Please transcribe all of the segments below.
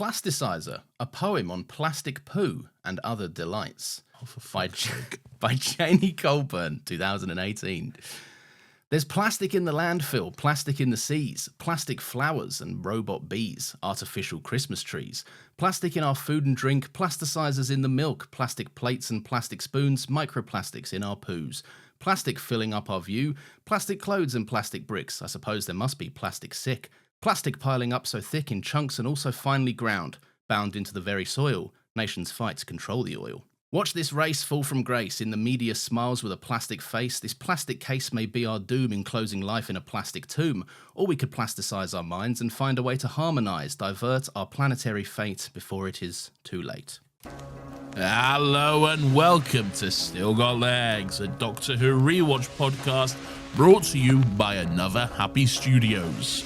Plasticizer, a poem on plastic poo and other delights. Oh, for fuck's sake. By Janie Colburn, 2018. There's plastic in the landfill, plastic in the seas, plastic flowers and robot bees, artificial Christmas trees, plastic in our food and drink, plasticizers in the milk, plastic plates and plastic spoons, microplastics in our poos, plastic filling up our view, plastic clothes and plastic bricks. I suppose there must be plastic sick. Plastic piling up so thick in chunks and also finely ground, bound into the very soil. Nations fight to control the oil. Watch this race fall from grace. In the media smiles with a plastic face. This plastic case may be our doom, enclosing life in a plastic tomb. Or we could plasticize our minds and find a way to harmonize, divert our planetary fate before it is too late. Hello and welcome to Still Got Legs, a Doctor Who Rewatch podcast brought to you by Another Happy Studios.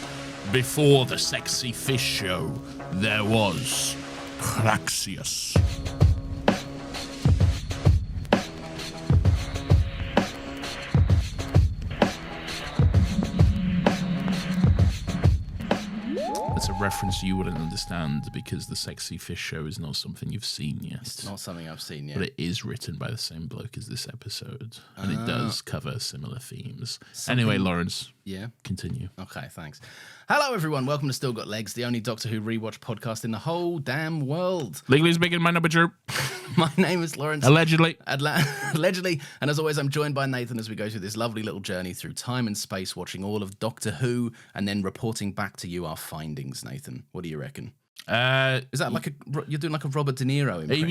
Before the sexy fish show, there was Praxeus. That's a reference you wouldn't understand because the sexy fish show is not something you've seen yet. It's not something I've seen yet. But it is written by the same bloke as this episode. And it does cover similar themes. Anyway, Lawrence. Yeah? Continue. Okay, thanks. Hello, everyone. Welcome to Still Got Legs, the only Doctor Who rewatch podcast in the whole damn world. Legally speaking, my number true. My name is Lawrence. Allegedly. Allegedly. And as always, I'm joined by Nathan as we go through this lovely little journey through time and space, watching all of Doctor Who and then reporting back to you our findings, Nathan. What do you reckon? Is that like you're doing like a Robert De Niro impression?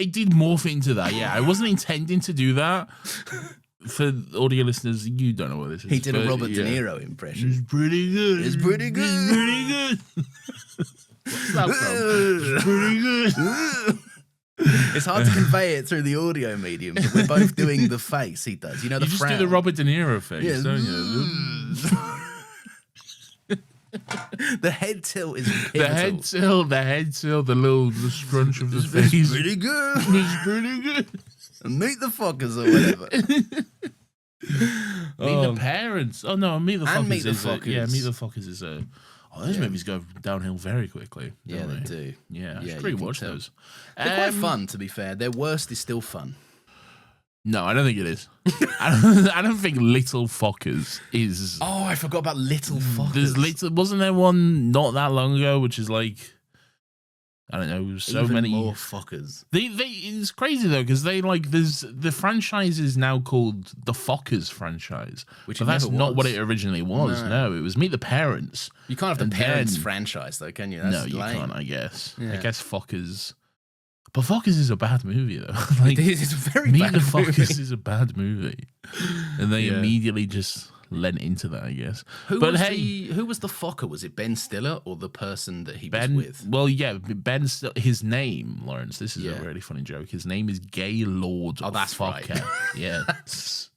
I did morph into that, yeah. I wasn't intending to do that. For audio listeners, you don't know what this is. He did a Robert De Niro impression. It's pretty good. It's pretty good. It's pretty good. What's that from? It's pretty good. It's hard to convey it through the audio medium, but we're both doing the face he does. You know, the You just frown. do the Robert De Niro face, Yeah. don't you? The head tilt is pivotal. The head tilt, the scrunch of the face. It's pretty good. It's pretty good. Meet the fuckers or whatever. Meet the parents. Oh no, Meet the Fuckers. And Meet the is Fuckers. Yeah, Meet the Fuckers is a. Oh, those movies go downhill very quickly. Yeah, they do. Yeah, I Yeah, should you can rewatch tell. those. They're quite fun, to be fair. Their worst is still fun. No, I don't think it is. I don't think Little Fuckers is. Oh, I forgot about Little Fuckers. Wasn't there one not that long ago, which is like, I don't know, so Even many more fuckers. It's crazy though because there's the franchise is now called the Fuckers franchise, Which but it that's never not was. what it originally was. No, it was Meet the Parents. You can't have And the parents then- franchise, though, can you? No, That's you lame. can't. I guess. Yeah. I guess Fuckers. But Fuckers is a bad movie though. It's a very Meet bad the movie. Fuckers is a bad movie, and they Yeah. immediately just lent into that, I guess. Who but was hey, who was the fucker? Was it Ben Stiller or the person that he Ben. was with? Well, yeah, Ben. His name, Lawrence. This is Yeah. a really funny joke. His name is Gaylord. Oh, that's right. Fucker. Yeah.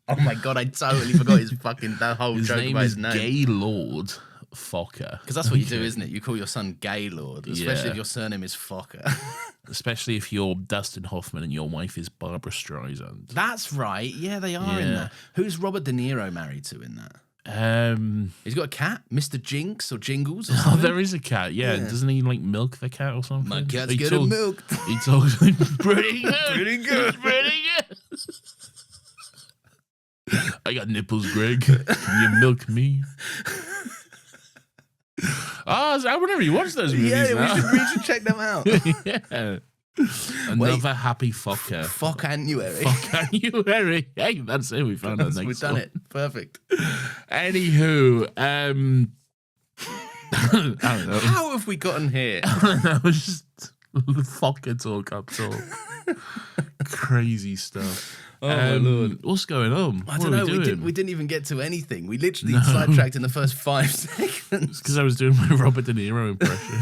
Oh my god, I totally forgot that whole His joke name about is his name. Gaylord Fokker. Because that's what you do, isn't it? You call your son Gaylord, especially Yeah. if your surname is Fokker. Especially if you're Dustin Hoffman and your wife is Barbara Streisand. That's right. Yeah, they are in Yeah. that. Who's Robert De Niro married to in that? He's got a cat, Mr. Jinx or Jingles. Or Oh, something? there is a cat. Yeah. Yeah. Doesn't he like milk the cat or something? My cat's He getting talks- milked. He talks pretty good. Pretty good. It's pretty good. I got nipples, Greg. Can you milk me? Oh, I would never rewatch those movies Yeah, now. we should check them out. Yeah. Another happy fucker. Fuck Annuary. Fuck January. Hey, that's it. We found that next We've done one. it. Perfect. Anywho, I don't know. How have we gotten here? I don't know. Just fucker talk up talk. Crazy stuff. Oh, my Lord. What's going on? I What don't are know. we doing? We didn't even get to anything. We literally sidetracked in the first 5 seconds. Because I was doing my Robert De Niro impression.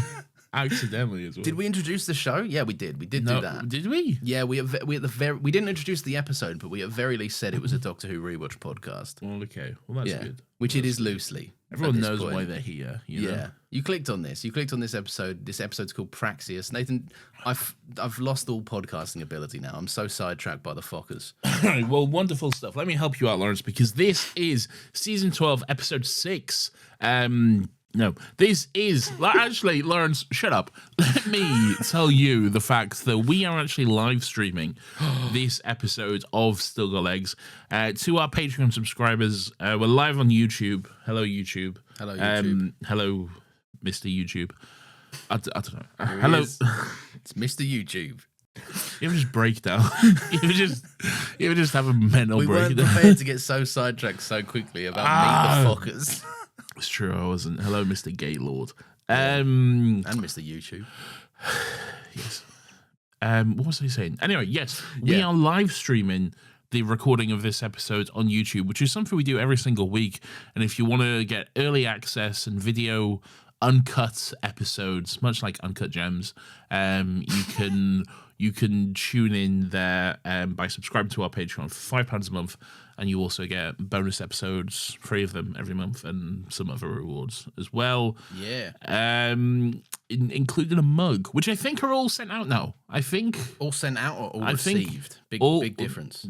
Accidentally as well. Did we introduce the show? Yeah, we did. We did No, do that. Did we? Yeah, we didn't introduce the episode, but we at very least said it was a Doctor Who rewatch podcast. Well, okay. Well, that's Yeah, good. which it is loosely. Everyone at this knows point. why they're here. You know? Yeah, you clicked on this. You clicked on this episode. This episode's called Praxeus. Nathan, I've lost all podcasting ability now. I'm so sidetracked by the Fockers. Well, wonderful stuff. Let me help you out, Lawrence, because this is season 12, episode 6. No, this is actually, Lawrence, shut up. Let me tell you the fact that we are actually live streaming this episode of Still Got Legs to our Patreon subscribers. We're live on YouTube. Hello, YouTube. Hello, YouTube. Hello, Mr. YouTube. I don't know. Hello. It's Mr. YouTube. You ever just break down? you ever just have a mental we breakdown? weren't prepared to get so sidetracked so quickly about Meet the Fuckers. It's true, I wasn't. Hello, Mr. Gaylord. And Mr. YouTube. Yes. What was I saying? Anyway, yes, we are live streaming the recording of this episode on YouTube, which is something we do every single week. And if you want to get early access and video uncut episodes, much like Uncut Gems, you can tune in there by subscribing to our Patreon for £5 a month, and you also get bonus episodes, 3 of them every month, and some other rewards as well. Yeah. Including a mug, which I think are all sent out now. I think all sent out or all received. Big difference.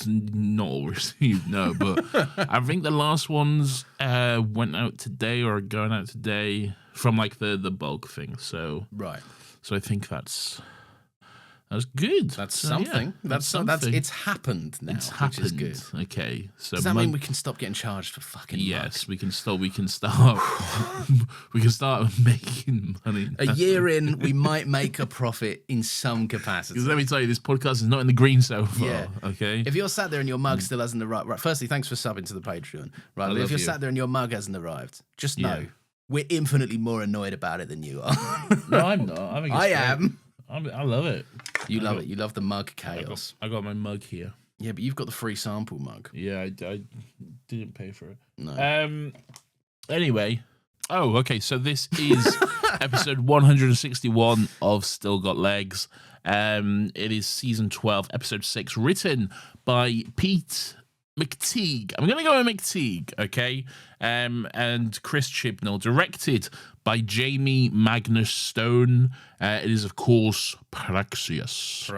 Not all received, no, but I think the last ones went out today or are going out today from like the bulk thing. So right. So I think that's good. That's something. Yeah, that's something. It's happened now. It's happened. Which is good. Okay. So does that mean we can stop getting charged for fucking? Yes, we can stop. We can start. we can start making money. A year in, we might make a profit in some capacity. Because let me tell you, this podcast is not in the green so far. Yeah. Okay. If you're sat there and your mug still hasn't arrived, right? Firstly, thanks for subbing to the Patreon. Right. But if you're sat there and your mug hasn't arrived, just know we're infinitely more annoyed about it than you are. No, I'm not. I am. I love it. You love it. You love the mug chaos. I got my mug here. Yeah, but you've got the free sample mug. Yeah, I didn't pay for it. No. Anyway. Oh, okay. So this is episode 161 of Still Got Legs. It is season 12, episode 6, written by Pete McTeague. I'm going to go with McTeague, okay? And Chris Chibnall, directed by Jamie Magnus Stone. It is, of course, Praxeus.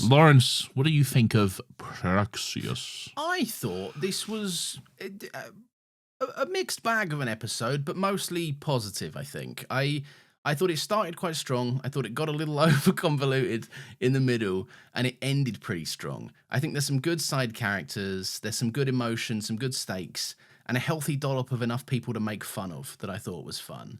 Lawrence, what do you think of Praxeus? I thought this was a mixed bag of an episode, but mostly positive, I think. I thought it started quite strong. I thought it got a little over-convoluted in the middle, and it ended pretty strong. I think there's some good side characters, there's some good emotion, some good stakes, and a healthy dollop of enough people to make fun of that I thought was fun.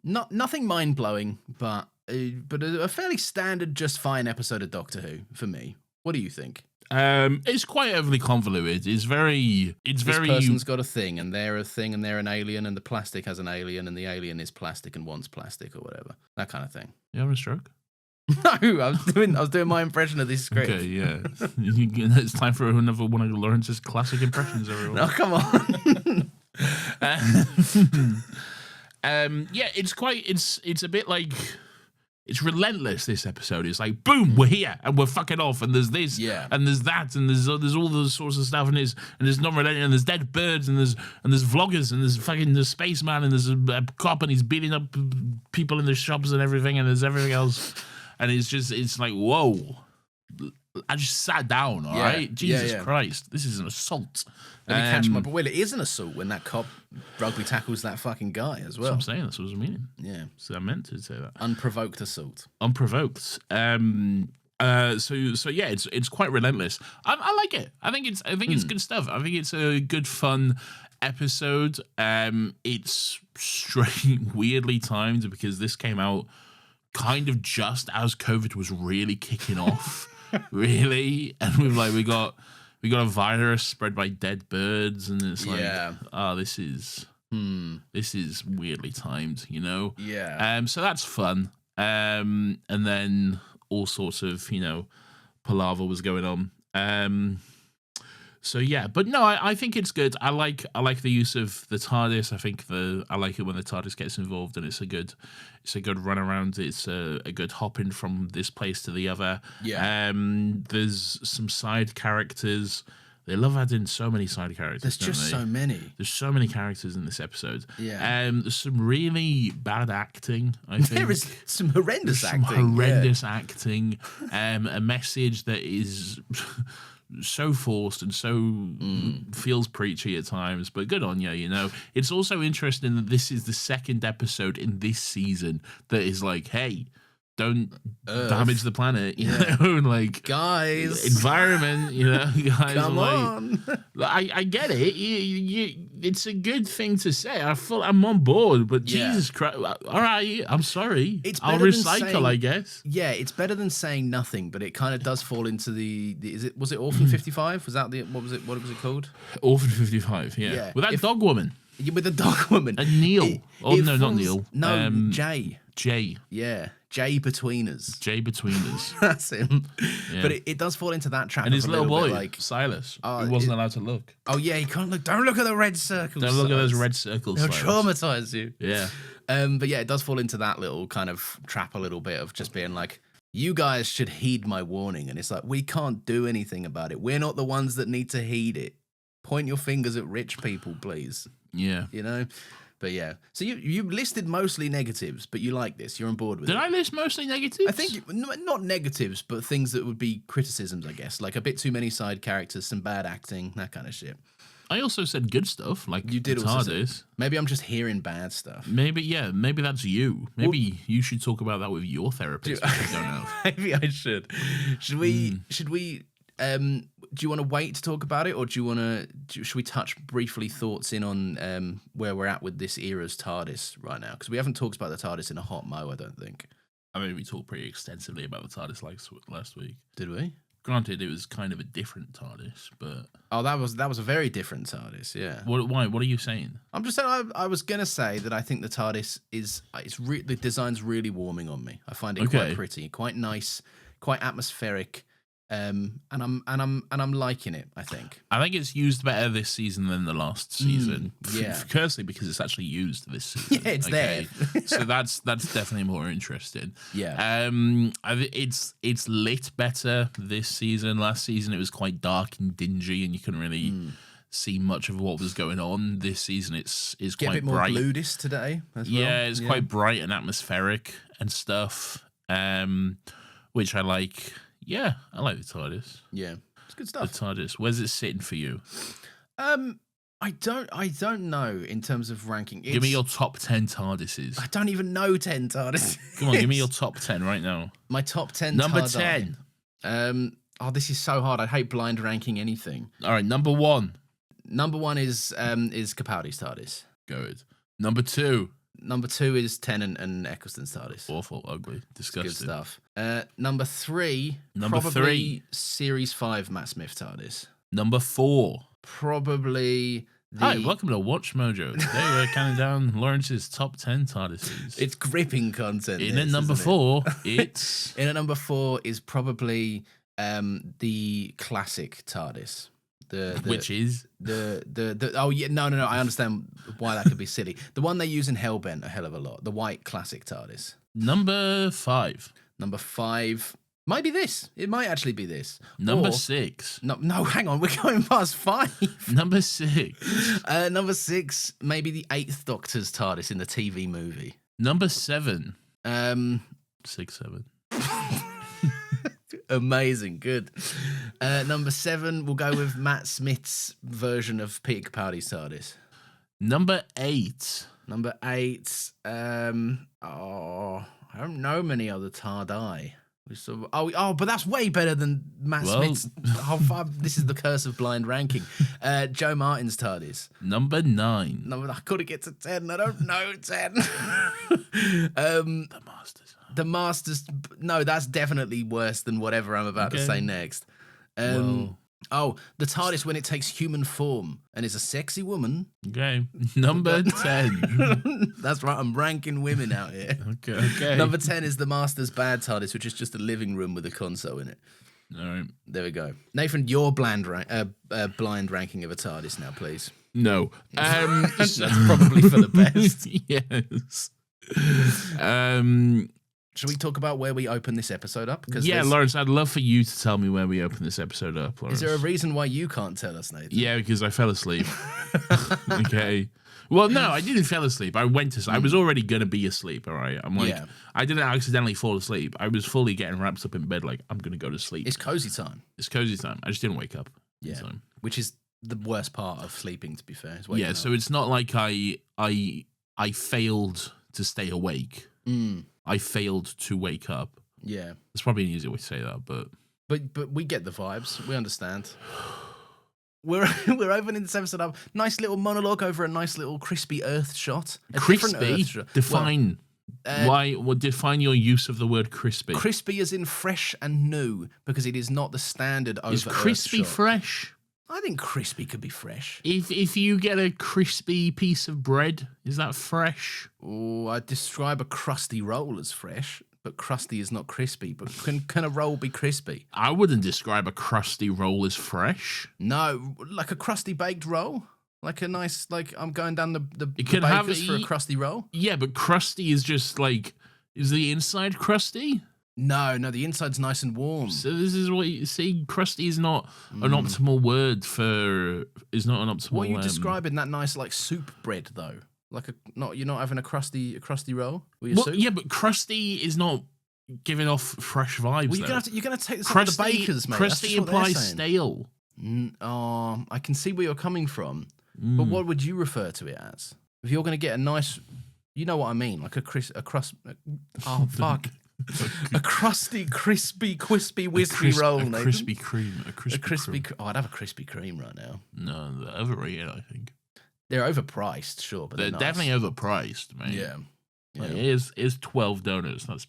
Nothing mind-blowing, but a fairly standard, just fine episode of Doctor Who for me. What do you think? It's quite overly convoluted. This person's got a thing, and they're a thing, and they're an alien, and the plastic has an alien, and the alien is plastic and wants plastic or whatever. That kind of thing. You having a stroke? No, I was doing my impression of this script. Okay, yeah. It's time for another one of Lawrence's classic impressions, everyone. No, come on. Yeah, it's a bit like, it's relentless, this episode. It's like, boom, we're here, and we're fucking off, and there's this, and there's that, and there's all those sorts of stuff, and there's not relentless, and there's dead birds, and there's vloggers, and there's fucking the spaceman, and there's a cop, and he's beating up people in the shops and everything, and there's everything else, and it's like, whoa. I just sat down, all right? Jesus Christ, this is an assault. Let me catch my... But well, it is an assault when that cop rugby tackles that fucking guy as well. That's what I'm saying. That's what I was meaning. Yeah. So I meant to say that. Unprovoked assault. Unprovoked. So yeah, it's quite relentless. I like it. I think it's good stuff. I think it's a good, fun episode. It's weirdly timed because this came out kind of just as COVID was really kicking off. Really, and we got a virus spread by dead birds, and it's like, this is weirdly timed, you know. Yeah. So that's fun. And then all sorts of palaver was going on. So yeah, but no, I think it's good. I like the use of the TARDIS. I think I like it when the TARDIS gets involved, and it's a good run around. It's a good hopping from this place to the other. Yeah. There's some side characters. They love adding so many side characters. There's just so many. There's so many characters in this episode. Yeah. There's some really bad acting, I think. There is some horrendous acting. Some horrendous acting. A message that is so forced and so feels preachy at times, but good on you, you know. It's also interesting that this is the second episode in this season that is like, hey, don't damage the planet, you know, like guys, environment, you know, guys. Come like, on. I get it. It's a good thing to say. I'm on board, but Jesus Christ! All right, I'm sorry. I'll recycle, I guess. Yeah, it's better than saying nothing, but it kind of does fall into the was it Orphan 55? Was that what was it called? Orphan 55. Yeah. With that dog woman. With the dog woman. And Neil. Not Neil. No, Jay. Yeah. Jay Between Us. That's him. Yeah. But it does fall into that trap. And his little boy, like Silas, who wasn't allowed to look. Oh, yeah, he can't look. Don't look at the red circles. Don't look at those red circles. They'll traumatize you. Yeah. But yeah, it does fall into that little kind of trap a little bit of just being like, you guys should heed my warning. And it's like, we can't do anything about it. We're not the ones that need to heed it. Point your fingers at rich people, please. Yeah. You know? But yeah, so you listed mostly negatives, but you like this. You're on board with it. Did I list mostly negatives? I think not negatives, but things that would be criticisms, I guess. Like a bit too many side characters, some bad acting, that kind of shit. I also said good stuff, like you did the TARDIS. Maybe I'm just hearing bad stuff. Maybe that's you. Maybe you should talk about that with your therapist. I don't know. Maybe I should. Should we? Do you want to wait to talk about it, or should we touch briefly thoughts in on where we're at with this era's TARDIS right now? Because we haven't talked about the TARDIS in a hot mo, I don't think. I mean, we talked pretty extensively about the TARDIS last week. Did we? Granted, it was kind of a different TARDIS, but that was a very different TARDIS. Yeah. Why? What are you saying? I'm just saying. I was gonna say that I think the TARDIS the design's really warming on me. I find it quite pretty, quite nice, quite atmospheric. And I'm liking it. I think it's used better this season than the last season. Firstly, because it's actually used this season. Yeah, it's there. So that's definitely more interesting. Yeah. It's lit better this season. Last season it was quite dark and dingy, and you couldn't really see much of what was going on. This season it's quite bright. A bit more Ludus today as well. Yeah, it's quite bright and atmospheric and stuff, which I like. Yeah, I like the TARDIS. Yeah, it's good stuff. The TARDIS. Where's it sitting for you? I don't know in terms of ranking. Give me your top 10 TARDISes. I don't even know 10 TARDISes. Come on, give me your top 10 right now. My top 10. Number 10. This is so hard. I hate blind ranking anything. All right, number 1. Number 1 is Capaldi's TARDIS. Good. Number 2. Number 2 is Tennant and Eccleston's TARDIS. Awful, ugly, disgusting. Good stuff. Number 3, probably Series 5 Matt Smith TARDIS. Number 4, probably. Hi, welcome to Watch Mojo. Today we're counting down Lawrence's top 10 TARDISes. It's gripping content. In at number 4, it's. In at number 4 is probably the classic TARDIS. Which is no, I understand why that could be silly. The one they use in Hellbent a hell of a lot. The white classic TARDIS. Number 5 might be this. It might actually be this. Number 6. No, hang on. We're going past 5. Number 6. Number 6, maybe the 8th Doctor's TARDIS in the TV movie. Number 7. 6, 7. Amazing, good. Number 7, we'll go with Matt Smith's version of Peter Capaldi's TARDIS. Number 8. I don't know many other TARDI. But that's way better than Matt Smith's. This is the curse of blind ranking. Joe Martin's TARDIS. Number 9. I couldn't get to 10. I don't know 10. The Masters. The Masters. No, that's definitely worse than whatever I'm about to say next. The TARDIS when it takes human form and is a sexy woman. Okay. Number 10. That's right. I'm ranking women out here. Okay. Number 10 is the Master's bad TARDIS, which is just a living room with a console in it. All right. There we go. Nathan, your blind ranking of a TARDIS now, please. No. That's probably for the best. Yes. Should we talk about where we open this episode up? Yeah, Lawrence, I'd love for you to tell me where we open this episode up, Lawrence. Is there a reason why you can't tell us, Nathan? Yeah, because I fell asleep. Okay. Well, no, I didn't fall asleep. I went to sleep. I was already going to be asleep, all right? I'm like, I didn't accidentally fall asleep. I was fully getting wrapped up in bed like, I'm going to go to sleep. It's cozy time. It's cozy time. I just didn't wake up. Yeah, in time. Which is the worst part of sleeping, to be fair. Yeah, so it's not like I failed to stay awake. I failed to wake up. Yeah. It's probably an easier way to say that, but we get the vibes. We understand. We're opening this episode up. Nice little monologue over a nice little crispy earth shot. Crispy? Define. Define your use of the word crispy. Crispy as in fresh and new, because it is not the standard over Is crispy fresh? I think crispy could be fresh. If you get a crispy piece of bread, is that fresh? Oh, I describe a crusty roll as fresh, but crusty is not crispy. But can a roll be crispy? I wouldn't describe a crusty roll as fresh. No, like a crusty baked roll. Like a nice, like I'm going down the can bakers for a crusty roll. Yeah, but crusty is just like, is the inside crusty? No, the inside's nice and warm. So this is what you see. Crusty is not an optimal word for. Is not an optimal. What are you describing? That nice like soup bread though. Like you're not having a crusty roll with your soup? Yeah, but crusty is not giving off fresh vibes. Well, you're gonna take this up to the bakers, mate. Crusty implies stale. I can see where you're coming from, but what would you refer to it as? If you're gonna get a nice, you know what I mean, like a crust. Oh fuck. A crusty, crispy, wispy roll, Nathan. Krispy Kreme. A crispy. Oh, I'd have a Krispy Kreme right now. No, they're overrated, I think. They're overpriced, sure, but they're nice. Definitely overpriced, man. Yeah. Like, here's 12 donuts. That's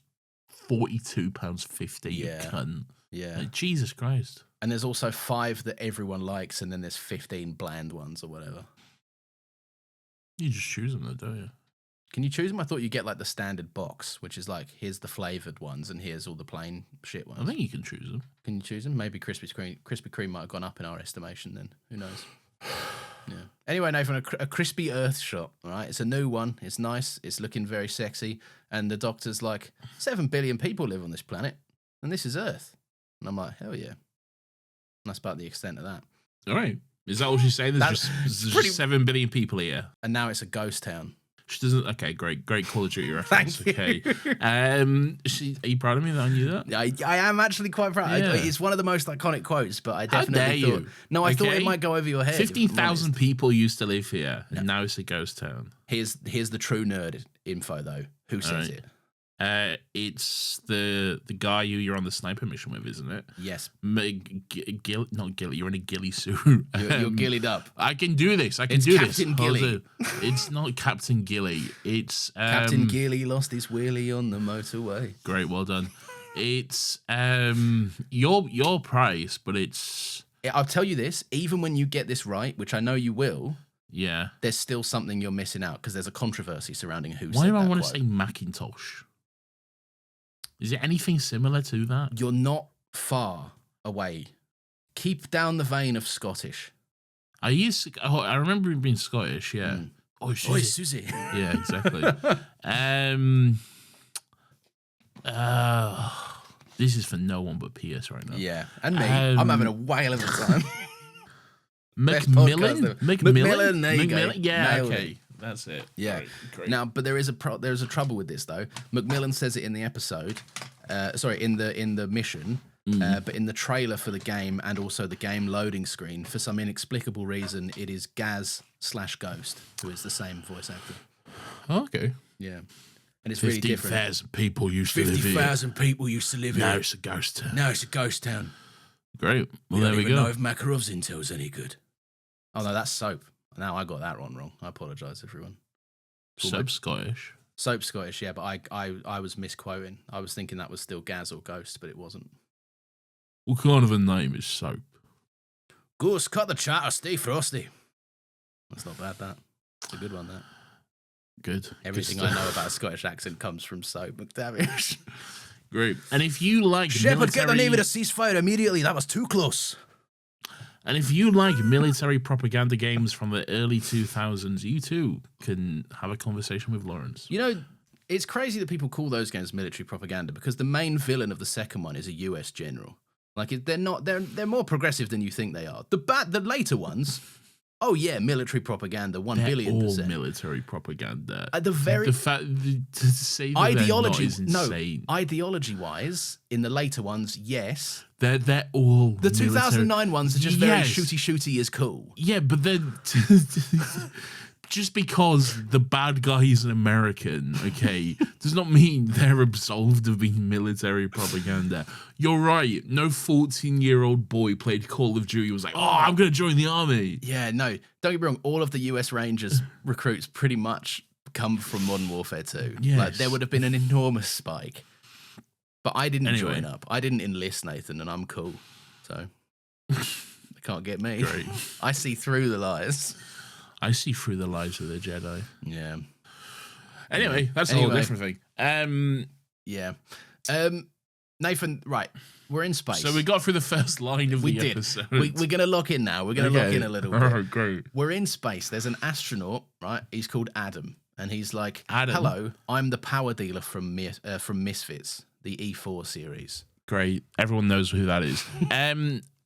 £42.50. Yeah. Cunt. Yeah. Like, Jesus Christ. And there's also 5 that everyone likes, and then there's 15 bland ones or whatever. You just choose them, though, don't you? Can you choose them? I thought you get like the standard box, which is like, here's the flavored ones and here's all the plain shit ones. I think you can choose them. Can you choose them? Maybe Krispy Kreme might have gone up in our estimation then. Who knows? Yeah. Anyway, Nathan, a crispy earth shot, all right? It's a new one. It's nice. It's looking very sexy. And the doctor's like, 7 billion people live on this planet, and this is Earth. And I'm like, hell yeah. And that's about the extent of that. All right. Is that what she's saying? There's just 7 billion people here. And now it's a ghost town. She doesn't. Okay, great quality reference. Okay, are you proud of me that I knew that? I am actually quite proud. Yeah. It's one of the most iconic quotes, but I definitely thought. No, I thought it might go over your head. 15,000 people used to live here, and now it's a ghost town. Here's the true nerd info though. Who says it? It's the guy who you're on the sniper mission with, isn't it? Yes. Not Gilly. You're in a Gilly suit. You're gillied up. I can do this. It's Captain Gilly. It's not Captain Gilly. It's Captain Gilly lost his wheelie on the motorway. Great, well done. It's your price, but it's. I'll tell you this. Even when you get this right, which I know you will. Yeah. There's still something you're missing out because there's a controversy surrounding who. Why do I want to say Macintosh? Is it anything similar to that? You're not far away. Keep down the vein of Scottish. I remember him being Scottish, yeah. Oh, Susie. Yeah, exactly. This is for no one but PS right now. Yeah, and me. I'm having a whale of a time. Macmillan? Macmillan, there you go. Yeah, Nailed okay. it. That's it. Yeah. Right, great. Now, but there's a trouble with this though. Macmillan says it in the episode. In the mission. But in the trailer for the game and also the game loading screen, for some inexplicable reason, it is Gaz/Ghost, who is the same voice actor. Okay. Yeah. And it's really different. 50,000 people used to live here. 50,000 people used to live here. Now it's a ghost town. Now it's a ghost town. Great. Well, we there we go. don't even know if Makarov's intel's any good. Oh, no, that's Soap. Now I got that one wrong. I apologise, everyone. Soap's Scottish. Soap's Scottish, yeah, but I was misquoting. I was thinking that was still Gaz or Ghost, but it wasn't. What kind of a name is Soap? Goose, cut the chatter, stay frosty. That's not bad, that. It's a good one, that. Good. Everything I know about a Scottish accent comes from Soap McTavish. Great. And if you like Shepard, get the name of the ceasefire immediately. That was too close. And if you like military propaganda games from the early 2000s, you too can have a conversation with Lawrence. You know, It's crazy that people call those games military propaganda because the main villain of the second one is a US general. Like they're not. They're more progressive than you think they are. The later ones. Oh yeah, military propaganda, 1,000,000,000%. All military propaganda. At the very to say that ideology, is insane. No, ideology-wise, in the later ones, yes. They're all the 2009 ones are just very shooty is cool. Yeah, but then just because the bad guy is an American, okay, does not mean they're absolved of being military propaganda. You're right. No 14-year-old boy played Call of Duty was like, oh, I'm going to join the army. Yeah, no. Don't get me wrong. All of the US Rangers recruits pretty much come from Modern Warfare 2. Yes. Like, there would have been an enormous spike. But I didn't join up. I didn't enlist, Nathan, and I'm cool. So, they can't get me. Great. I see through the lies. I see through the lies of the Jedi. Yeah. Anyway, that's a whole different thing. Yeah. Nathan, right. We're in space. So we got through the first line of the episode. We're going to lock in now. We're going to lock in a little bit. Oh, great. We're in space. There's an astronaut, right? He's called Adam. And he's like, Adam. Hello, I'm the power dealer from Misfits, the E4 series. Great. Everyone knows who that is.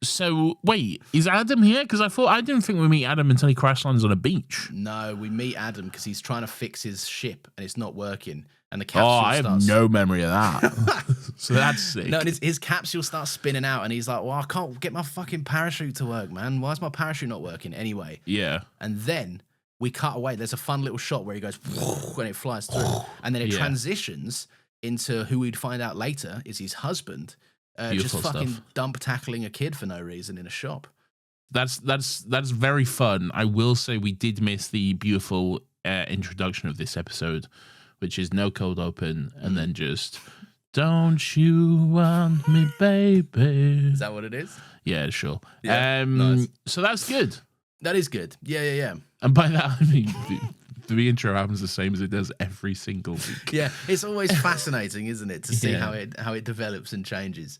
So, wait, is Adam here? Because I didn't think we meet Adam until he crash lands on a beach. No, we meet Adam because he's trying to fix his ship and it's not working. And the capsule I have no memory of that. So that's sick. No, and his capsule starts spinning out and he's like, well, I can't get my fucking parachute to work, man. Why is my parachute not working anyway? Yeah. And then we cut away. There's a fun little shot where he goes, and it flies through. And then it transitions into who we'd find out later is his husband. Just fucking dump tackling a kid for no reason in a shop. That's very fun. I will say we did miss the beautiful introduction of this episode, which is no cold open and then just don't you want me, baby? Is that what it is? Yeah, sure. Yeah, nice. So that's good. That is good. Yeah. And by that I mean the intro happens the same as it does every single week. Yeah, it's always fascinating, isn't it, to see how it develops and changes.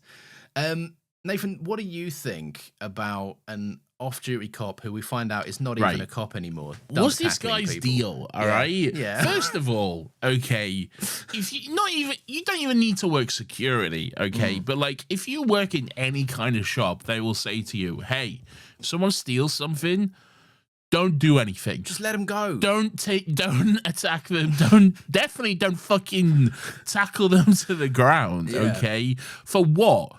Nathan, what do you think about an off-duty cop who we find out is not even a cop anymore? What's this guy's deal? All right. Yeah. First of all, okay, if you don't even need to work security, okay, but like if you work in any kind of shop, they will say to you, "Hey, if someone steals something, don't do anything. Just let them go. Don't attack them. Definitely don't fucking tackle them to the ground, okay? For what?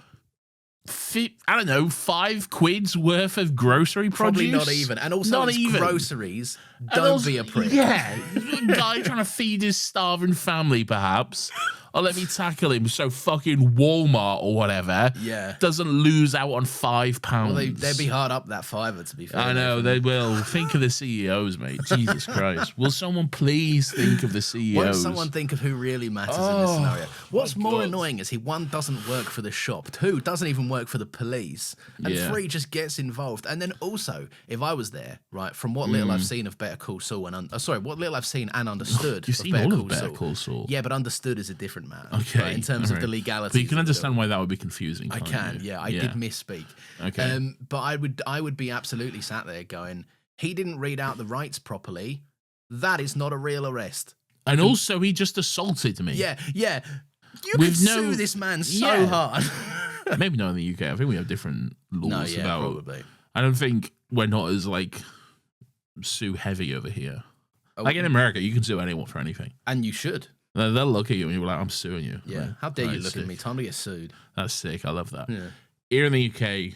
I don't know, £5 worth of grocery produce? Probably not even. And also, not even groceries. Don't be a prick. Yeah. A guy trying to feed his starving family, perhaps. Or let me tackle him so fucking Walmart or whatever doesn't lose out on £5. Well, they'd be hard up that $5, to be fair. I know, they will. Think of the CEOs, mate. Jesus Christ. Will someone please think of the CEOs? Won't someone think of who really matters in this scenario? What's more annoying is one, doesn't work for the shop. 2, doesn't even work for the police. And 3, just gets involved. And then also, if I was there, right, from what little I've seen of Better Call Saul what little I've seen and understood You've of seen all of Better Call Saul. Yeah, but understood is a different matter. Okay. Right, in terms of the legality. But you can understand why that would be confusing. I can, you? I did misspeak. Okay. But I would be absolutely sat there going, he didn't read out the rights properly. That is not a real arrest. And also, he just assaulted me. Yeah. You could sue this man so hard. Maybe not in the UK. I think we have different laws about. Probably. I don't think we're not as like sue heavy over here. Like in America, you can sue anyone for anything, and you should. They'll look at you and you're like, "I'm suing you." Yeah. Right. How dare you look at me? Time to get sued. That's sick. I love that. Yeah. Here in the UK,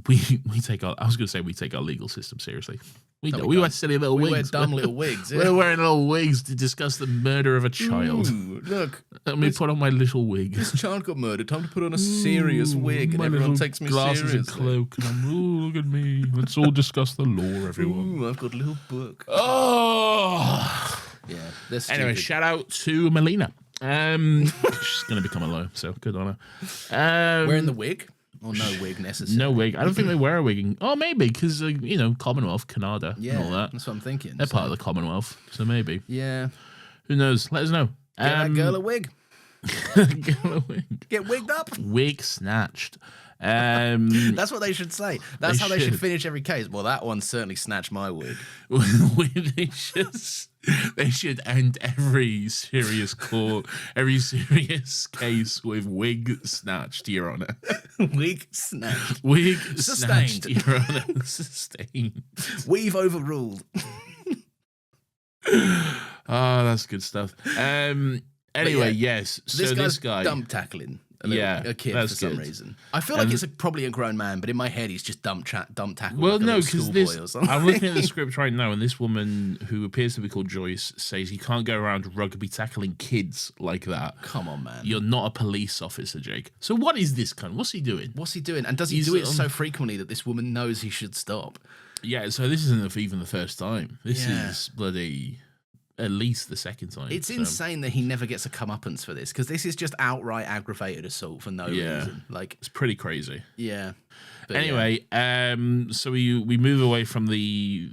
we take our. I was going to say we take our legal system seriously. We do. We wear silly little wigs. We wear dumb little wigs. Yeah. We're wearing little wigs to discuss the murder of a child. Ooh, look. Let me put on my little wig. This child got murdered. Time to put on a serious wig, and everyone takes me glasses seriously. And cloak. And look at me. Let's all discuss the law, everyone. Ooh, I've got a little book. Oh. Yeah. Anyway, shout out to Melina. She's going to become a lawyer, so good on her. Wearing the wig? Or no wig necessary? No wig. I don't think they wear a wig. Oh, maybe, because, Commonwealth, Canada, and all that. That's what I'm thinking. They're part of the Commonwealth, so maybe. Yeah. Who knows? Let us know. Get that girl a wig. Get wigged up. Wig snatched. That's what they should say. That's how they should should. finish every case. Well, that one certainly snatched my wig. They should end every serious case with wig snatched, Your Honor. Wig snatched. Wig Sustained. snatched, Your Honor. Sustained. We've overruled. Oh, that's good stuff. Anyway, yes. So this guy dump tackling. A kid for that's some good. reason. I feel like it's probably a grown man, but in my head he's just dump tackling. Well, like a no, little because schoolboy or something. I'm looking at the script right now, and this woman who appears to be called Joyce says you can't go around rugby tackling kids like that. Come on, man. You're not a police officer, Jake. So what is this cunt? What's he doing? What's he doing? And does he do it so frequently that this woman knows he should stop? Yeah, so this isn't even the first time. This Yeah. is bloody at least the second time. It's insane that he never gets a comeuppance for this, because this is just outright aggravated assault for no reason. Like, it's pretty crazy. yeah. But Anyway, so we move away from the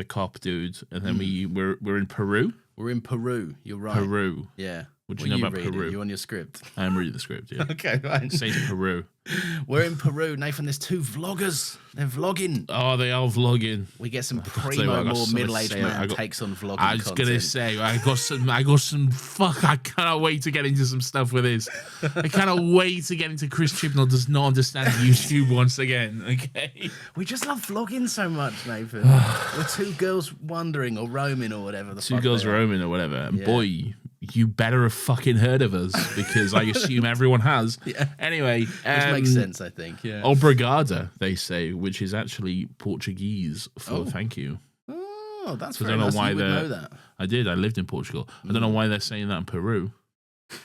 cop dude, and then we're in Peru. we're in Peru. You're right. Peru. Yeah. What do you know about reading? Peru? You on your script? I'm reading the script. Yeah. Okay, right. It says Peru. We're in Peru, Nathan. There's two vloggers. They're vlogging. Oh, they are vlogging. We get some tell you what, I primo, got more something to middle-aged say. man takes on vlogging I was content. gonna say I got some. Fuck! I cannot wait to get into some stuff with this. I cannot wait to get into Chris Chibnall does not understand YouTube once again. Okay. We just love vlogging so much, Nathan. We're two girls wandering or roaming or whatever. Two girls roaming or whatever. And boy, you better have fucking heard of us, because I assume everyone has. Yeah. Anyway, Which makes sense, I think. Yeah. Obrigada, they say, which is actually Portuguese for thank you. Oh, that's I very don't know nice. why You would they're- know that. I did. I lived in Portugal. I don't know why they're saying that in Peru. Do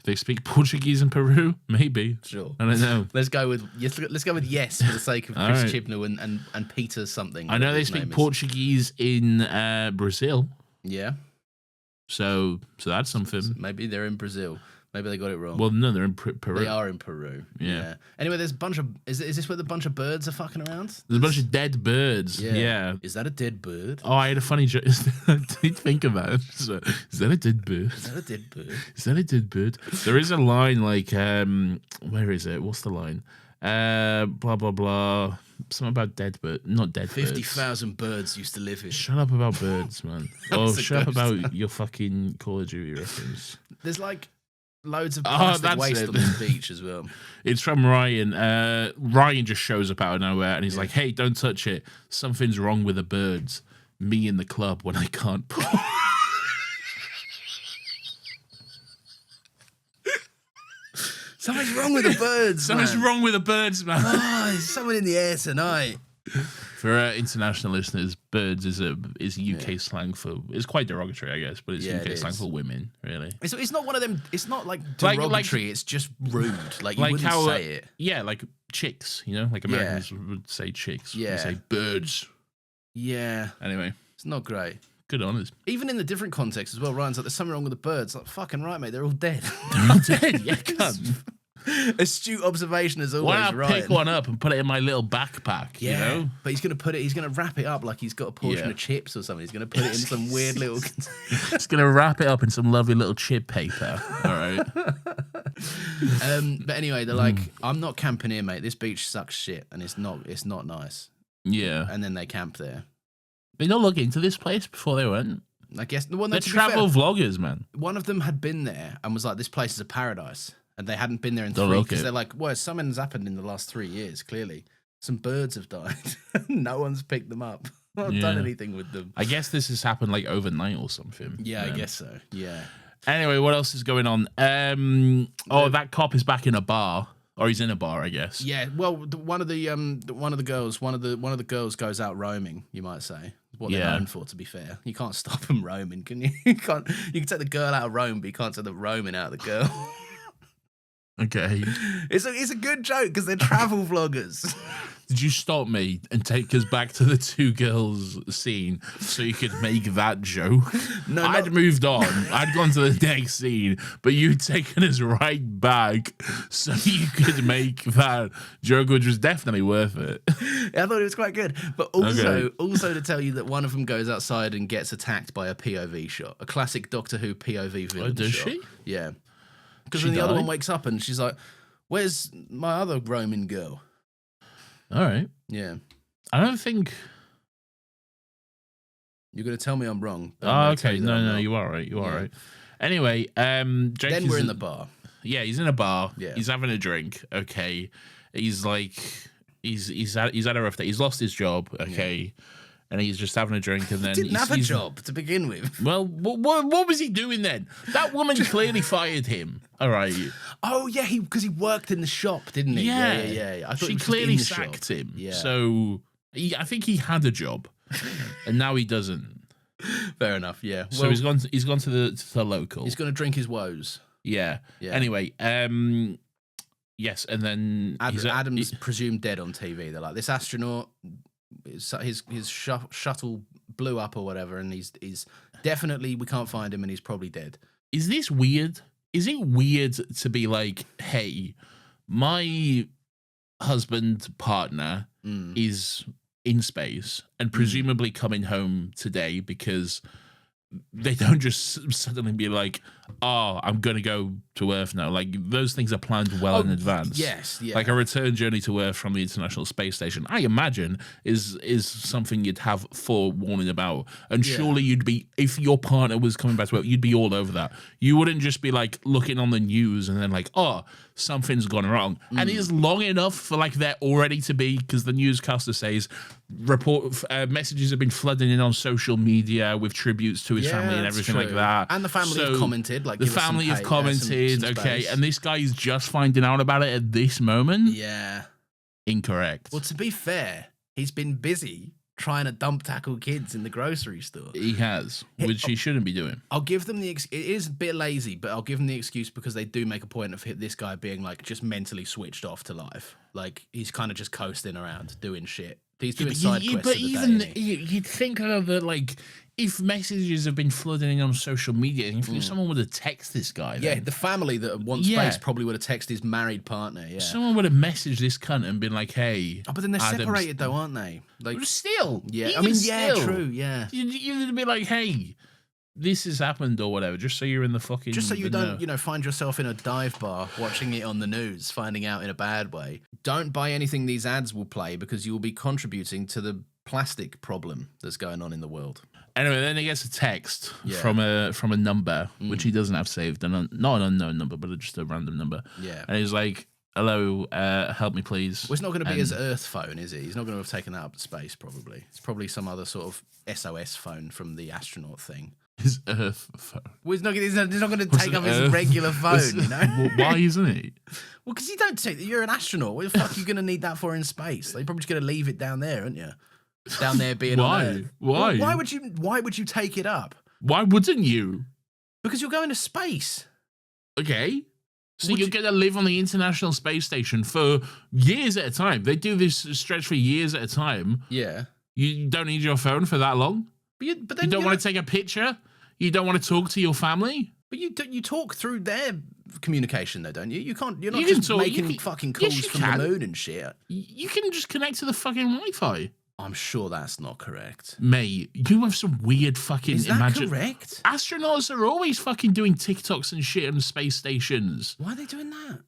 they speak Portuguese in Peru? Maybe. Sure. I don't know. Let's go with yes for the sake of All Chris right. Chibnall and Peter something. I know they his speak name is. Portuguese in Brazil. Yeah. So that's something. Maybe they're in Brazil. Maybe they got it wrong. Well, no, they're in Peru. they are in Peru. Yeah. Anyway, there's a bunch of. Is this where the bunch of birds are fucking around? There's a bunch of dead birds. Yeah. Is that a dead bird? Oh, I had a funny joke. Did think about it. So, is that a dead bird? Is that a dead bird? Is that a dead bird? There is a line like, where is it? What's the line? Blah blah blah. Something about dead bird, not dead birds. 50,000 birds used to live here. Shut up about birds, man. Oh, a shut up ghost. about your fucking Call of Duty reference. There's like loads of plastic that's waste it. on this beach as well. It's from Ryan. Ryan just shows up out of nowhere and he's like, "Hey, don't touch it. Something's wrong with the birds. Me in the club when I can't." Something's wrong with the birds. Something's man. wrong with the birds, man. Oh, there's someone in the air tonight. For international listeners, birds is UK slang for. It's quite derogatory, I guess, but it's Yeah, UK it slang is. for women, really. It's not one of them. It's not like Like- derogatory. it's just rude. Like you Like wouldn't how, say it. Yeah, like chicks, like Americans would say chicks. Yeah. They say birds. Yeah, Anyway, it's not great. good on us. Even in the different context as well, Ryan's like, there's something wrong with the birds. Like, fucking right, mate. They're all dead. They're all dead. Yeah, cunt. Astute observation as always, Why not Ryan. pick one up and put it in my little backpack? Yeah, You know? but he's gonna wrap it up like he's got a portion Yeah. of chips or something. He's gonna put it in some weird little. It's gonna wrap it up in some lovely little chip paper. All right. But anyway, they're like, I'm not camping here, mate. This beach sucks shit, and it's not nice. Yeah. And then they camp there. They not look into this place before they went. I guess. Well, no, They're to be fair, travel vloggers, man. one of them had been there and was like, "This place is a paradise," and they hadn't been there in Don't three look because it. they're like, "Well, something's happened in the last 3 years. Clearly, some birds have died. No one's picked them up. Not done Yeah. anything with them." I guess this has happened like overnight or something. Yeah, I guess so. Yeah. Anyway, what else is going on? That cop is back in a bar, or he's in a bar, I guess. Yeah, well, one of the girls goes out roaming. You might say what they're Yeah. known for. To be fair, you can't stop them roaming, can you? You can't. You can take the girl out of Rome, but you can't take the roaming out of the girl. Okay. It's a good joke because they're travel vloggers. Did you stop me and take us back to the two girls scene so you could make that joke? No, I'd not- moved on. I'd gone to the next scene, but you'd taken us right back so you could make that joke, which was definitely worth it. I thought it was quite good, but also to tell you that one of them goes outside and gets attacked by a POV shot, a classic Doctor Who POV villain does shot. she? Yeah. Because then the other one wakes up and she's like, "Where's my other Roman girl?" All right. Yeah. I don't think. You're going to tell me I'm wrong. Oh, okay. No, you are right. You are right. Anyway, Jake then we're in the bar. Yeah, he's in a bar. Yeah. He's having a drink. Okay. He's like, he's had a rough day. He's lost his job. Okay. Yeah. And he's just having a drink, and then he didn't have a job to begin with. Well, what was he doing then? That woman clearly fired him. All right. Oh yeah, because he worked in the shop, didn't he? Yeah. I thought she clearly sacked him. Yeah. So I think he had a job, and now he doesn't. Fair enough. Yeah. So he's gone to the local. He's going to drink his woes. Yeah. Anyway, yes, and then Adam's presumed dead on TV. They're like, this astronaut, his shuttle blew up or whatever, and he's definitely, we can't find him, and he's probably dead. Is this weird? Is it weird to be like, hey, my husband partner is in space and presumably coming home today, because they don't just suddenly be like, oh, I'm going to go to Earth now. Like, those things are planned well in advance. Yes, yeah. Like a return journey to Earth from the International Space Station, I imagine, is something you'd have forewarning about. And surely you'd be, if your partner was coming back to Earth, you'd be all over that. You wouldn't just be like looking on the news and then like, oh, something's gone wrong. And it is long enough for like there already to be, because the newscaster says messages have been flooding in on social media with tributes to his family and everything like that. And the family have commented. Like, the family have commented, okay, and this guy is just finding out about it at this moment? Yeah. Incorrect. Well, to be fair, he's been busy trying to dump tackle kids in the grocery store. He has, which he shouldn't be doing. I'll give them it is a bit lazy, but I'll give them the excuse because they do make a point of this guy being like just mentally switched off to life. Like, he's kind of just coasting around doing shit. He's doing side quests. But even you'd think that, like, if messages have been flooding in on social media, if someone would have texted this guy, then, the family that wants space probably would have texted his married partner. Yeah, someone would have messaged this cunt and been like, "Hey." Oh, but then they're separated though, aren't they? Like, still, yeah. I mean, still. True, yeah. You'd be like, "Hey, this has happened," or whatever, just so you're in the fucking... Just so you don't, find yourself in a dive bar watching it on the news, finding out in a bad way. Don't buy anything these ads will play, because you will be contributing to the plastic problem that's going on in the world. Anyway, then he gets a text from a number, which he doesn't have saved, and not an unknown number, but just a random number. Yeah. And he's like, "Hello, help me, please." Well, it's not going to be his Earth phone, is it? He's not going to have taken that up to space, probably. It's probably some other sort of SOS phone from the astronaut thing. His Earth phone. Well, he's not going to take up his regular phone, you know? Well, why isn't he? Well, because you don't take... You're an astronaut. What the fuck are you going to need that for in space? You're probably just going to leave it down there, aren't you? Down there being on Earth. Why? Well, why would you take it up? Why wouldn't you? Because you're going to space. Okay. So you're going to live on the International Space Station for years at a time. They do this stretch for years at a time. Yeah. You don't need your phone for that long? But then you don't want to take a picture? You don't want to talk to your family? But you talk through their communication though, don't you? You can't. You're not just making fucking calls from the moon and shit. You can just connect to the fucking Wi-Fi. I'm sure that's not correct. Mate, you have some weird fucking... Is that correct? Astronauts are always fucking doing TikToks and shit on space stations. Why are they doing that?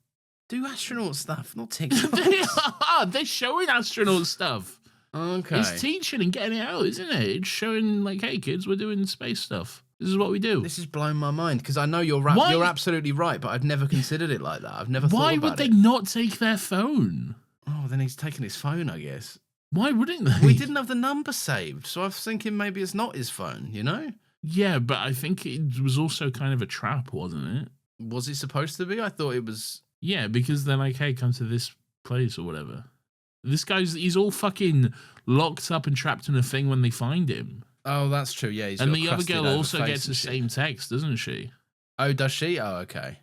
Do astronaut stuff, not TikToks. They are. They're showing astronaut stuff. Okay. It's teaching and getting it out, isn't it? It's showing like, hey, kids, we're doing space stuff. This is what we do. This is blowing my mind, because I know you're absolutely right, but I've never considered it like that. I've never thought about it. Why would they not take their phone? Oh, then he's taking his phone, I guess. Why wouldn't they? We didn't have the number saved, so I was thinking maybe it's not his phone, you know? Yeah, but I think it was also kind of a trap, wasn't it? Was it supposed to be? I thought it was... Yeah, because they're like, hey, come to this place or whatever. This he's all fucking locked up and trapped in a thing when they find him. Oh, that's true, yeah. And the other girl also gets the same text, doesn't she? Oh, does she? Oh, okay.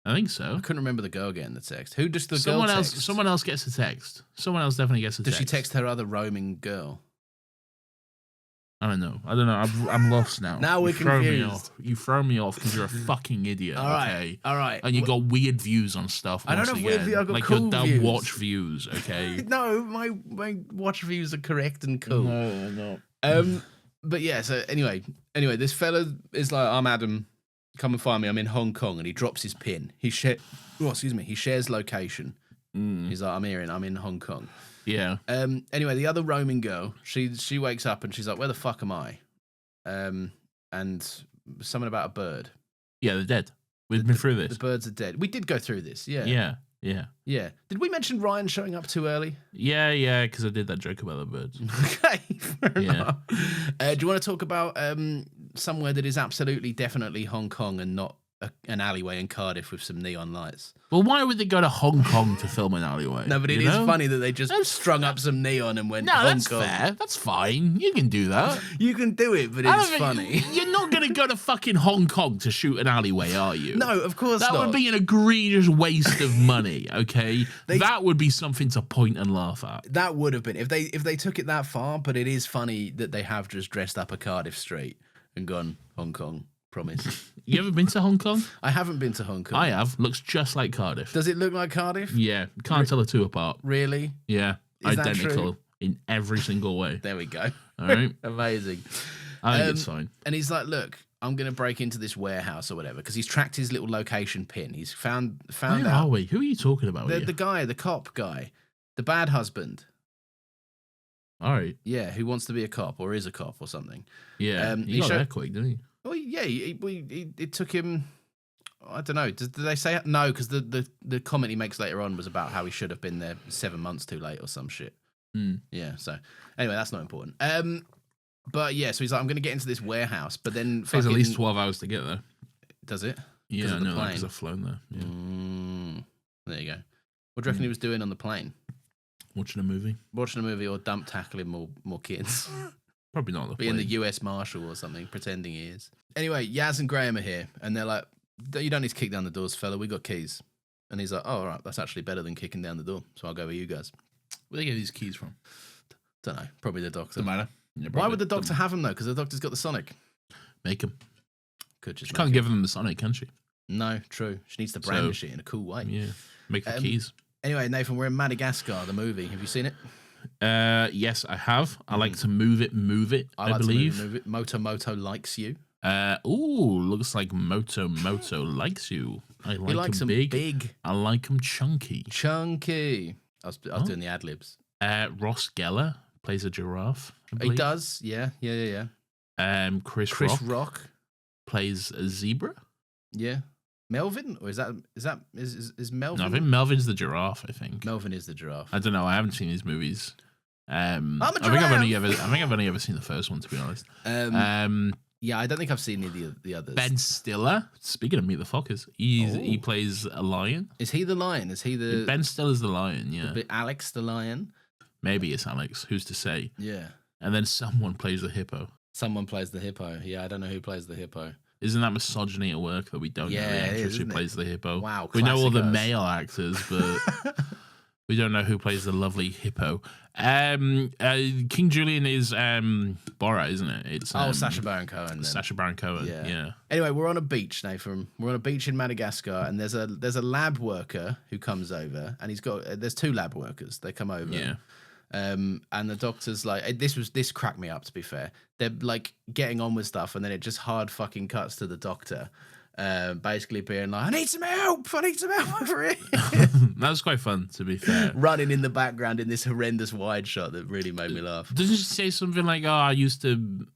I think so. I couldn't remember the girl getting the text. Who does the girl text? Someone else gets a text. Someone else definitely gets a text. Does she text her other roaming girl? I don't know. I'm lost now. Now we're confused. You throw me off because you're a fucking idiot. All right. Okay? All right. And you got weird views on stuff. I don't have weird views. I've got like cool your dumb views. watch views. Okay. No, my watch views are correct and cool. No. But yeah. So anyway, this fella is like, I'm Adam. come and find me. I'm in Hong Kong. And he drops his pin. He shares location. He's like, I'm in Hong Kong. Yeah. Anyway, the other roaming girl, she wakes up and she's like, where the fuck am I? And something about a bird. Yeah, they're dead. We've been through this. The birds are dead. We did go through this, yeah. Yeah. Did we mention Ryan showing up too early? Yeah, because I did that joke about the birds. Okay, fair enough. Do you want to talk about somewhere that is absolutely, definitely Hong Kong and not an alleyway in Cardiff with some neon lights? Well, why would they go to Hong Kong to film an alleyway? No, but it is funny that they just strung up some neon and went Hong that's Kong. fair. That's fine. You can do that. You can do it, but it's funny. You're not going to go to fucking Hong Kong to shoot an alleyway, are you? No, of course not. That would be an egregious waste of money, okay? That would be something to point and laugh at. That would have been, if they took it that far, but it is funny that they have just dressed up a Cardiff street and gone, Hong Kong. Promise. You ever been to Hong Kong? I haven't been to Hong Kong. I have. Looks just like Cardiff. Does it look like Cardiff? Yeah. Can't tell the two apart. Really? Yeah. Is that identical true? In every single way. There we go. All right. Amazing. I think it's fine. And he's like, look, I'm going to break into this warehouse or whatever, because he's tracked his little location pin. He's found Where out. are we? Who are you talking about? The guy, the cop guy, the bad husband. All right. Yeah, who wants to be a cop or is a cop or something. Yeah. He got there quick, didn't he? Well, yeah, it took him. I don't know. Did they say no? Because the comment he makes later on was about how he should have been there 7 months too late or some shit. Yeah. So anyway, that's not important. But yeah, so he's like, I'm going to get into this warehouse, but then It takes at least 12 hours to get there. Does it? Yeah, I know, because I've flown there. Yeah. There you go. What do you reckon he was doing on the plane? Watching a movie. Watching a movie or dump tackling more kids. Probably not on the Being plane. the US Marshal or something, pretending he is. Anyway, Yaz and Graham are here, and they're like, you don't need to kick down the doors, fella. We got keys. And he's like, oh, all right, that's actually better than kicking down the door. So I'll go with you guys. Where do they get these keys from? Don't know. Probably the doctor. Doesn't matter. Yeah, why would the doctor have them, though? Because the doctor's got the Sonic. Make them. Could just She can't give them the Sonic, can she? No, true. She needs to brandish it in a cool way. Yeah. Make the keys. Anyway, Nathan, we're in Madagascar, the movie. Have you seen it? Yes, I have. I like to move it, I like believe. To move it. Moto likes you. Looks like Moto likes you. I like likes him big. I like him chunky. Chunky. I was doing the ad-libs. Ross Geller plays a giraffe. He does, yeah. Chris Rock plays a zebra. Yeah. Melvin, or is Melvin? No, I think Melvin's the giraffe. I think Melvin is the giraffe. I don't know. I haven't seen these movies. I'm a I think I've only ever seen the first one, to be honest. Yeah, I don't think I've seen any of the others. Ben Stiller. Speaking of Meet the Fockers, he plays a lion. Is he the lion? Is he the Ben Stiller's the lion? Yeah. Alex the lion? Maybe it's Alex. Who's to say? Yeah. And then someone plays the hippo. Someone plays the hippo. Yeah, I don't know who plays the hippo. Isn't that misogyny at work that we don't know the actress who plays the hippo? Wow, we know all the male actors, but we don't know who plays the lovely hippo. King Julian is Borat, isn't it? It's Sacha Baron Cohen. Sacha Baron Cohen. Yeah. Anyway, we're on a beach, Nathan. We're on a beach in Madagascar, and there's a lab worker who comes over, and there's two lab workers. They come over. Yeah. And the doctor's like, this cracked me up, to be fair. They're like getting on with stuff, and then it just hard fucking cuts to the doctor, basically being like, I need some help over here. That was quite fun, to be fair. Running in the background in this horrendous wide shot that really made me laugh. Doesn't she say something like, "Oh, I used to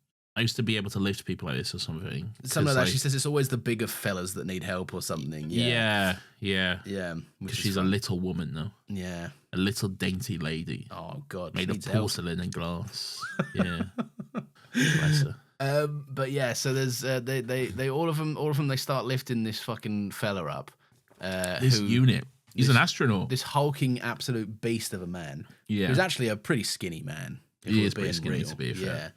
be able to lift people like this," or something? Something like that. She says it's always the bigger fellas that need help or something. Yeah. Because she's a little woman, though. Yeah. A little dainty lady. Oh God. Made of porcelain and glass. Yeah. Bless her. But yeah, so there's they all of them they start lifting this fucking fella up. This unit. He's an astronaut. This hulking absolute beast of a man. Yeah. Who's actually a pretty skinny man. He is pretty skinny, to be fair.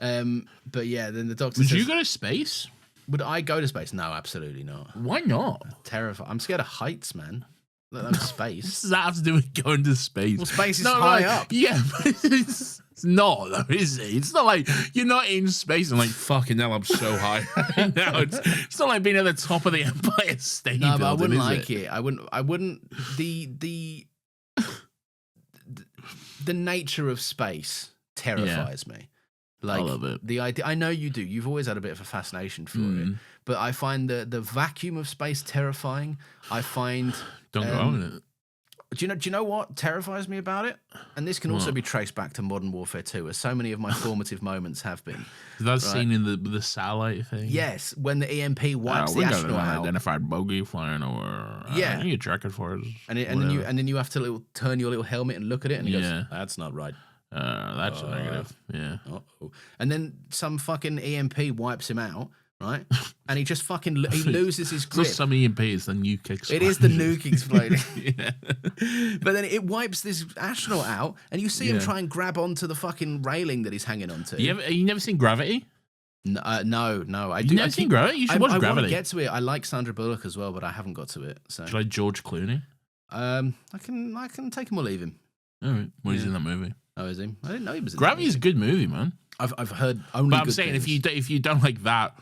Yeah. But yeah, then the doctor says, Would you go to space? Would I go to space? No, absolutely not. Why not? Terrified. I'm scared of heights, man. Let alone space. What does that have to do with going to space? Well, space is high up. Yeah, but it's not, though, is it? It's not like you're not in space and like, fucking hell, I'm so high right now. It's not like being at the top of the Empire State Building, but I wouldn't like it. I wouldn't. The nature of space terrifies me. Like, I love it. The idea, I know you do. You've always had a bit of a fascination for it, but I find the vacuum of space terrifying. I find Don't go on with it. Do you know what terrifies me about it? And this can also be traced back to Modern Warfare 2, as so many of my formative moments have been. That scene in the satellite thing. Yes, when the EMP wipes the astronaut out. Identified bogey flying over. Yeah, you track it for us. And then you have to turn your little helmet and look at it, and he goes, "That's not right. That's a negative." Yeah. Uh-oh. And then some fucking EMP wipes him out. Right, and he just fucking he loses his grip. So some EMPs, the nuke explodes. It is the nuke exploding. But then it wipes this astronaut out, and you see him try and grab onto the fucking railing that he's hanging onto. You never seen Gravity? No. I You've never seen Gravity? You should watch Gravity. I want to get to it. I like Sandra Bullock as well, but I haven't got to it. So should I George Clooney? I can take him or leave him. All right. Well, he's in that movie. Oh, is he? I didn't know he was in Gravity is a good movie, man. I've heard only. But I'm saying things. if you don't like that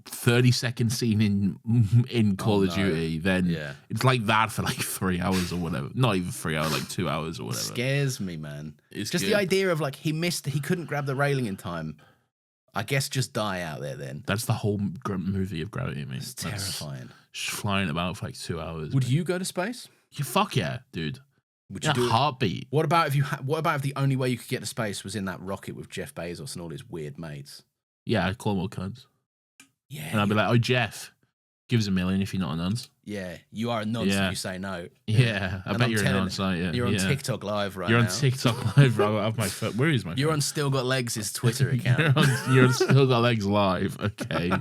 30-second scene in Call of Duty, then it's like that for like 3 hours or whatever. Not even 3 hours, like 2 hours or whatever. It scares me, man. It's just good. The idea of like he couldn't grab the railing in time. I guess just die out there then. That's the whole movie of Gravity, man. It's terrifying. Just flying about for like 2 hours. Would you go to space? Fuck yeah, dude. Would you do a heartbeat? What about if the only way you could get to space was in that rocket with Jeff Bezos and all his weird mates? Yeah, I'd call them all cunts. Yeah. And I'd be like, "Oh, Jeff, give us $1 million if you're not a nunce." Yeah, you are a nonce if you say no. Yeah, I bet you're a nonce, aren't you? You're on TikTok Live right now. You're on TikTok Live, bro. I have my foot. Where is my You're phone? on Still Got Legs' Twitter account. you're on Still Got Legs Live. Okay.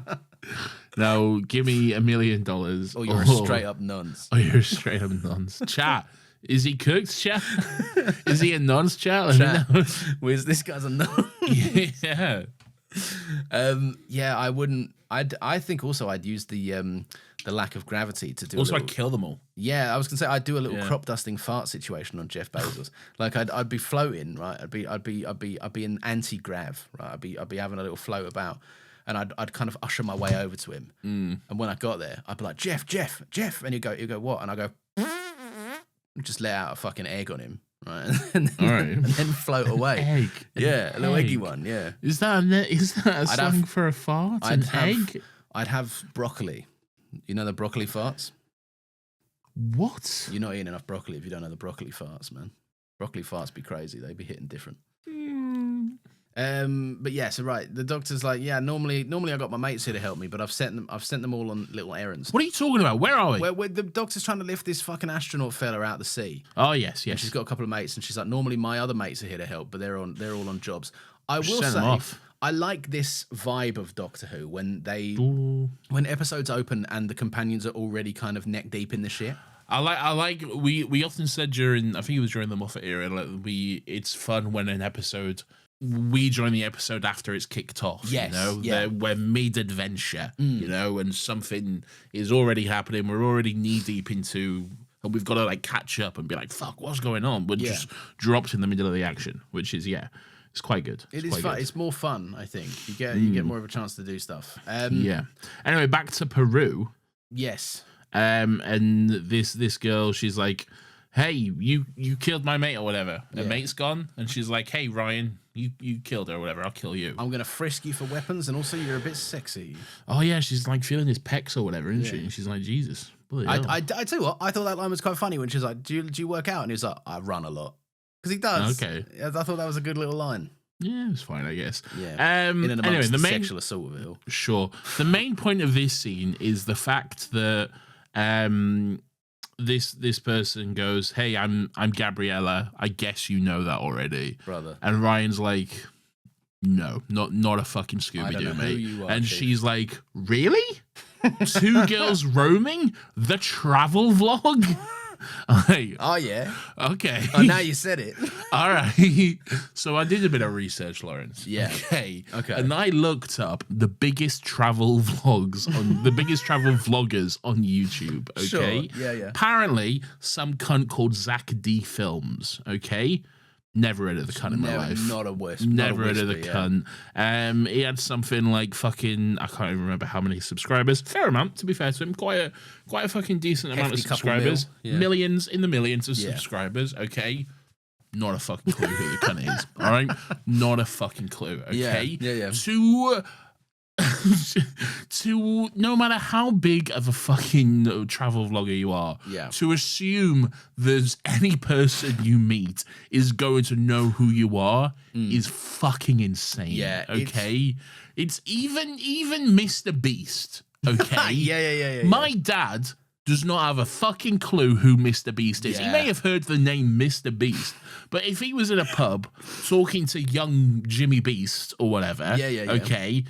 Now, give me $1 million. Or you're a straight up nonce. Or you're a straight up nonce. Chat. Is he cooked, chat? Is he a nonce, chat? Where's this guy's a nonce? Yeah. I wouldn't. I think also I'd use the lack of gravity to do. Also, I'd kill them all. Yeah, I was gonna say I'd do a little crop dusting fart situation on Jeff Bezos. Like I'd be floating, right? I'd be in anti-grav, right? I'd be having a little float about, and I'd kind of usher my way over to him. And when I got there, I'd be like, Jeff, and he'd go what? And I go, and just let out a fucking egg on him. Right, and then float away. Egg. Yeah, a little eggy one. Yeah. Is that a slang for a fart? An egg? I'd have broccoli. You know the broccoli farts? What? You're not eating enough broccoli if you don't know the broccoli farts, man. Broccoli farts be crazy. They be hitting different. But yeah, so right, the doctor's like, yeah, normally I got my mates here to help me, but I've sent them all on little errands. What are you talking about? Where are we? Where the doctor's trying to lift this fucking astronaut fella out the sea. Oh yes. And she's got a couple of mates, and she's like, normally my other mates are here to help, but they're all on jobs. I will say, I like this vibe of Doctor Who when episodes open and the companions are already kind of neck deep in the shit. I like we often said during, I think it was during the Moffat era, like it's fun when an episode, we join the episode after it's kicked off. Yes, you know, we're mid-adventure, you know, and something is already happening. We're already knee deep into, and we've got to like catch up and be like, "Fuck, what's going on?" We're just dropped in the middle of the action, which is it's quite good. It is fun. It's more fun, I think. You get more of a chance to do stuff. Yeah. Anyway, back to Peru. Yes. And this girl, she's like, "Hey, you killed my mate or whatever." Her mate's gone, and she's like, "Hey, Ryan, you killed her or whatever. I'll kill you. I'm gonna frisk you for weapons, and also you're a bit sexy." Oh yeah, she's like feeling his pecs or whatever, isn't she? And she's like, "Jesus." I tell you what, I thought that line was quite funny when she's like, do you work out? And he's like, "I run a lot." Because he does. Okay. I thought that was a good little line. Yeah, it's fine, I guess. Yeah. Anyway, the main sexual assault of it all. Sure. The main point of this scene is the fact that this person goes, "Hey, I'm Gabriella. I guess you know that already, brother." And Ryan's like, "No, not a fucking Scooby-Doo, mate." And she's like, "Really? 2 girls roaming? The travel vlog?" Like, oh yeah. Okay. Oh, now you said it. All right. So I did a bit of research, Lawrence. Yeah. Okay. Okay. And I looked up the biggest travel vloggers on YouTube. Okay. Sure. Yeah. Apparently, some cunt called Zach D Films. Okay. Never heard of the cunt in my life. Not a whisper. Never heard of the cunt. He had something like fucking, I can't even remember how many subscribers. Fair amount, to be fair to him. Quite a fucking decent amount of subscribers. Yeah. Millions of subscribers. Okay. not a fucking clue who the cunt is. All right, not a fucking clue. Okay, yeah. To no matter how big of a fucking travel vlogger you are, to assume there's any person you meet is going to know who you are is fucking insane. Yeah, okay, it's even Mr. Beast. Okay, yeah. My dad does not have a fucking clue who Mr. Beast is. He may have heard the name Mr. Beast, but if he was in a pub talking to young Jimmy Beast or whatever, okay,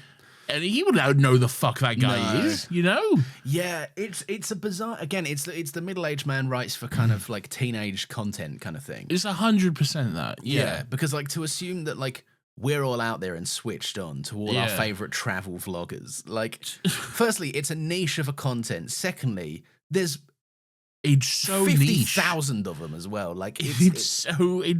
and he would know the fuck that guy is, you know? Yeah, it's a bizarre. Again, it's the middle-aged man writes for kind of like teenage content kind of thing. It's 100% that. Yeah, because like to assume that like we're all out there and switched on to all our favorite travel vloggers. Like, firstly, it's a niche of a content. Secondly, there's so 50,000 of them as well. Like it's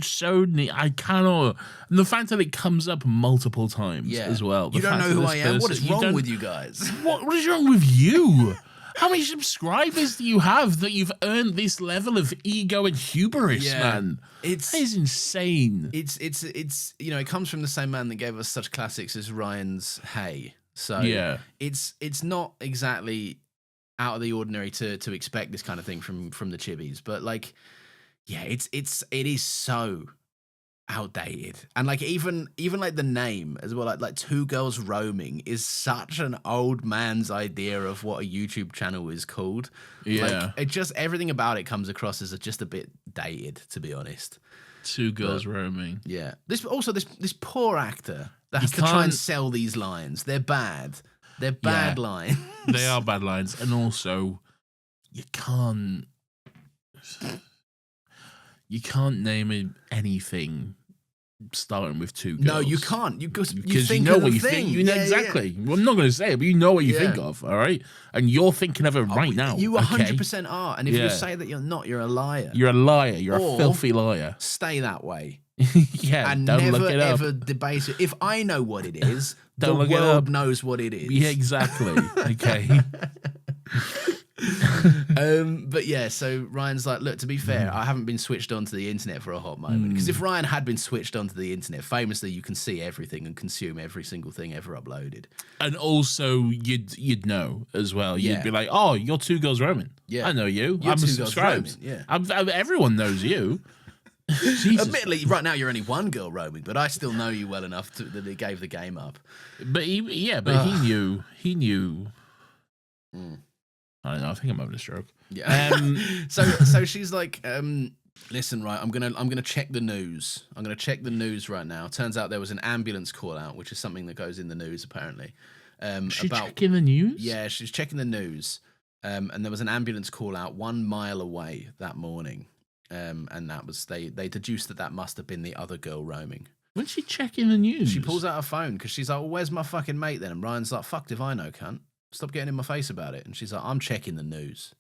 so neat. I cannot. And the fact that it comes up multiple times as well. You don't know who I am. What is wrong with you guys? What is wrong with you? How many subscribers do you have that you've earned this level of ego and hubris, man? That is insane. It's it comes from the same man that gave us such classics as Ryan's Hey. So it's not exactly out of the ordinary to expect this kind of thing from the Chibbies, but like, it is so outdated, and like even like the name as well, like Two Girls Roaming is such an old man's idea of what a YouTube channel is called. Like, it just everything about it comes across as just a bit dated, to be honest. Two Girls Roaming. Yeah. This poor actor that has to try and sell these lines. They're bad. They're bad lines. They are bad lines, and also you can't name anything starting with two girls. No, you can't. Because you know what you think. You know exactly. Well, I'm not going to say it, but you know what you think of, all right? And you're thinking of it right now. You 100% are. And if you say that you're not, you're a liar. You're a liar. You're a filthy liar. Stay that way. And don't never look it up. Ever debate it. If I know what it is, the world knows what it is. Yeah, exactly. Okay. But yeah, so Ryan's like, look, to be fair, I haven't been switched onto the internet for a hot moment. Because if Ryan had been switched onto the internet, famously, you can see everything and consume every single thing ever uploaded. And also, you'd know as well. You'd be like, oh, you're Two Girls Roaming. Yeah, I know you. I'm subscribed. Yeah, everyone knows you. Jesus. Admittedly, right now you're only one girl roaming, but I still know you well enough that he gave the game up. But he knew. He knew. I don't know. I think I'm having a stroke. Yeah. So she's like, listen, right, I'm gonna check the news. I'm gonna check the news right now. Turns out there was an ambulance call out, which is something that goes in the news apparently. She's checking the news? Yeah, she's checking the news. And there was an ambulance call out 1 mile away that morning. And that was they deduced that must have been the other girl roaming. When's she checking the news? She pulls out her phone because she's like, well, where's my fucking mate then? And Ryan's like, fucked if I know, cunt. Stop getting in my face about it. And she's like, I'm checking the news.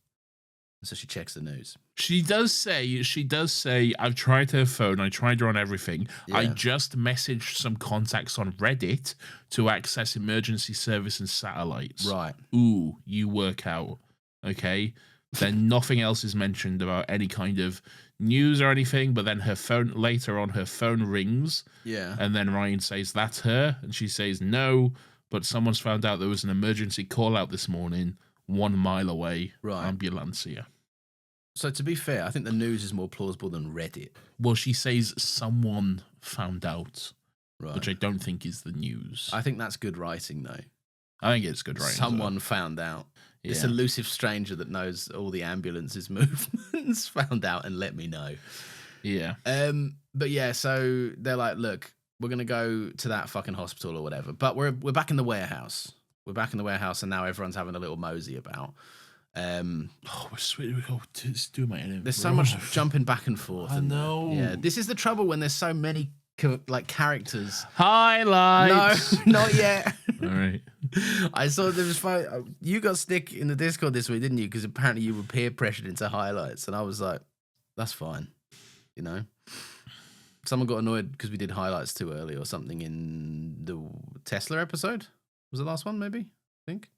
And so she checks the news. She does say, I've tried her phone. I tried her on everything. Yeah. I just messaged some contacts on Reddit to access emergency service and satellites. Right. Ooh, you work out. Okay. Then nothing else is mentioned about any kind of news or anything. But then her phone rings. Yeah. And then Ryan says, that's her. And she says, no. But someone's found out there was an emergency call out this morning, 1 mile away. Right. Ambulancia. So to be fair, I think the news is more plausible than Reddit. Well, she says someone found out, which I don't think is the news. I think that's good writing, though. I think it's good writing. Someone found out. Yeah. This elusive stranger that knows all the ambulance's movements found out and let me know. Yeah. But yeah, so they're like, look, we're going to go to that fucking hospital or whatever. But we're back in the warehouse. We're back in the warehouse, and now everyone's having a little mosey about. We're sweet. We go to do my enemy. There's so much jumping back and forth. I know. Yeah, this is the trouble when there's so many characters. Highlights. No, not yet. All right. I saw there was you got stick in the Discord this week, didn't you? Because apparently you were peer pressured into highlights, and I was like, that's fine, you know. Someone got annoyed because we did highlights too early or something in the Tesla episode. Was the last one, maybe? I think.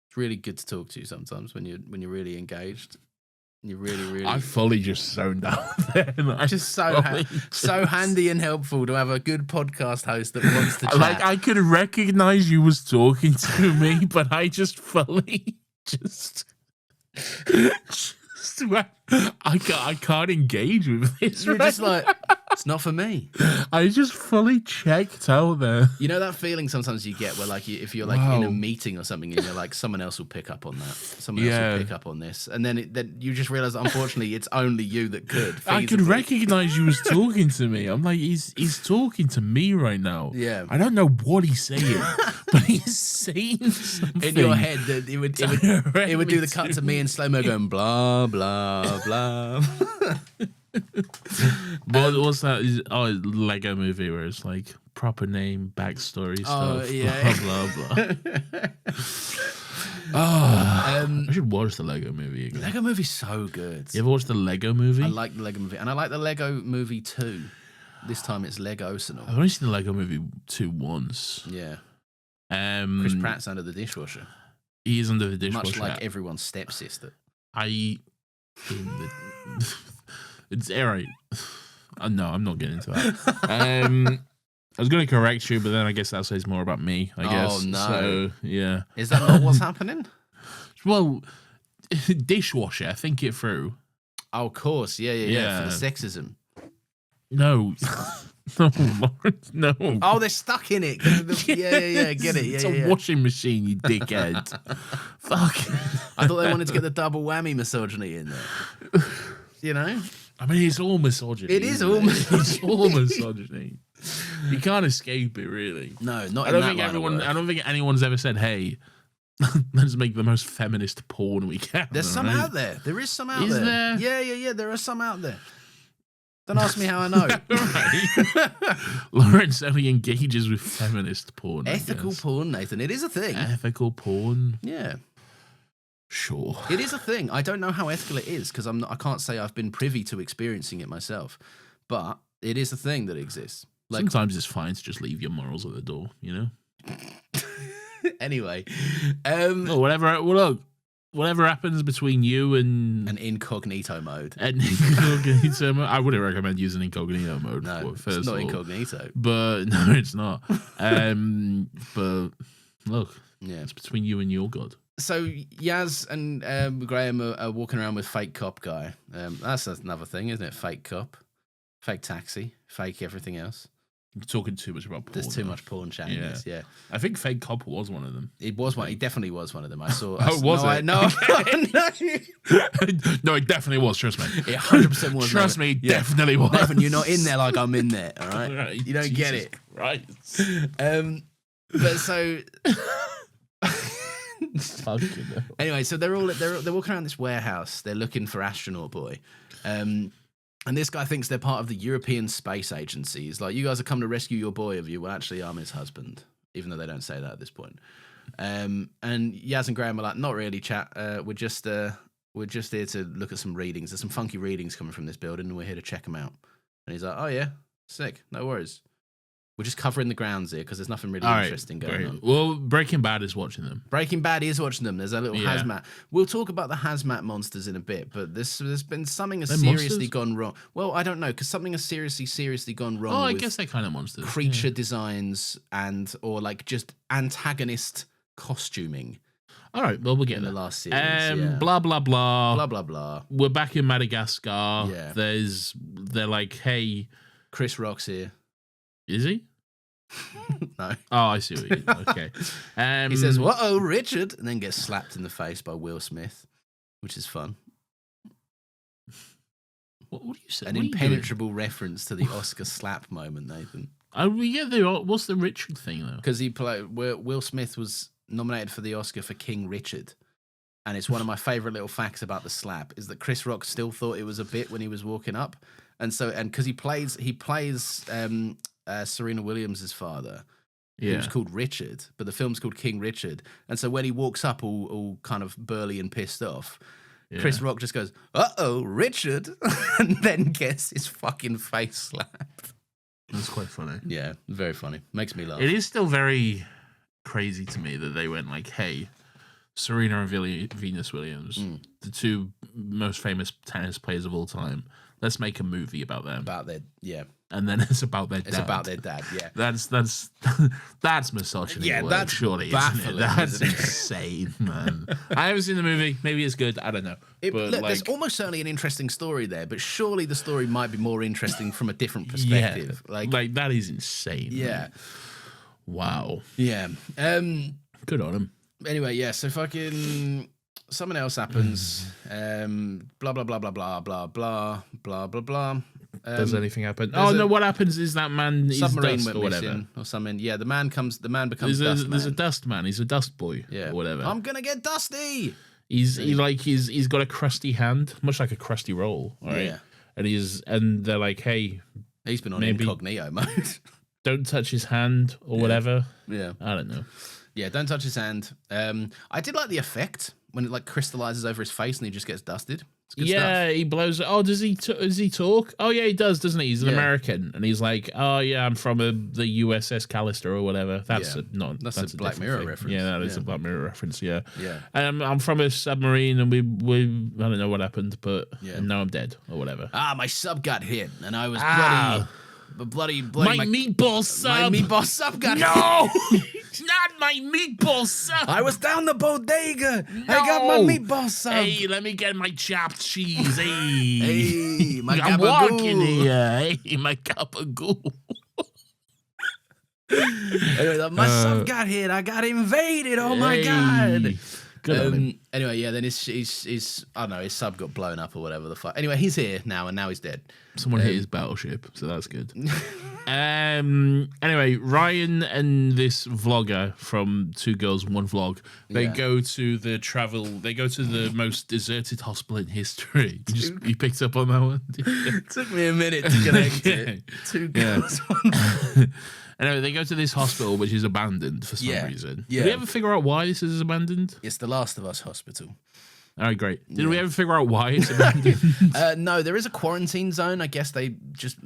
It's really good to talk to you sometimes when you're really engaged. You really. I fully just zoned out there. Just so handy and helpful to have a good podcast host that wants to chat. Like, I could recognize you was talking to me, but I just fully I can't engage with this. You're just like, it's not for me. I just fully checked out there. You know that feeling sometimes you get where, like, if you're like in a meeting or something, and you're like, someone else will pick up on that. Someone else will pick up on this, and then you just realize that unfortunately it's only you that could. Feasibly. I could recognize you was talking to me. I'm like, he's talking to me right now. Yeah. I don't know what he's saying, but he's saying something. In your head, it would do the cut to me in slow mo, going blah blah blah. What's that? Oh, Lego movie where it's like proper name, backstory stuff. Blah blah blah. I should watch the Lego movie again. Lego movie's so good. You ever watched the Lego movie? I like the Lego movie, and I like the Lego movie 2. This time it's Lego-sonal. I've only seen the Lego movie 2 once. Yeah. Chris Pratt's under the dishwasher. He is under the dishwasher. Much like everyone's stepsister. It's alright. No, I'm not getting into that. I was going to correct you, but then I guess that says more about me, I guess. Oh, no. So, yeah. Is that not what's happening? Well, dishwasher, think it through. Oh, of course. Yeah. For the sexism. No. No, Lawrence, no. Oh, they're stuck in it. Yeah, get it. It's a washing machine, you dickhead. Fuck. I thought they wanted to get the double whammy misogyny in there. You know? I mean, it's all misogyny. It is all misogyny. It's all misogyny. You can't escape it, really. No, not I don't think anyone's ever said, hey, let's make the most feminist porn we can. There's some out there. There is some out there. Is there? Yeah. There are some out there. Don't ask me how I know. Right. Lawrence only engages with feminist porn. Ethical porn, Nathan. It is a thing. Ethical porn? Yeah. Sure. It is a thing. I don't know how ethical it is because I can't say I've been privy to experiencing it myself. But it is a thing that exists. Like, sometimes it's fine to just leave your morals at the door, you know? Anyway. Whatever happens between you and an incognito mode. I wouldn't recommend using incognito mode. No, it's not incognito. But no, it's not. But look, yeah, it's between you and your god. So Yaz and Graham are walking around with fake cop guy. That's another thing, isn't it? Fake cop, fake taxi, fake everything else. You're talking too much about porn. There's too much porn chat in this, yeah. I think Fake Cop was one of them. It was one. He definitely was one of them. I saw. No, it definitely was. Trust me. It 100% was. Trust me, definitely was. Nathan, you're not in there like I'm in there. All right, you don't get it. Right. But so. Anyway, so they're walking around this warehouse. They're looking for Astronaut Boy. And this guy thinks they're part of the European Space Agency. He's like, you guys have come to rescue your boy, have you? Well, actually, I'm his husband, even though they don't say that at this point. And Yaz and Graham are like, not really, chat. We're just here to look at some readings. There's some funky readings coming from this building, and we're here to check them out. And he's like, oh, yeah, sick. No worries. We're just covering the grounds here because there's nothing really interesting going on. Well, Breaking Bad is watching them. Breaking Bad is watching them. There's a little hazmat. We'll talk about the hazmat monsters in a bit, but there's been something has seriously gone wrong. Well, I don't know, because something has seriously gone wrong. Oh, I guess they're kind of monsters. Creature designs or like just antagonist costuming. All right, well, we'll get in the last series. Blah blah blah. Blah blah blah. We're back in Madagascar. Yeah. They're like, hey, Chris Rock's here. Is he? No. Oh, I see what you mean. Okay. He says, "Whoa, Richard," and then gets slapped in the face by Will Smith, which is fun. What do you say? An impenetrable reference to the Oscar slap moment, Nathan. Oh, we get what's the Richard thing though? Because Will Smith was nominated for the Oscar for King Richard. And it's one of my favorite little facts about the slap is that Chris Rock still thought it was a bit when he was walking up. And because he plays Serena Williams' father, who's called Richard, but the film's called King Richard. And so when he walks up all kind of burly and pissed off, Chris Rock just goes, "Uh-oh, Richard," and then gets his fucking face slapped. That's quite funny. Yeah, very funny. Makes me laugh. It is still very crazy to me that they went like, hey, Serena and Venus Williams, the two most famous tennis players of all time. Let's make a movie about them. About their And then it's about their dad. It's about their dad. Yeah. That's misogyny. Yeah, that's surely baffling, isn't it? That's isn't it? insane, man. I haven't seen the movie. Maybe it's good. I don't know. But Look, like, there's almost certainly an interesting story there, but surely the story might be more interesting from a different perspective. like that is insane. Yeah. Man. Wow. Yeah. Good on him. Anyway, yeah. So fucking something else happens. Blah blah blah blah blah blah blah blah blah blah. Does anything happen? Oh no! What happens is that man is submarine dust went or whatever. missing or something. Yeah, the man becomes There's dust a man. dust man. He's a dust boy. Yeah, or whatever. I'm gonna get dusty. He's got a crusty hand, much like a crusty roll. All right. Yeah. And they're like, hey, He's been on maybe- incognito mode. don't touch his hand or whatever. Yeah. I don't know. Yeah, don't touch his hand. I did like the effect when it like crystallizes over his face and he just gets dusted. It's good stuff. He blows it. Oh, does he talk? Oh, yeah, he does, doesn't he? He's an Yeah. American. And he's like, oh, yeah, I'm from the USS Callister or whatever. That's Yeah. That's a Black different Mirror thing. reference. Yeah, that is Yeah. a Black Mirror reference, yeah. Yeah. I'm from a submarine and we I don't know what happened, but Yeah. and now I'm dead or whatever. My sub got hit and I was bloody. My meatball sub! My meatball sub got hit. No! Not my meatball sub! I was down the bodega. I got my meatball sub. Hey, let me get my chopped cheese. Hey, Hey, my I'm gabagool. walking here. Hey, my gabagool. Anyway, my sub got hit. I got invaded. Oh my god. Good on him. Anyway, yeah. Then his I don't know. His sub got blown up or whatever the fuck. Anyway, he's here now, and now he's dead. Someone hit his battleship, so that's good. Anyway, Ryan and this vlogger from Two Girls One Vlog, they go to the most deserted hospital in history. You picked up on that one? It took me a minute to connect it. Two girls. Anyway, they go to this hospital, which is abandoned for some reason. Yeah. Did we ever figure out why this is abandoned? It's the Last of Us hospital. All right, great. Did we ever figure out why it's abandoned? No, there is a quarantine zone. I guess they just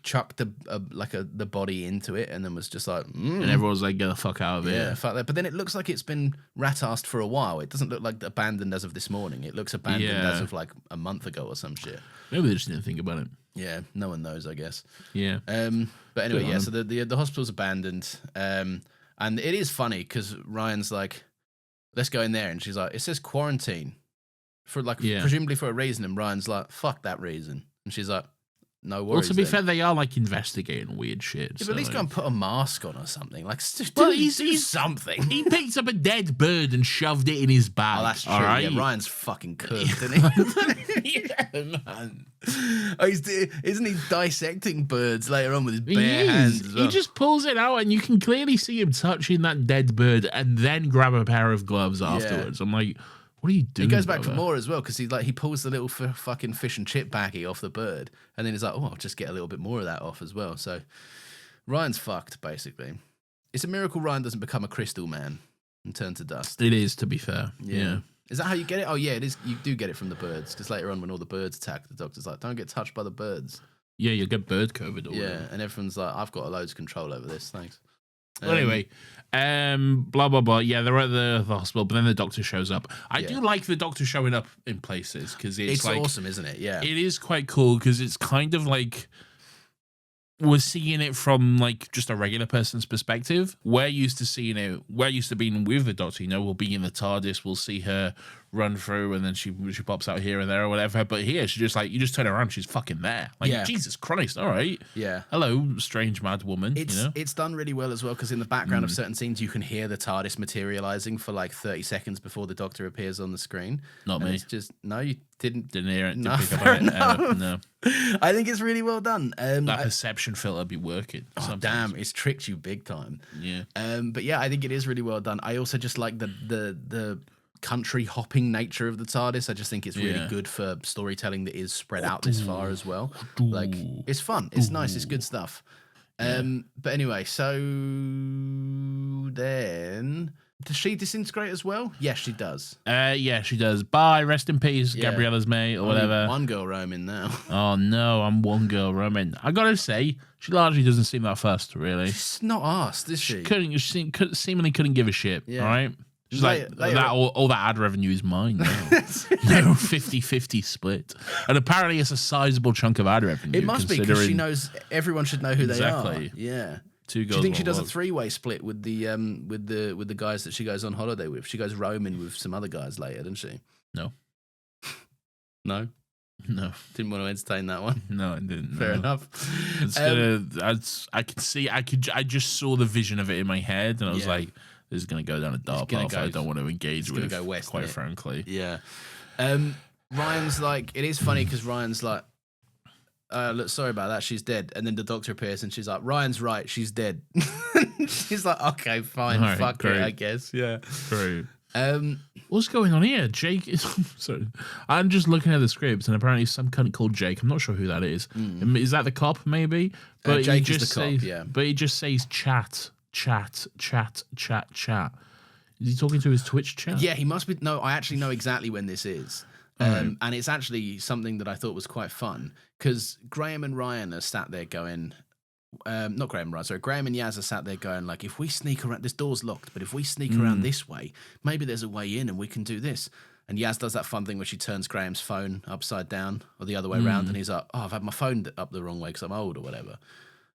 chucked the body into it and then was just like, And everyone's like, get the fuck out of yeah, here. fuck that. But then it looks like it's been rat-assed for a while. It doesn't look like abandoned as of this morning. It looks abandoned as of like a month ago or some shit. Maybe they just didn't think about it. Yeah, no one knows, I guess. Yeah. But anyway, Good yeah. on So the hospital's abandoned, and it is funny because Ryan's like, "Let's go in there," and she's like, "It says quarantine for presumably for a reason," and Ryan's like, "Fuck that reason," and she's like, "No worries." Well, to be then. fair, they are like investigating weird shit. Yeah, so, but at least go like- and put a mask on or something. Like, Well, do he's- something. He picked up a dead bird and shoved it in his bag. Oh, that's true. All right? Yeah, Ryan's fucking cooked, isn't he? Yeah, man. Oh, isn't he dissecting birds later on with his He bare is. hands as well? He just pulls it out, and you can clearly see him touching that dead bird, and then grab a pair of gloves afterwards. I'm like, what are you doing? He goes back for brother? more as well because he pulls the little fucking fish and chip baggie off the bird, and then he's like, "Oh, I'll just get a little bit more of that off as well." So Ryan's fucked basically. It's a miracle Ryan doesn't become a crystal man and turn to dust. It is, to be fair. Yeah. Is that how you get it? Oh yeah, it is. You do get it from the birds because later on when all the birds attack, the doctor's like, "Don't get touched by the birds." Yeah, you'll get bird COVID or Yeah, whatever. and everyone's like, "I've got loads of control over this. Thanks." Well, anyway, blah blah blah. Yeah, they're at the hospital, but then the doctor shows up. I do like the doctor showing up in places because it's like awesome, isn't it? Yeah, it is quite cool because it's kind of like we're seeing it from like just a regular person's perspective. We're used to being with the doctor. You know, we'll be in the TARDIS, we'll see her run through, and then she pops out here and there or whatever. But here, she just like you just turn around, she's fucking there. Like Jesus Christ! All right, yeah. hello, strange mad woman. It's done really well as well because in the background of certain scenes you can hear the TARDIS materializing for like 30 seconds before the Doctor appears on the screen. Not and me. It's just no, you didn't Didn't hear it. No, Didn't pick up fair on it. enough. No, I think it's really well done. that perception filter be working. Oh, sometimes. damn, it's tricked you big time. Yeah. But yeah, I think it is really well done. I also just like the country hopping nature of the TARDIS. I just think it's really good for storytelling that is spread out this far as well. Like it's fun, it's nice, it's good stuff. But anyway, so then does she disintegrate as well? Yes, she does. Yeah, she does. Bye, rest in peace, Yeah. Gabriella's mate or whatever. Only one girl roaming now. Oh no, I'm one girl roaming. I gotta say, she largely doesn't seem that fussed, really. She's not asked, is she? She seemingly couldn't give a shit. Yeah. All right, She's like, all that ad revenue is mine now. No 50-50 split. And apparently it's a sizable chunk of ad revenue. It must be, because she knows everyone should know who they are. Yeah. Two girls. Do you think she does a 3-way split with the guys that she goes on holiday with? She goes roaming with some other guys later, doesn't she? No. No? No. Didn't want to entertain that one. No, I didn't. Fair enough. I just saw the vision of it in my head, and I was like, this is going to go down a dark path I don't want to engage with, go west, quite frankly. Yeah. Ryan's like, it is funny because Ryan's like, look, sorry about that, she's dead. And then the doctor appears and she's like, Ryan's right, she's dead. She's like, okay, fine, right, fuck it, I guess. Yeah. Great. What's going on here? Jake is. Sorry, I'm just looking at the scripts, and apparently some cunt called Jake. I'm not sure who that is. Is that the cop? Maybe. But Jake is the cop. Yeah. But he just says chat. Is he talking to his Twitch chat? Yeah, he must be. No, I actually know exactly when this is. And it's actually something that I thought was quite fun, because Graham and Ryan are sat there going, not Graham and Ryan, sorry, Graham and Yaz are sat there going, like, if we sneak around, this door's locked, but if we sneak around this way, maybe there's a way in and we can do this. And Yaz does that fun thing where she turns Graham's phone upside down or the other way around, and he's like, oh, I've had my phone up the wrong way because I'm old or whatever.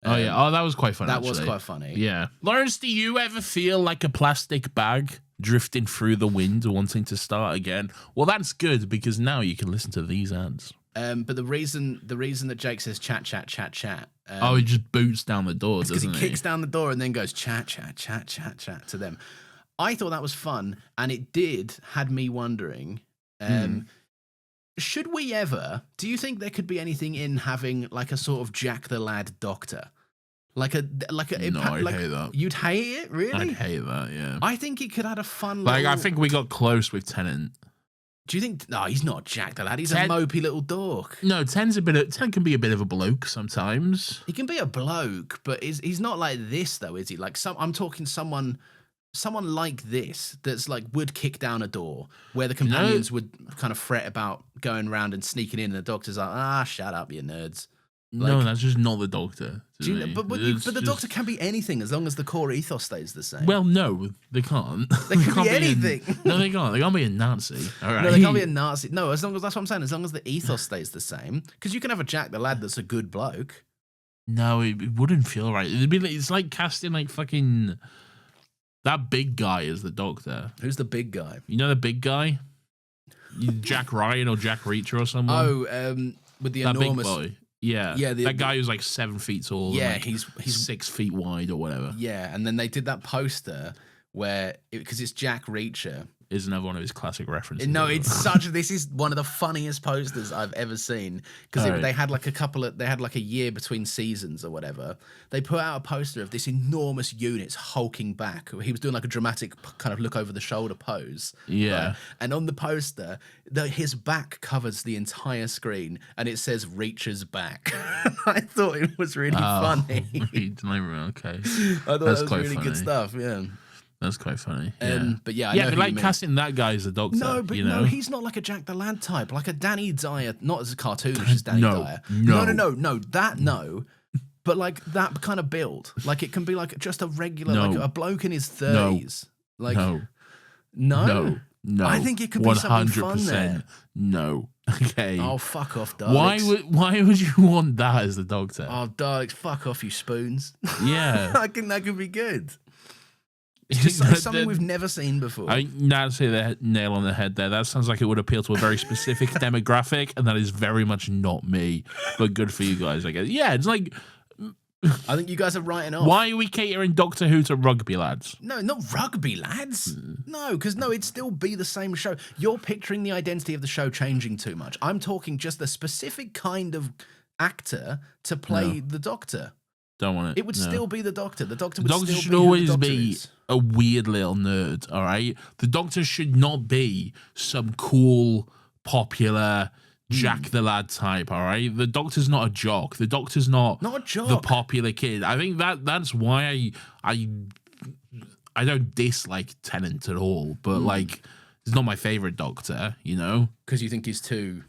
That was quite funny. That was quite funny. Yeah. Lawrence, do you ever feel like a plastic bag drifting through the wind wanting to start again? Well, that's good, because now you can listen to these ads. But the reason that Jake says chat. He just boots down the door, doesn't he? Because he kicks down the door and then goes chat to them. I thought that was fun, and it had me wondering, should we ever, do you think there could be anything in having like a sort of Jack the Lad doctor? No, I'd hate that. You'd hate it, really? I'd hate that, yeah. I think it could add a fun I think we got close with Tennant. Do you think? No, he's not Jack the Lad. He's a mopey little dork. No, Ten can be a bit of a bloke sometimes. He can be a bloke, but he's not like this though, is he? Like I'm talking someone like this that's like would kick down a door where the companions would kind of fret about going around and sneaking in, and the doctor's like, shut up, you nerds. No, that's just not the doctor. But the doctor can be anything as long as the core ethos stays the same. Well, no, they can't. They can be anything. No, they can't. They can't be a Nazi. All right. No, they can't be a Nazi. No, as long as, that's what I'm saying. As long as the ethos stays the same, because you can have a Jack the Lad that's a good bloke. No, it wouldn't feel right. It's like casting like fucking that big guy as the doctor. Who's the big guy? You know the big guy, Jack Ryan or Jack Reacher or someone. Oh, with the enormous big boy. Yeah, that guy who's like 7 feet tall. Yeah, and like he's 6 feet wide or whatever. Yeah, and then they did that poster where, because it's Jack Reacher. Is another one of his classic references. No, this is one of the funniest posters I've ever seen, because they had like a year between seasons or whatever. They put out a poster of this enormous unit hulking back. He was doing like a dramatic kind of look over the shoulder pose. Yeah. Right? And on the poster, his back covers the entire screen and it says Reacher's back. I thought it was really funny. Okay. I thought that was really funny. Good stuff, yeah. That's quite funny. Yeah. But yeah, I know but like casting that guy as a doctor. No, but no, he's not like a Jack the Lad type, like a Danny Dyer, not as a cartoonish as Danny Dyer. No, that no. But like that kind of build. Like it can be like just a regular, like a bloke in his 30s. No. I think it could be something fun there. No. Okay. Oh, fuck off, Daleks. Why would you want that as the doctor? Oh, Daleks, fuck off, you spoons. Yeah. I think that could be good. It's just something we've never seen before. Now to say the nail on the head there. That sounds like it would appeal to a very specific demographic, and that is very much not me. But good for you guys, I guess. Yeah, it's like, I think you guys are writing off. Why are we catering Doctor Who to rugby lads? No, not rugby lads. No, because it'd still be the same show. You're picturing the identity of the show changing too much. I'm talking just a specific kind of actor to play the Doctor. Don't want it. It would still be the Doctor. The Doctor should always be a weird little nerd, all right? The Doctor should not be some cool, popular Jack the Lad type, all right? The Doctor's not a jock. The Doctor's not a jock. The popular kid. I think that's why I don't dislike Tennant at all, but like, he's not my favorite Doctor, you know? Because you think he's too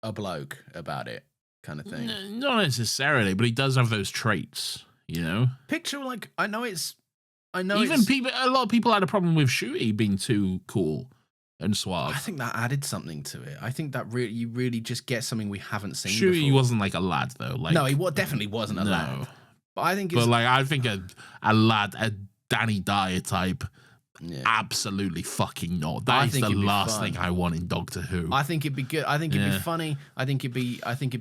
a bloke about it. Kind of thing. Not necessarily, but he does have those traits, you know? Picture, like, I know it's I know. Even a lot of people had a problem with Shooty being too cool and suave. I think that added something to it. I think that you really just get something we haven't seen Shooty before. wasn't like a lad though. Like no, he definitely wasn't a lad. But I think, I think a lad, a Danny Dyer type. Yeah. Absolutely fucking not. That is the last thing I want in Doctor Who. I think it'd be good. I think it'd be funny. I think it'd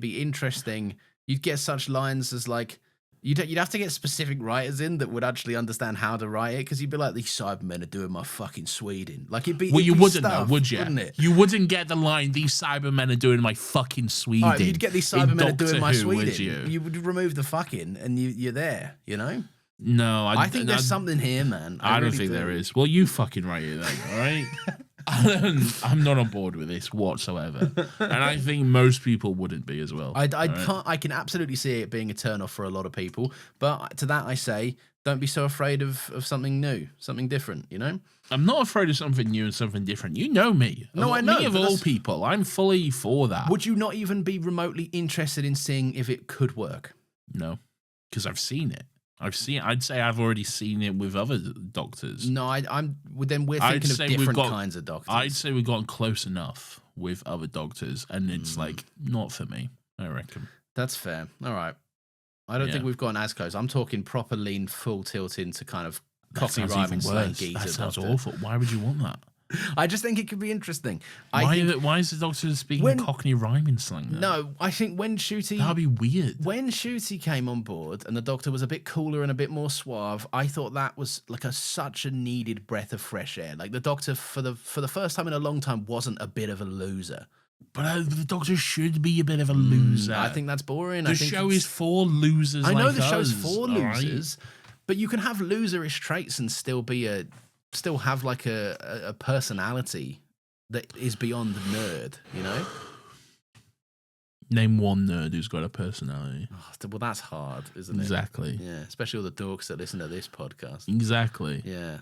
be interesting. You'd get such lines as like you'd have to get specific writers in that would actually understand how to write it, because you'd be like, these Cybermen are doing my fucking Sweden. Like you wouldn't know, would you? Wouldn't it? You wouldn't get the line, these Cybermen are doing my fucking Sweden. Right, you'd get these Cybermen are doing my Sweden. Would you would remove the fucking and you're there, you know? No, I think there's something here, man. I don't think there is. Well, you fucking write it then, all right? I'm not on board with this whatsoever, and I think most people wouldn't be as well. I can absolutely see it being a turn off for a lot of people, but to that I say, don't be so afraid of something new, something different. You know, I'm not afraid of something new and something different. You know me. No, I know. Me of all people, I'm fully for that. Would you not even be remotely interested in seeing if it could work? No, because I've seen it. I'd say I've already seen it with other doctors. No, then we're thinking of different kinds of doctors. I'd say we've gotten close enough with other doctors, and it's like not for me, I reckon. That's fair. All right. I don't think we've gotten as close. I'm talking proper lean, full tilt into kind of Cockney rhyming slang geezer. That sounds awful. Why would you want that? I just think it could be interesting. Why is the Doctor speaking Cockney rhyming slang then? No, I think when Shooty... That'd be weird. When Shooty came on board and the Doctor was a bit cooler and a bit more suave, I thought that was like such a needed breath of fresh air. Like the Doctor, for the first time in a long time, wasn't a bit of a loser. But the Doctor should be a bit of a loser. I think that's boring. The show is for losers. I know like the us, show's for losers, right? but you can have loserish traits and still have like a personality that is beyond nerd, you know? Name one nerd who's got a personality. Oh, well, that's hard, isn't it? Exactly. Yeah, especially all the dorks that listen to this podcast. Exactly. Yeah,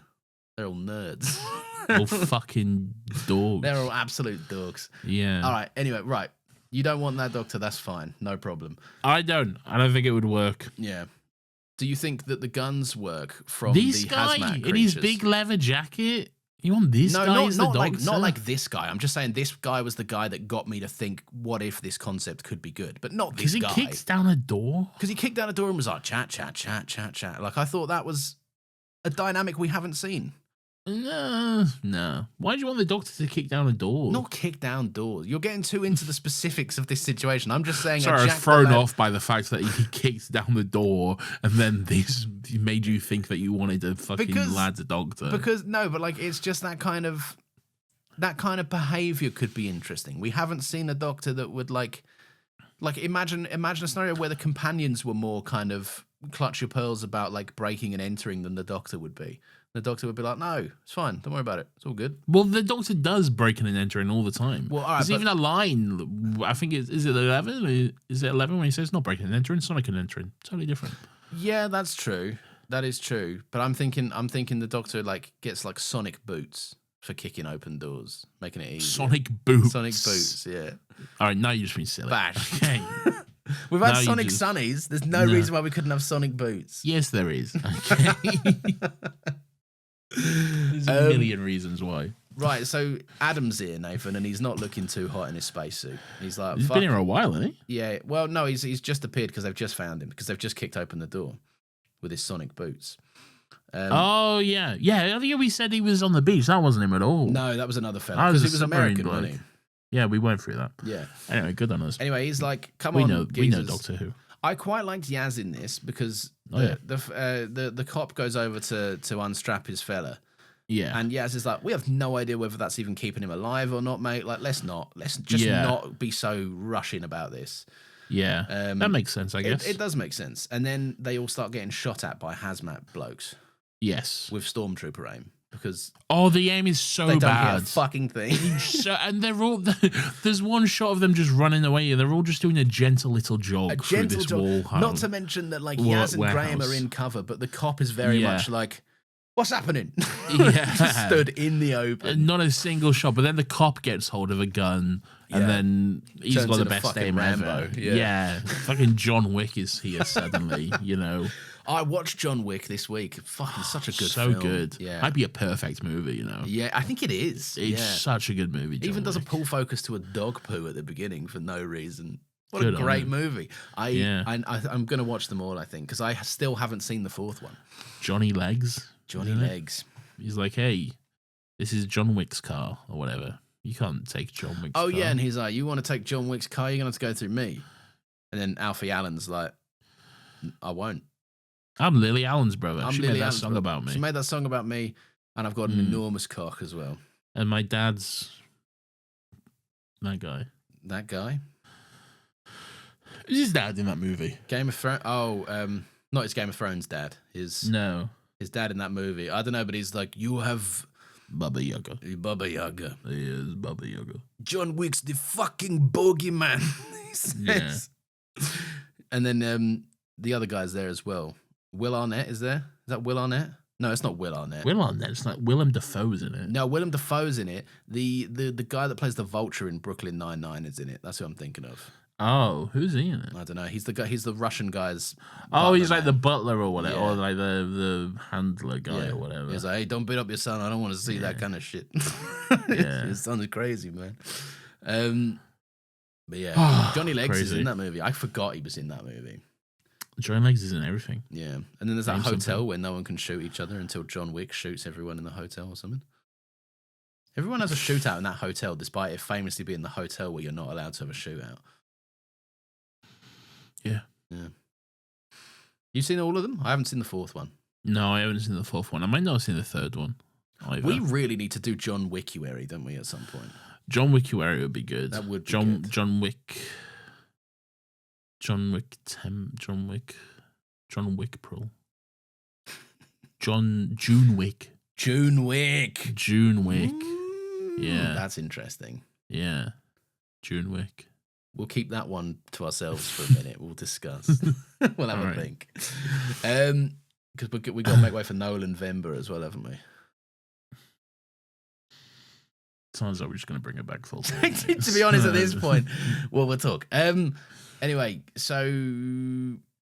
they're all nerds. All fucking dogs. They're all absolute dorks. Yeah. All right, anyway, right. You don't want that Doctor, that's fine. No problem. I don't think it would work. Yeah. Do you think that the guns work from this the guy hazmat creatures? In his big leather jacket? You want this guy as the Doctor? Not like this guy. I'm just saying this guy was the guy that got me to think, what if this concept could be good? But not this guy. Because he kicks down a door? Because he kicked down a door and was like, chat, chat, chat, chat, chat. Like, I thought that was a dynamic we haven't seen. No. Why do you want the Doctor to kick down a door? Not kick down doors. You're getting too into the specifics of this situation. I'm just saying. Sorry, I was thrown off by the fact that he kicked down the door and then this made you think that you wanted a fucking lad's Doctor. But like it's just that kind of behavior could be interesting. We haven't seen a Doctor that would like imagine a scenario where the companions were more kind of clutch your pearls about like breaking and entering than the Doctor would be. The Doctor would be like, no, it's fine. Don't worry about it. It's all good. Well, the Doctor does break in and entering all the time. Well, all right, there's even a line, I think, is it 11? Is it 11 when he says, not breaking and entering, Sonic and entering? Totally different. Yeah, that's true. That is true. But I'm thinking the Doctor like gets like sonic boots for kicking open doors, making it easy. Sonic boots. Sonic boots, yeah. All right, now you're just being silly. Bash. Okay. We've had Sonic Sunnies. There's no reason why we couldn't have Sonic boots. Yes, there is. Okay. There's a million reasons why. Right, so Adam's here, Nathan, and he's not looking too hot in his spacesuit. He's like, he's been here a while, hasn't he? Yeah, well, no, he's just appeared because they've just found him, because they've just kicked open the door with his Sonic boots. Oh, yeah. Yeah, I think we said he was on the beach. That wasn't him at all. No, that was another fella, because he was American, wasn't he? Yeah, we went through that. Yeah. Anyway, good on us. Anyway, he's like, come on, we know Doctor Who. I quite liked Yaz in this because the cop goes over to unstrap his fella. Yeah. And Yaz is like, we have no idea whether that's even keeping him alive or not, mate. Like, let's just not be so rushing about this. Yeah. That makes sense, I guess. It does make sense. And then they all start getting shot at by hazmat blokes. Yes. With stormtrooper aim. Because the aim is so bad. They don't get a fucking thing. And they're all there's one shot of them just running away, and they're all just doing a gentle little jog through this wall. Not to mention that like Yaz and Graham are in cover, but the cop is very much like, what's happening? Yeah. Just stood in the open. Not a single shot, but then the cop gets hold of a gun, and then he's got the best aim ever. Yeah. Fucking John Wick is here suddenly, you know. I watched John Wick this week. Fucking such a good so film. good. Yeah. Might be a perfect movie, you know. Yeah, I think it is. It's such a good movie. John Even does a Wick. pull focus to a dog poo at the beginning for no reason. What Good a on great him. movie. I'm going to watch them all, I think, because I still haven't seen the fourth one. Johnny Legs. Johnny isn't it? Legs. He's like, hey, this is John Wick's car or whatever. You can't take John Wick's car. Oh, yeah, and he's like, you want to take John Wick's car? You're going to have to go through me. And then Alfie Allen's like, I won't. I'm Lily Allen's brother. I'm She Lily made that Allen's song brother. about me. She made that song about me, and I've got an enormous cock as well. And my dad's that guy. That guy? Is his dad in that movie? Game of Thrones? Oh, not his Game of Thrones dad. His dad in that movie. I don't know, but he's like, you have... Baba Yaga. Baba Yaga. He is Baba Yaga. John Wick's the fucking bogeyman. He says. Yeah. And then the other guy's there as well. Will Arnett is there? Is that Will Arnett? No, it's not Will Arnett. Will Arnett. It's like Willem Dafoe's in it. No, Willem Dafoe's in it. The guy that plays the Vulture in Brooklyn Nine-Nine is in it. That's who I'm thinking of. Oh, who's he in it? I don't know. He's the guy. He's the Russian guy's. Oh, he's like man. the butler or whatever, Yeah. or like the handler guy or whatever. He's like, hey, don't beat up your son. I don't want to see that kind of shit. His son's crazy, man. But yeah, Johnny Legs is in that movie. I forgot he was in that movie. Johnny Legs is in everything. Yeah, and then there's that Name hotel something. where no one can shoot each other until John Wick shoots everyone in the hotel or something. Everyone has a shootout in that hotel, despite it famously being the hotel where you're not allowed to have a shootout. Yeah. You seen all of them? I haven't seen the fourth one. No, I haven't seen the fourth one. I might not have seen the third one either. We really need to do John Wickuary, don't we, at some point? John Wickuary would be good. That would be John good. John Wick. John Wick Pearl. June Wick. June Wick. June Wick. Ooh, Yeah. That's interesting. Yeah. June Wick. We'll keep that one to ourselves for a minute. We'll discuss. We'll have All a right. think. Because we got to make way for Nolan Vember as well, haven't we? Sounds like we're just going to bring it back full. To be honest, at this point, well, we'll talk. Anyway, so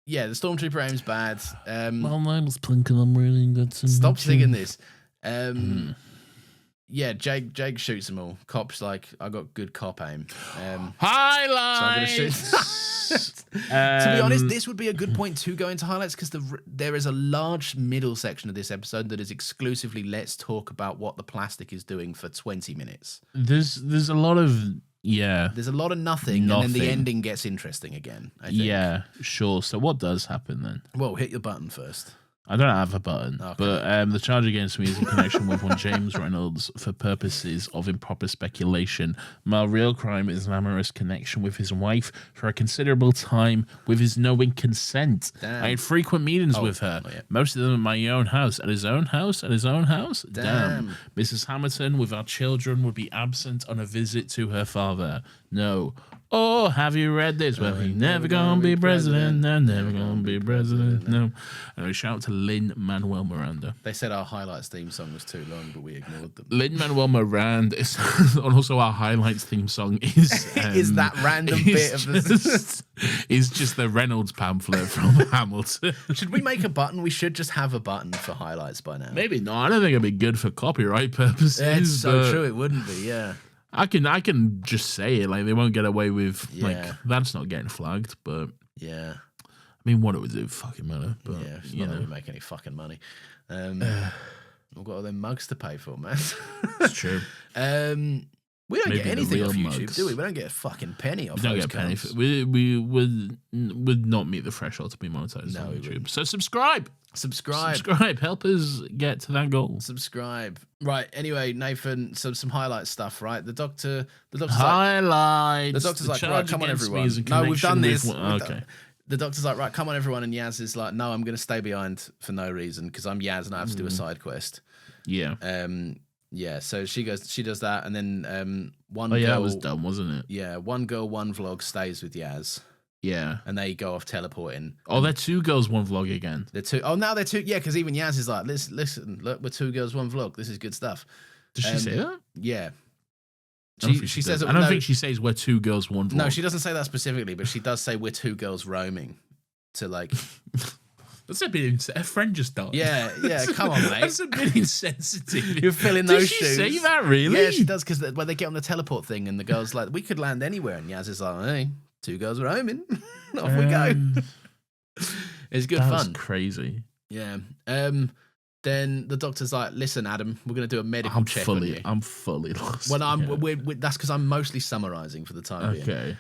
yeah, the Stormtrooper aim's bad. My name's Plink and I'm really good to Stop singing this. Yeah, Jake shoots them all. Cop's like, I got good cop aim. Highlights. So I'm gonna shoot. To be honest, this would be a good point to go into highlights because there is a large middle section of this episode that is exclusively let's talk about what the plastic is doing for 20 minutes. There's a lot of There's a lot of nothing, and then the ending gets interesting again. I think. Yeah, sure. So what does happen then? Well, hit your button first. I don't have a button, Okay. but the charge against me is in connection with one James Reynolds for purposes of improper speculation. My real crime is an amorous connection with his wife for a considerable time with his knowing consent. Damn. I had frequent meetings with her, oh, yeah. most of them at my own house. At his own house? At his own house? Damn. Mrs. Hamilton, with our children, would be absent on a visit to her father. No. Oh, have you read this? Well, he never gonna be president. No, never gonna be president. No. And a shout out to Lin-Manuel Miranda. They said our highlights theme song was too long, but we ignored them. Lin-Manuel Miranda is and also our highlights theme song is Is that random bit of the... is just the Reynolds pamphlet from Hamilton. Should we make a button? We should just have a button for highlights by now. Maybe not. I don't think it'd be good for copyright purposes. It's so but true. It wouldn't be. Yeah. I can just say it. Like they won't get away with like Yeah. that's not getting flagged. But Yeah. I mean, what it would do fucking matter. But Yeah. It's you not that we know, make any fucking money. We've got all them mugs to pay for, man. it's true. We don't Maybe get the anything real off YouTube, mugs. do we? We don't get a fucking penny off We don't those get a penny. cunts. We would not meet the threshold to be monetized No, on we YouTube. wouldn't. So subscribe. Subscribe. Help us get to that goal. Subscribe. Right. Anyway, Nathan. So some highlight stuff. Right. The doctor's like, Highlights. the doctor's like, right, charge come on, against me everyone. is in No, we've done connection this. with- We've okay. done- The doctor's like, right, come on, everyone. And Yaz is like, no, I'm going to stay behind for no reason because I'm Yaz and I have to do a side quest. Yeah. Yeah. So she does that, and then one Oh yeah, girl that was dumb, wasn't it? Yeah, one girl, one vlog stays with Yaz, Yeah. and they go off teleporting. Oh, they're two girls, one vlog again. They're two. Oh, now they're two. Yeah, because even Yaz is like, listen, look, we're two girls, one vlog. This is good stuff. Does she say that? Yeah. I don't think She says does. it. I don't no, think she says we're two girls, one vlog. No, she doesn't say that specifically, but she does say we're two girls roaming to like. That's a bit insensitive. A friend just died. Yeah, come on, mate. That's a bit insensitive. You're filling those shoes. Did she say that, really? Yeah, she does, because when they get on the teleport thing and the girl's like, we could land anywhere. And Yaz is like, hey, 2 girls are homing. Off we go. It's good fun. That's crazy. Yeah. Then the doctor's like, listen, Adam, we're going to do a medical check on you. I'm fully lost. Well, that's because I'm mostly summarizing for the time being. Okay.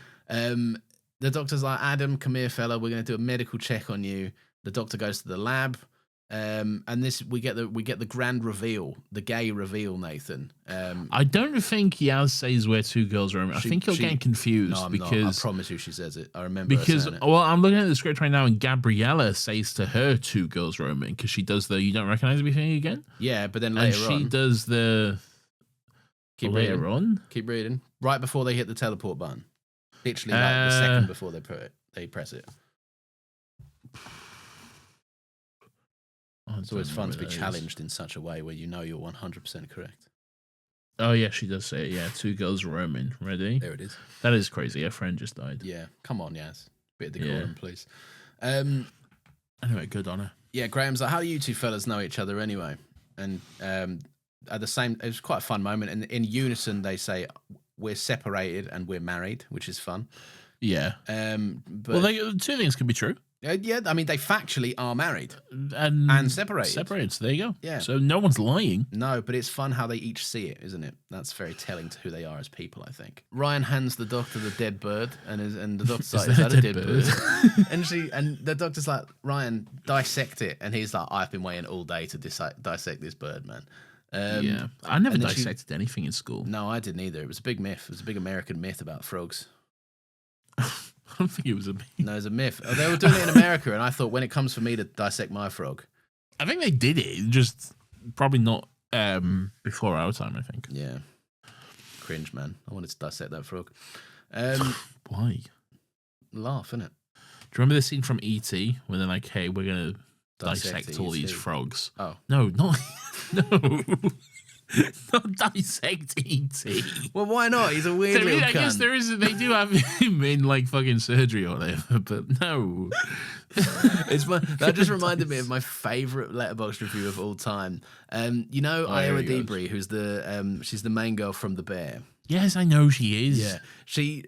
The doctor's like, Adam, come here, fella. We're going to do a medical check on you. The doctor goes to the lab, and we get the grand reveal, the gay reveal, Nathan. I don't think Yaz says where 2 girls are. I think you're getting confused. No, I'm because not. I promise you, she says it. I remember. Because her saying it. well, I'm looking at the script right now, and Gabriella says to her 2 girls roaming because she does the "you don't recognize me" thing again. Yeah, but then and later she does the later reading. on. Keep reading. Right before they hit the teleport button. Literally, like the second before they press it. It's always fun to be challenged in such a way where you know you're 100% correct. Oh, yeah, she does say it. Yeah, 2 girls roaming. Ready? There it is. That is crazy. A friend just died. Yeah. Come on, Yaz. Bit of decorum, please. Anyway, good on her. Yeah, Graham's like, how do you 2 fellas know each other anyway? And at the same, it was quite a fun moment. And in unison, they say, we're separated and we're married, which is fun. Yeah. But, well, 2 things can be true. Yeah, I mean, they factually are married and separated. Separated, so there you go. Yeah. So no one's lying. No, but it's fun how they each see it, isn't it? That's very telling to who they are as people, I think. Ryan hands the doctor the dead bird, and the doctor's like, is that a dead bird? and the doctor's like, Ryan, dissect it. And he's like, I've been waiting all day to dissect this bird, man. Yeah. I never dissected anything in school. No, I didn't either. It was a big myth. It was a big American myth about frogs. I don't think it was a myth. No, it was a myth. They were doing it in America, and I thought, when it comes for me to dissect my frog. I think they did it, just probably not before our time, I think. Yeah. Cringe, man. I wanted to dissect that frog. Why? Laugh, innit? Do you remember the scene from E.T. when they're like, hey, we're going to dissect all these frogs? Oh. No, not... No. Not dissect E.T. Well, why not? He's a weird little cunt. I guess there is. They do have him in like fucking surgery or whatever, but no. That just reminded me of my favourite Letterboxd review of all time. You know, Ira Debris, who's she's the main girl from The Bear. Yes, I know she is. Yeah,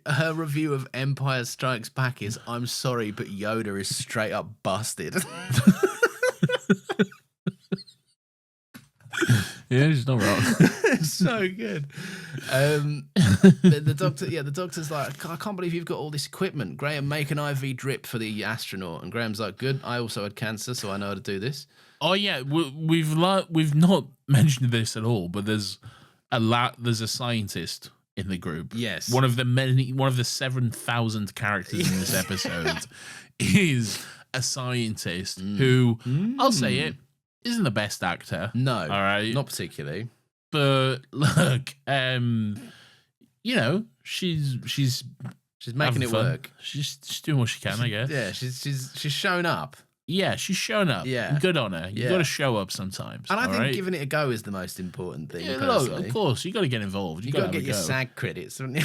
her review of Empire Strikes Back is, I'm sorry, but Yoda is straight up busted. Yeah, she's not wrong. It's so good. The doctor's like, I can't believe you've got all this equipment. Graham, make an IV drip for the astronaut. And Graham's like, good. I also had cancer, so I know how to do this. Oh yeah, we've not mentioned this at all, but there's a scientist in the group. Yes, one of the 7,000 characters in this episode is a scientist who, I'll say it, isn't the best actor. No. All right. Not particularly. But look, you know, she's making it work. She's doing what she can, I guess. Yeah, she's shown up. Yeah, she's shown up. Yeah. Good on her. You got to show up sometimes. And I think giving it a go is the most important thing. Yeah, look, of course, you got to get involved. You got to get your SAG credits, haven't you?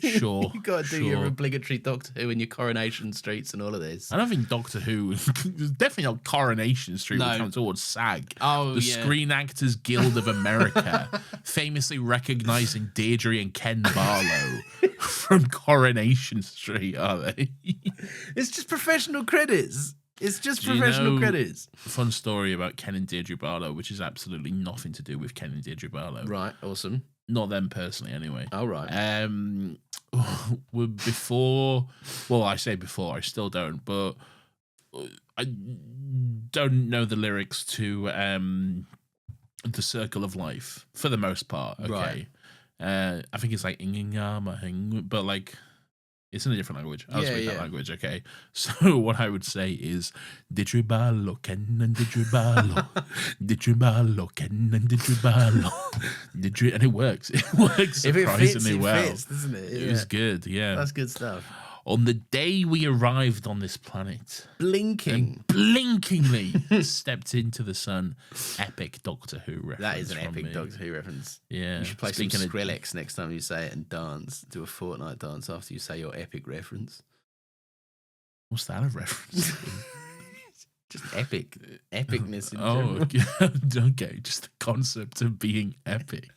Sure. You got to do your obligatory Doctor Who and your Coronation Streets and all of this. I don't think Doctor Who, definitely not Coronation Street when it comes towards SAG. Oh, the Screen Actors Guild of America, famously recognizing Deirdre and Ken Barlow from Coronation Street, are they? It's just professional credits. It's just professional credits. Fun story about Ken and Deirdre Barlow, which is absolutely nothing to do with Ken and Deirdre Barlow. Right, awesome. Not them personally, anyway. Oh, right. I say before, I still don't, but I don't know the lyrics to The Circle of Life, for the most part, okay? Right. I think it's like, but like... It's in a different language. I'll speak that language, okay? So what I would say is, Deirdre Barlow, Ken and Deirdre Barlow, Deirdre Barlow, Ken and Deirdre Barlow, and it works. It works surprisingly well. It fits, doesn't it? It was good, yeah. That's good stuff. On the day we arrived on this planet, blinkingly stepped into the sun. Epic Doctor Who reference. That is an epic Doctor Who reference. Yeah. You should play some Skrillex next time you say it and dance. Do a Fortnite dance after you say your epic reference. What's that a reference? Just epicness in Oh, general. okay. Just the concept of being epic.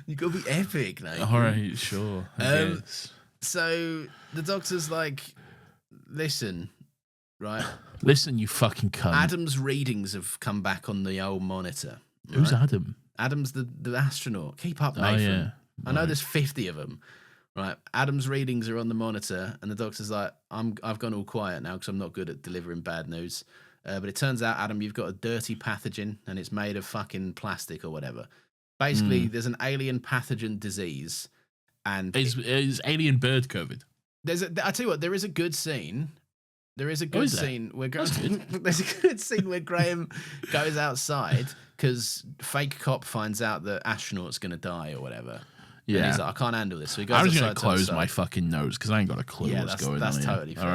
You gotta be epic, Nathan. All right, sure. I guess. So the doctor's like, listen, right? Listen, you fucking cunt. Adam's readings have come back on the old monitor. Right? Who's Adam? Adam's the astronaut. Keep up, Oh, Nathan. yeah. I know Right. there's 50 of them. Right, Adam's readings are on the monitor, and the doctor's like, I've gone all quiet now because I'm not good at delivering bad news. But it turns out, Adam, you've got a dirty pathogen, and it's made of fucking plastic or whatever. Basically, there's an alien pathogen disease, and Is alien bird COVID? I tell you what, there is a good scene. There is a good is there? scene where That's there's a good scene where Graham goes outside because fake cop finds out that astronaut's gonna die or whatever. And Yeah. he's like, I can't handle this. So he goes I'm just outside gonna to close outside. my fucking nose because I ain't got a clue Yeah, what's going that's on. totally here. fair.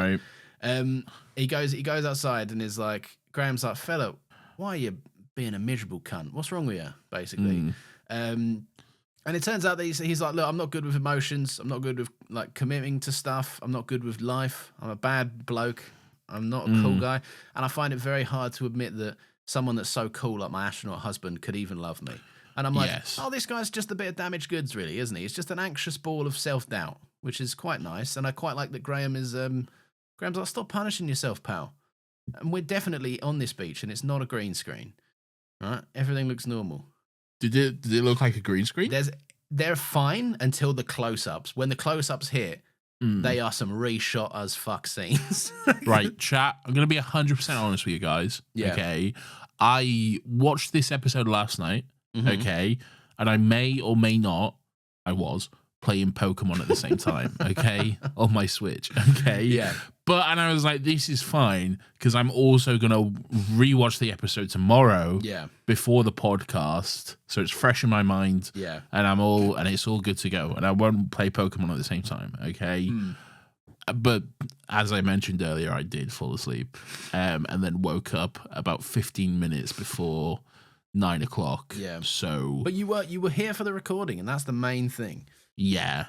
All right. He goes outside and is like, Graham's like, fella, why are you being a miserable cunt? What's wrong with you? Basically. And it turns out that he's like, look, I'm not good with emotions. I'm not good with like committing to stuff. I'm not good with life. I'm a bad bloke. I'm not a cool guy. And I find it very hard to admit that someone that's so cool like my astronaut husband could even love me. And I'm like, Yes. oh, this guy's just a bit of damaged goods, really, isn't he? He's just an anxious ball of self-doubt, which is quite nice. And I quite like that Graham is, Graham's like, stop punishing yourself, pal. And we're definitely on this beach, and it's not a green screen, right? Everything looks normal. Did it look like a green screen? They're fine until the close-ups. When the close-ups hit, they are some reshot as fuck scenes. Right, chat. I'm gonna be 100% honest with you guys. Yeah. Okay. I watched this episode last night. Mhm. Okay, and I may or may not. I was playing Pokemon at the same time. Okay, on my Switch. Okay. Yeah. And I was like, this is fine because I'm also gonna rewatch the episode tomorrow. Yeah. Before the podcast, so it's fresh in my mind. Yeah. And it's all good to go. And I won't play Pokemon at the same time. Okay. But as I mentioned earlier, I did fall asleep, and then woke up about 15 minutes before 9 o'clock. Yeah. So, But you were here for the recording, and that's the main thing. yeah.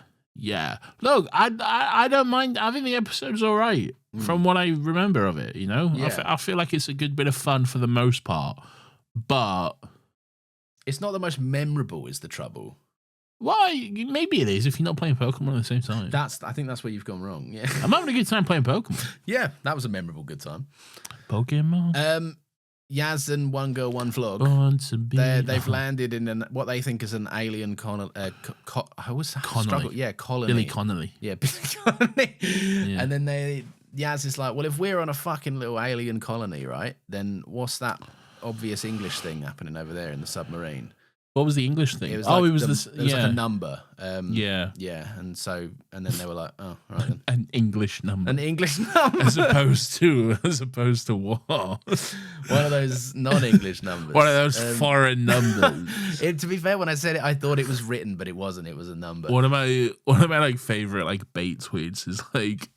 Look, I don't mind. I think the episode's all right from what I remember of it. You know, Yeah. I feel like it's a good bit of fun for the most part. But It's not the most memorable, is the trouble. why? Maybe it is if you're not playing Pokemon at the same time. I think that's where you've gone wrong. Yeah. I'm having a good time playing Pokemon. Yeah, that was a memorable good time. Pokemon. Yaz and One Girl, One Vlog. Born to be. They've landed in what they think is an alien colony. Yeah, colony. Billy Connolly. Yeah, Billy Connolly. And then Yaz is like, well, if we're on a fucking little alien colony, right, then what's that obvious English thing happening over there in the submarine? What was the English thing? It was It like was it was like a number. Yeah. Yeah, and then they were like, oh, right then. An English number. An English number. as opposed to what? One of those non-English numbers. One of those foreign numbers. To be fair, when I said it, I thought it was written, but it wasn't. It was a number. One of my like favorite like bait tweets is like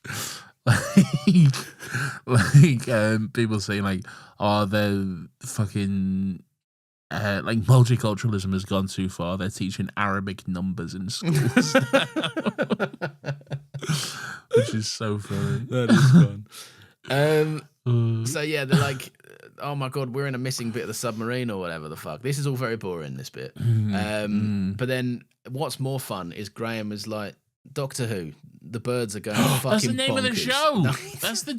people saying like, oh, they're fucking like multiculturalism has gone too far. They're teaching Arabic numbers in schools, which is so funny. That is fun. So yeah, they're like, oh my god, we're in a missing bit of the submarine or whatever the fuck. This is all very boring, this bit. But then what's more fun is Graham is like, Doctor Who, the birds are going fucking That's the name of the bonkers. show. No, That's the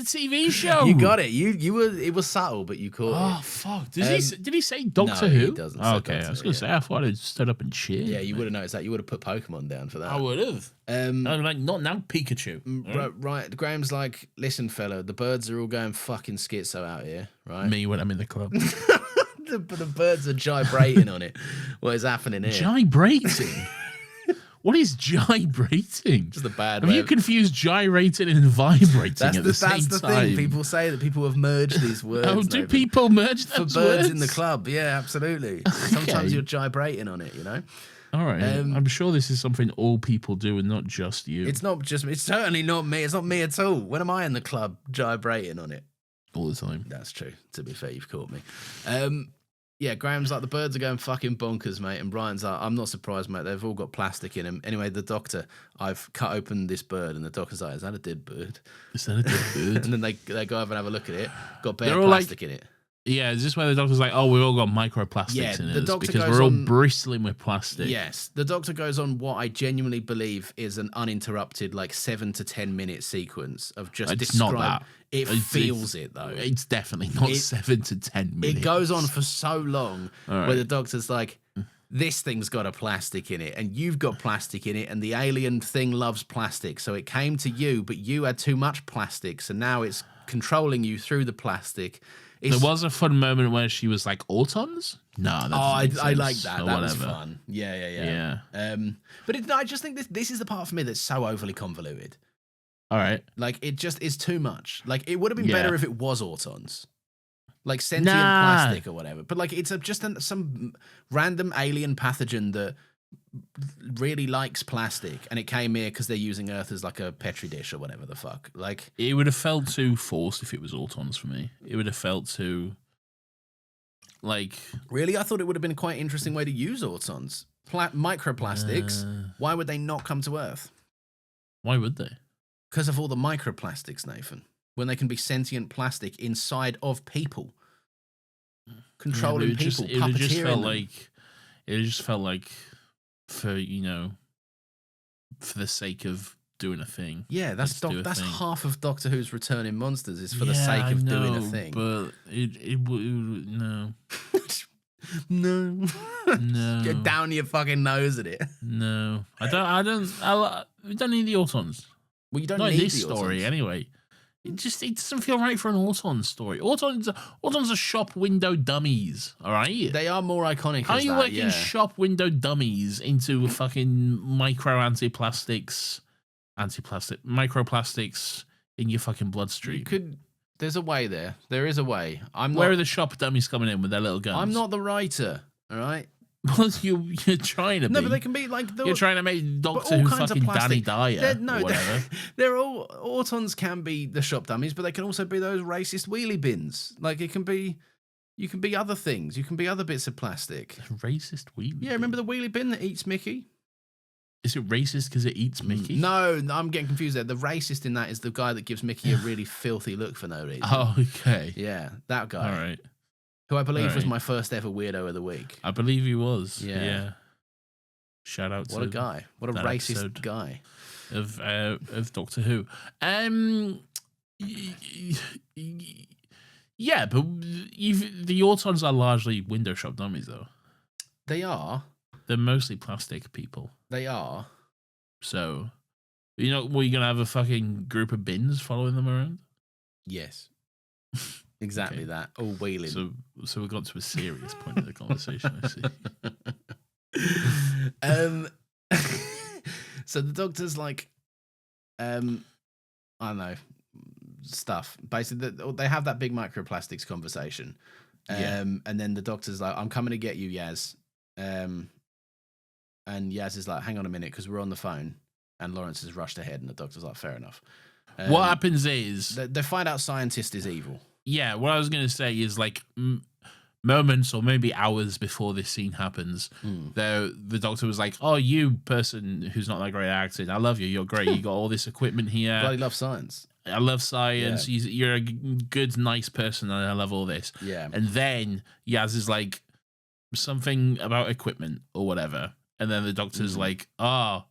TV show. you got it. You were. It was subtle, but you caught Oh it. fuck! Did he say Doctor no, Who? he doesn't say Oh, okay, Doctor I was Who, gonna say I thought it stood up and cheered. Yeah, you would have noticed that. You would have put Pokemon down for that. I would have. I'm like, not now, Pikachu. Right. Graham's like, listen, fella, the birds are all going fucking schizo out here, right? Me when I'm in the club. the birds are gyrating on it. What is happening here? Gyrating. What is gyrating? Just a bad Have way you of- confused gyrating and vibrating at the same That's the time? thing. People say that people have merged these words. Oh, do Nathan, people merge for those birds words? in the club? Yeah, absolutely. Sometimes you're gyrating on it, you know? All right. I'm sure this is something all people do and not just you. It's not just me. It's certainly not me. It's not me at all. When am I in the club gyrating on it? all the time. That's true. To be fair, you've caught me. Yeah, Graham's like, the birds are going fucking bonkers, mate. And Brian's like, I'm not surprised, mate. They've all got plastic in them. Anyway, the doctor, I've cut open this bird, and the doctor's like, is that a dead bird? Is that a dead bird? And then they go over and have a look at it. Got bare They're all plastic in it. Yeah, is this where the doctor's like, oh, we've all got microplastics in the us doctor because goes we're all on- bristling with plastic. Yes, the doctor goes on what I genuinely believe is an uninterrupted, like 7 to 10 minute sequence of just It's not that. It feels it though. It's definitely not 7 to 10 minutes. It goes on for so long All where the right. doctor's like, this thing's got a plastic in it and you've got plastic in it and the alien thing loves plastic. So it came to you, but you had too much plastic. So now it's controlling you through the plastic. There was a fun moment where she was like, Autons? No, I like that. Or That was whatever. fun. Yeah. But I just think this is the part for me that's so overly convoluted. All right. Like, it just is too much. Like, it would have been Yeah. better if it was Autons. Like, sentient Nah. plastic or whatever. But, like, it's some random alien pathogen that really likes plastic. And it came here because they're using Earth as, like, a Petri dish or whatever the fuck. Like, It would have felt too forced if it was Autons for me. It would have felt too, like... really? I thought it would have been a quite interesting way to use Autons. Microplastics. Why would they not come to Earth? Why would they? Because of all the microplastics, Nathan. When they can be sentient plastic inside of people. Controlling Yeah, but people, it would just puppeteering felt them. like... It just felt like for, for the sake of doing a thing. Yeah, that's Let's do a that's thing. half of Doctor Who's Returning Monsters is for the Yeah, sake I of doing a know, thing. But it no. No. No. Get down your fucking nose at it. No. We don't need the Autons. Well, you don't Not in need this the story, Autons. anyway. It doesn't feel right for an Auton story. Autons are shop window dummies, all right? They are more iconic How are as you that, working yeah. shop window dummies into fucking microplastics in your fucking bloodstream? There's a way there. There is a way. Where are the shop dummies coming in with their little guns? I'm not the writer, all right? Well, you're trying to be. No, but they can be like... You're trying to make Doctor all Who kinds of fucking Danny plastic. Dyer or whatever. They're all... Autons can be the shop dummies, but they can also be those racist wheelie bins. Like, it can be... You can be other things. You can be other bits of plastic. Racist wheelie. Yeah, remember the wheelie bin that eats Mickey? Is it racist because it eats Mickey? No, I'm getting confused there. The racist in that is the guy that gives Mickey a really filthy look for no reason. Oh, okay. Yeah, that guy. All right. Who I believe was Alright. my first ever weirdo of the week. I believe he was. Yeah. Yeah. Shout out to What a guy. What a that racist episode. guy. of Doctor Who. Yeah, but the Autons are largely window shop dummies, though. They are. They're mostly plastic people. They are. So, you're going to have a fucking group of bins following them around? Yes. Exactly Okay. that. All wheeling. So we got to a serious point of the conversation, I see. So the doctor's like, I don't know, stuff. Basically, they have that big microplastics conversation. Yeah. And then the doctor's like, I'm coming to get you, Yaz. And Yaz is like, hang on a minute, because we're on the phone. And Lawrence has rushed ahead, and the doctor's like, fair enough. What happens is... They find out scientist is evil. Yeah, what I was going to say is like moments or maybe hours before this scene happens, the doctor was like, oh, you person who's not that great at acting, I love you. You're great. You got all this equipment here. Bloody love science. I love science. Yeah. You're a good, nice person, and I love all this. Yeah. And then Yaz is like, something about equipment or whatever. And then the doctor's like, oh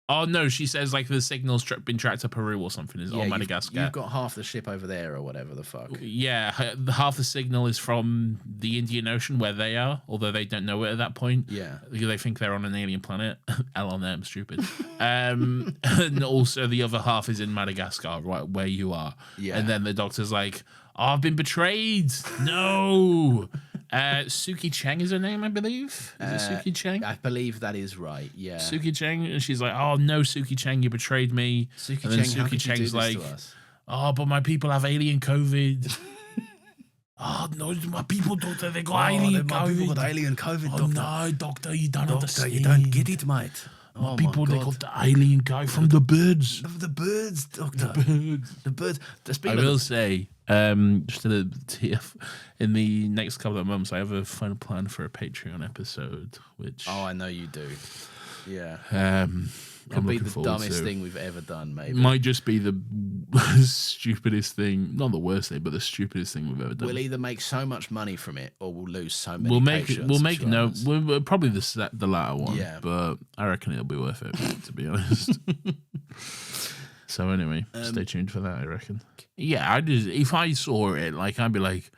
no, she says like the signal's been tracked to Peru or something, or Madagascar. You've got half the ship over there or whatever the fuck. Yeah, half the signal is from the Indian Ocean where they are, although they don't know it at that point. Yeah. They think they're on an alien planet. L on them, stupid. And also the other half is in Madagascar, right where you are. Yeah. And then the doctor's like, oh, I've been betrayed. No. Suki Cheng is her name, I believe. Is it Suki Cheng? I believe that is right, yeah. Suki Cheng, and she's like, "Oh no, Suki Cheng, you betrayed me." Suki and then Cheng, how Suki could you do Cheng's this like, to us? "Oh, but my people have alien COVID." Oh no, my people, doctor, they got alien COVID. alien COVID, Oh no, doctor, you don't Doctor, understand. you don't get it, mate. Oh People, my they God. got the alien guy from the birds. The birds, Doctor. The birds. I will say, just in the next couple of months, I have a final plan for a Patreon episode, which Oh, I know you do. Yeah. I'm Could be looking the forward dumbest to. thing we've ever done, maybe. Might just be the stupidest thing, not the worst thing, but the stupidest thing we've ever done. We'll either make so much money from it, or we'll lose so many. We'll make Patreon subscribers. we're probably the latter one. Yeah. But I reckon it'll be worth it, to be honest. So anyway, stay tuned for that. I reckon. Yeah, if I saw it, like I'd be like,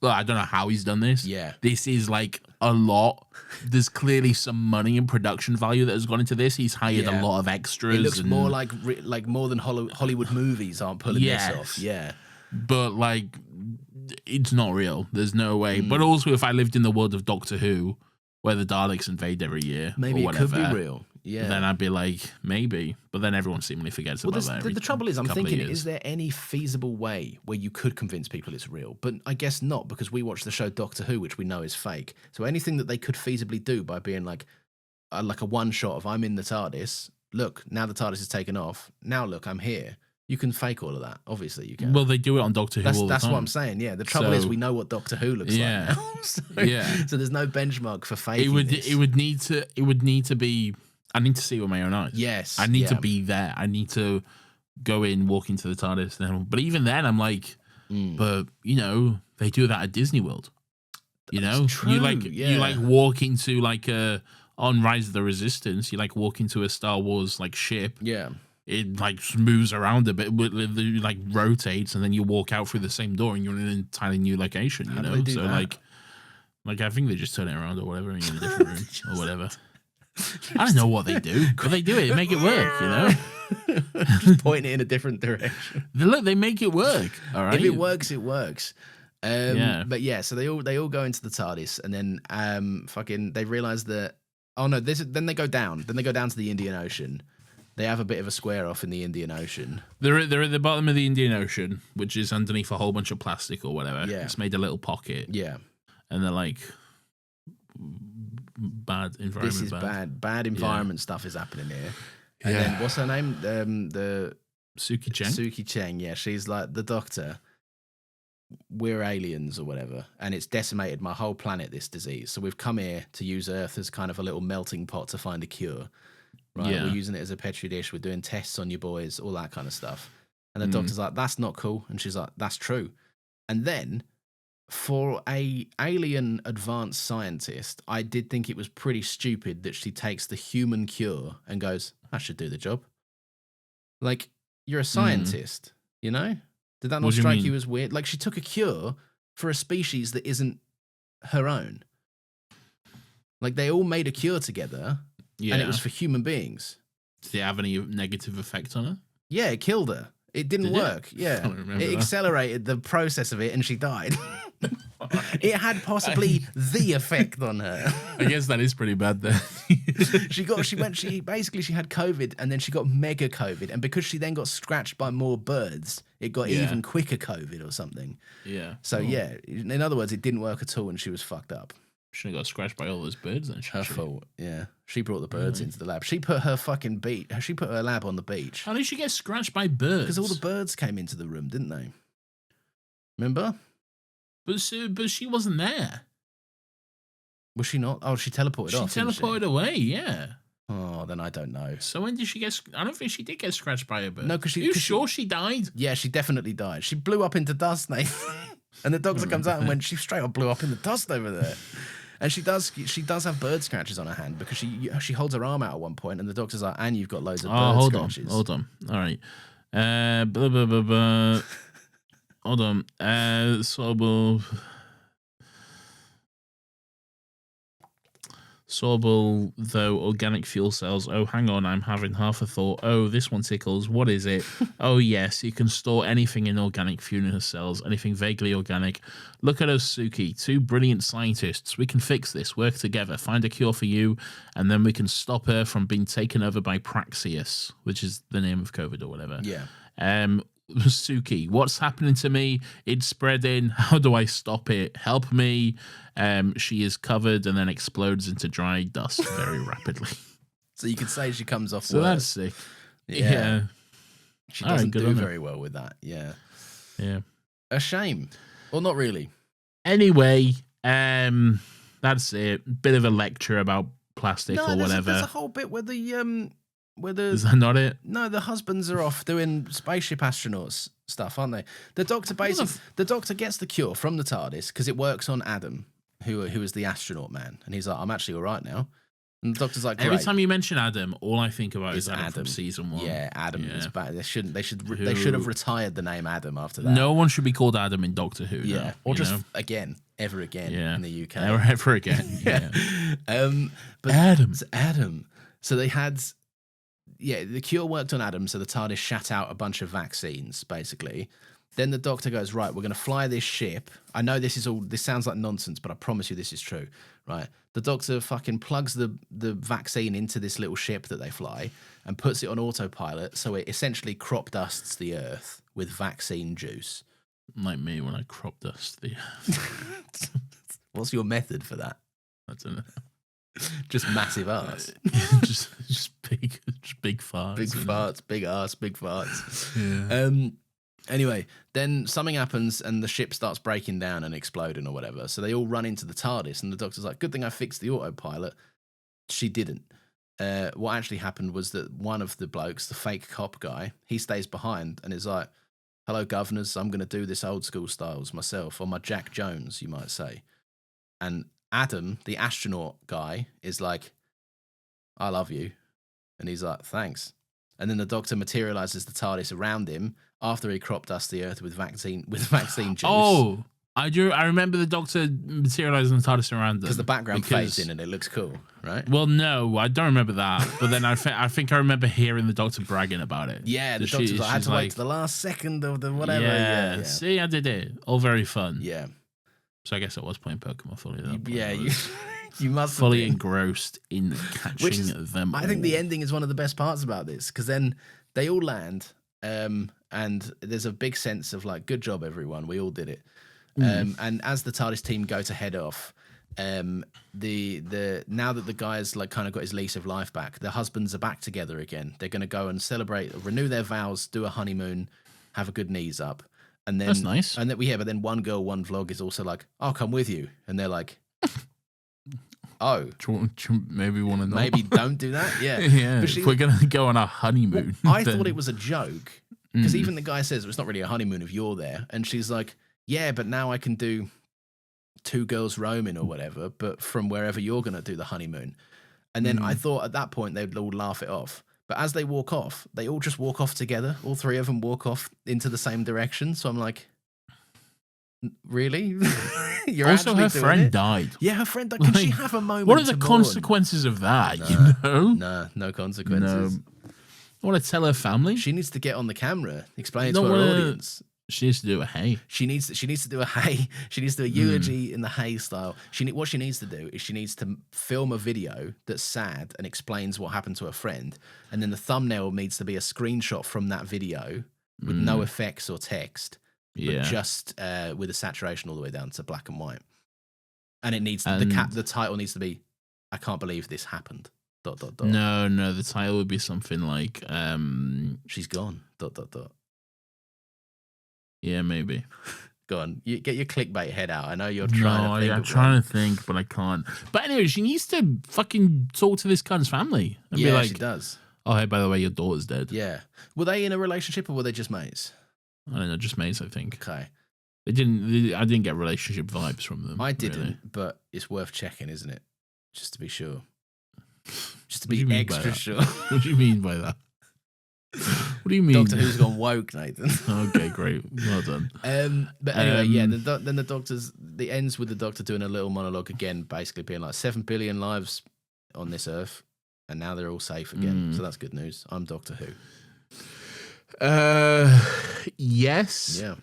well, I don't know how he's done this. Yeah. This is like a lot. There's clearly some money and production value that has gone into this. He's hired a lot of extras. It looks more like more than Hollywood movies aren't pulling this off. Yeah. But like, it's not real. There's no way. But also, if I lived in the world of Doctor Who, where the Daleks invade every year, Maybe or whatever, it could be real. Yeah. then I'd be like, maybe. But then everyone seemingly forgets about that. The trouble is, I'm thinking, years. is there any feasible way where you could convince people it's real? But I guess not, because we watch the show Doctor Who, which we know is fake. So anything that they could feasibly do by being like a one shot of I'm in the TARDIS. Look, now the TARDIS is taken off. Now look, I'm here. You can fake all of that. Obviously, you can. Well, they do it on Doctor Who all the time. That's what I'm saying. Yeah, the trouble is we know what Doctor Who looks like now. So there's no benchmark for faking this. It would need to be. I need to see it with my own eyes. Yes, I need to be there. I need to go in, walk into the TARDIS. But even then, I'm like, but you know, they do that at Disney World. You know, true, you walk into like on Rise of the Resistance. You like walk into a Star Wars like ship. Yeah. It like moves around a bit, it like rotates, and then you walk out through the same door, and you're in an entirely new location. You know, so that? like I think they just turn it around or whatever, and you're in a different room or whatever. I don't know what they do, but they do it. Make it work, you know. Just point it in a different direction. They make it work. All right. If it works, it works. But yeah, so they all go into the TARDIS, and then they realize that then they go down. Then they go down to the Indian Ocean. They have a bit of a square off in the Indian Ocean. They're at the bottom of the Indian Ocean, which is underneath a whole bunch of plastic or whatever. Yeah. It's made a little pocket. Yeah. And they're like, bad environment. This is bad environment stuff is happening here. And then what's her name? The Suki Cheng. Suki Cheng. Yeah, she's like, the Doctor. We're aliens or whatever, and it's decimated my whole planet. This disease. So we've come here to use Earth as kind of a little melting pot to find a cure. Right, we're using it as a petri dish. We're doing tests on you boys, all that kind of stuff. And the Doctor's like, "That's not cool," and she's like, "That's true." And then, for a alien advanced scientist, I did think it was pretty stupid that she takes the human cure and goes, "I should do the job." Like, you're a scientist, you know? Did that not strike you as weird? Like, she took a cure for a species that isn't her own. Like, they all made a cure together. Yeah. And it was for human beings. Did it have any negative effect on her? Yeah, it killed her. It didn't work. Yeah. It accelerated the process of it, and she died. It had possibly the effect on her. I guess that is pretty bad then. She had COVID, and then she got mega COVID, and because she then got scratched by more birds, it got even quicker COVID or something. Yeah. So yeah, in other words, it didn't work at all, and she was fucked up. She got scratched by all those birds then. Her fault, yeah. She brought the birds into the lab. She put her she put her lab on the beach. How did she get scratched by birds? Because all the birds came into the room, didn't they? Remember? But she wasn't there. Was she not? Oh, she teleported off. She teleported away, yeah. Oh, then I don't know. So when did she get... I don't think she did get scratched by a bird. No, because you sure she died? Yeah, she definitely died. She blew up into dust, Nathan. And the Doctor comes out and went, she straight up blew up in the dust over there. And she does have bird scratches on her hand because she holds her arm out at one point, and the Doctor's like, and you've got loads of bird scratches. Hold on. All right. Blah, blah, blah, blah. Hold on. Sorbal, though, organic fuel cells. Oh, hang on, I'm having half a thought. Oh, this one tickles. What is it? Oh, yes, you can store anything in organic fuel cells, anything vaguely organic. Look at us, Suki, two brilliant scientists. We can fix this, work together, find a cure for you, and then we can stop her from being taken over by Praxeus, which is the name of COVID or whatever. Yeah. Suki, what's happening to me? It's spreading. How do I stop it? Help me. She is covered and then explodes into dry dust very rapidly. So you could say she comes off So worse. that's sick. Yeah. Yeah. She All right, doesn't good do on her. very well with that. Yeah. Yeah. A shame. Well, not really. Anyway, that's it. Bit of a lecture about plastic or whatever. There's a whole bit where Is that not it? no, the husbands are off doing spaceship astronauts stuff, aren't they? The doctor the doctor gets the cure from the TARDIS because it works on Adam, who is the astronaut man, and he's like, I'm actually all right now. And the doctor's like, great. Every time you mention Adam, all I think about is Adam Adam from season 1. Yeah, Adam is bad. They should have retired the name Adam after that. No one should be called Adam in Doctor Who. Yeah, now, or just know? ever again in the UK. Ever again. Yeah. But Adam. So they had, the cure worked on Adam. So the TARDIS shat out a bunch of vaccines, basically. Then the doctor goes, right, we're going to fly this ship. I know this sounds like nonsense, but I promise you this is true, right? The doctor fucking plugs the vaccine into this little ship that they fly and puts it on autopilot. So it essentially crop dusts the Earth with vaccine juice. Like me when I crop dust the Earth. What's your method for that? I don't know. Just massive arse. just big farts. Big farts, big arse, big farts. Yeah. Anyway, then something happens and the ship starts breaking down and exploding or whatever. So they all run into the TARDIS and the doctor's like, good thing I fixed the autopilot. She didn't. What actually happened was that one of the blokes, the fake cop guy, he stays behind and is like, hello, governors, I'm going to do this old school styles myself, or my Jack Jones, you might say. And Adam, the astronaut guy, is like, I love you. And he's like, thanks. And then the doctor materializes the TARDIS around him after he crop dusts the Earth with vaccine juice. Oh, I remember the doctor materializing the TARDIS around them. Because the background fades in and it looks cool, right? Well, no, I don't remember that. But then I think I remember hearing the doctor bragging about it. Yeah, the doctor's like, I had to wait to the last second of the whatever. Yeah, see, I did it. All very fun. Yeah. So I guess I was playing Pokemon fully. You must fully engrossed in catching them. I think the ending is one of the best parts about this because then they all land, and there's a big sense of like, good job, everyone. We all did it. And as the TARDIS team go to head off, the now that the guy's like kind of got his lease of life back, the husbands are back together again. They're going to go and celebrate, renew their vows, do a honeymoon, have a good knees up, and then that's nice. And then but then one girl, one vlog is also like, I'll come with you, and they're like, oh, maybe want to know. Maybe don't do that. Yeah, yeah. If we're gonna go on a honeymoon, I thought it was a joke because even the guy says it's not really a honeymoon if you're there, and she's like, yeah, but now I can do 2 girls roaming or whatever, but from wherever you're gonna do the honeymoon. And then I thought at that point they'd all laugh it off. But as they walk off, they all just walk off together. All 3 of them walk off into the same direction. So I'm like, really? You're also, her friend it? died. Yeah, her friend died. Can she have a moment? What are the consequences of that? No consequences. No. I want to tell her family. She needs to get on the camera, explain it to her audience. She needs to do a hey. She needs to do a hey. She needs to do a eulogy in the hey style. What she needs to do is she needs to film a video that's sad and explains what happened to her friend, and then the thumbnail needs to be a screenshot from that video with no effects or text, but just with a saturation all the way down to black and white. And it needs the title needs to be, I can't believe this happened. ... No, the title would be something like she's gone. ... Yeah, maybe. Go on, you get your clickbait head out. I know you're trying. I'm trying to think, but I can't. But anyway, she needs to fucking talk to this cunt's family and be like, she does. Oh, hey, by the way, your daughter's dead. Yeah. Were they in a relationship or were they just mates? I don't know, just mates, I think. Okay. I didn't get relationship vibes from them. I didn't, really. but it's worth checking, isn't it? Just to be sure. Just to be extra sure. What do you mean by that? What do you mean? Doctor Who's gone woke, Nathan. Okay, great. Well done. But anyway, then the doctor's... It ends with the doctor doing a little monologue again, basically being like, 7 billion lives on this earth, and now they're all safe again. So that's good news. I'm Doctor Who. Yes. Yeah.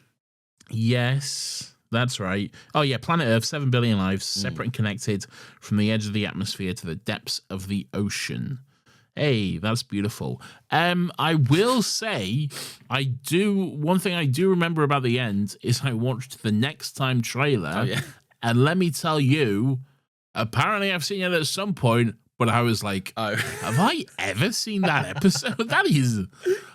Yes. That's right. Oh, yeah. Planet Earth, 7 billion lives, separate and connected from the edge of the atmosphere to the depths of the ocean. Hey, that's beautiful. I will say, one thing I do remember about the end is I watched the Next Time trailer. Oh, yeah. And let me tell you, apparently I've seen it at some point, But I was like, Oh. have I ever seen that episode? That is,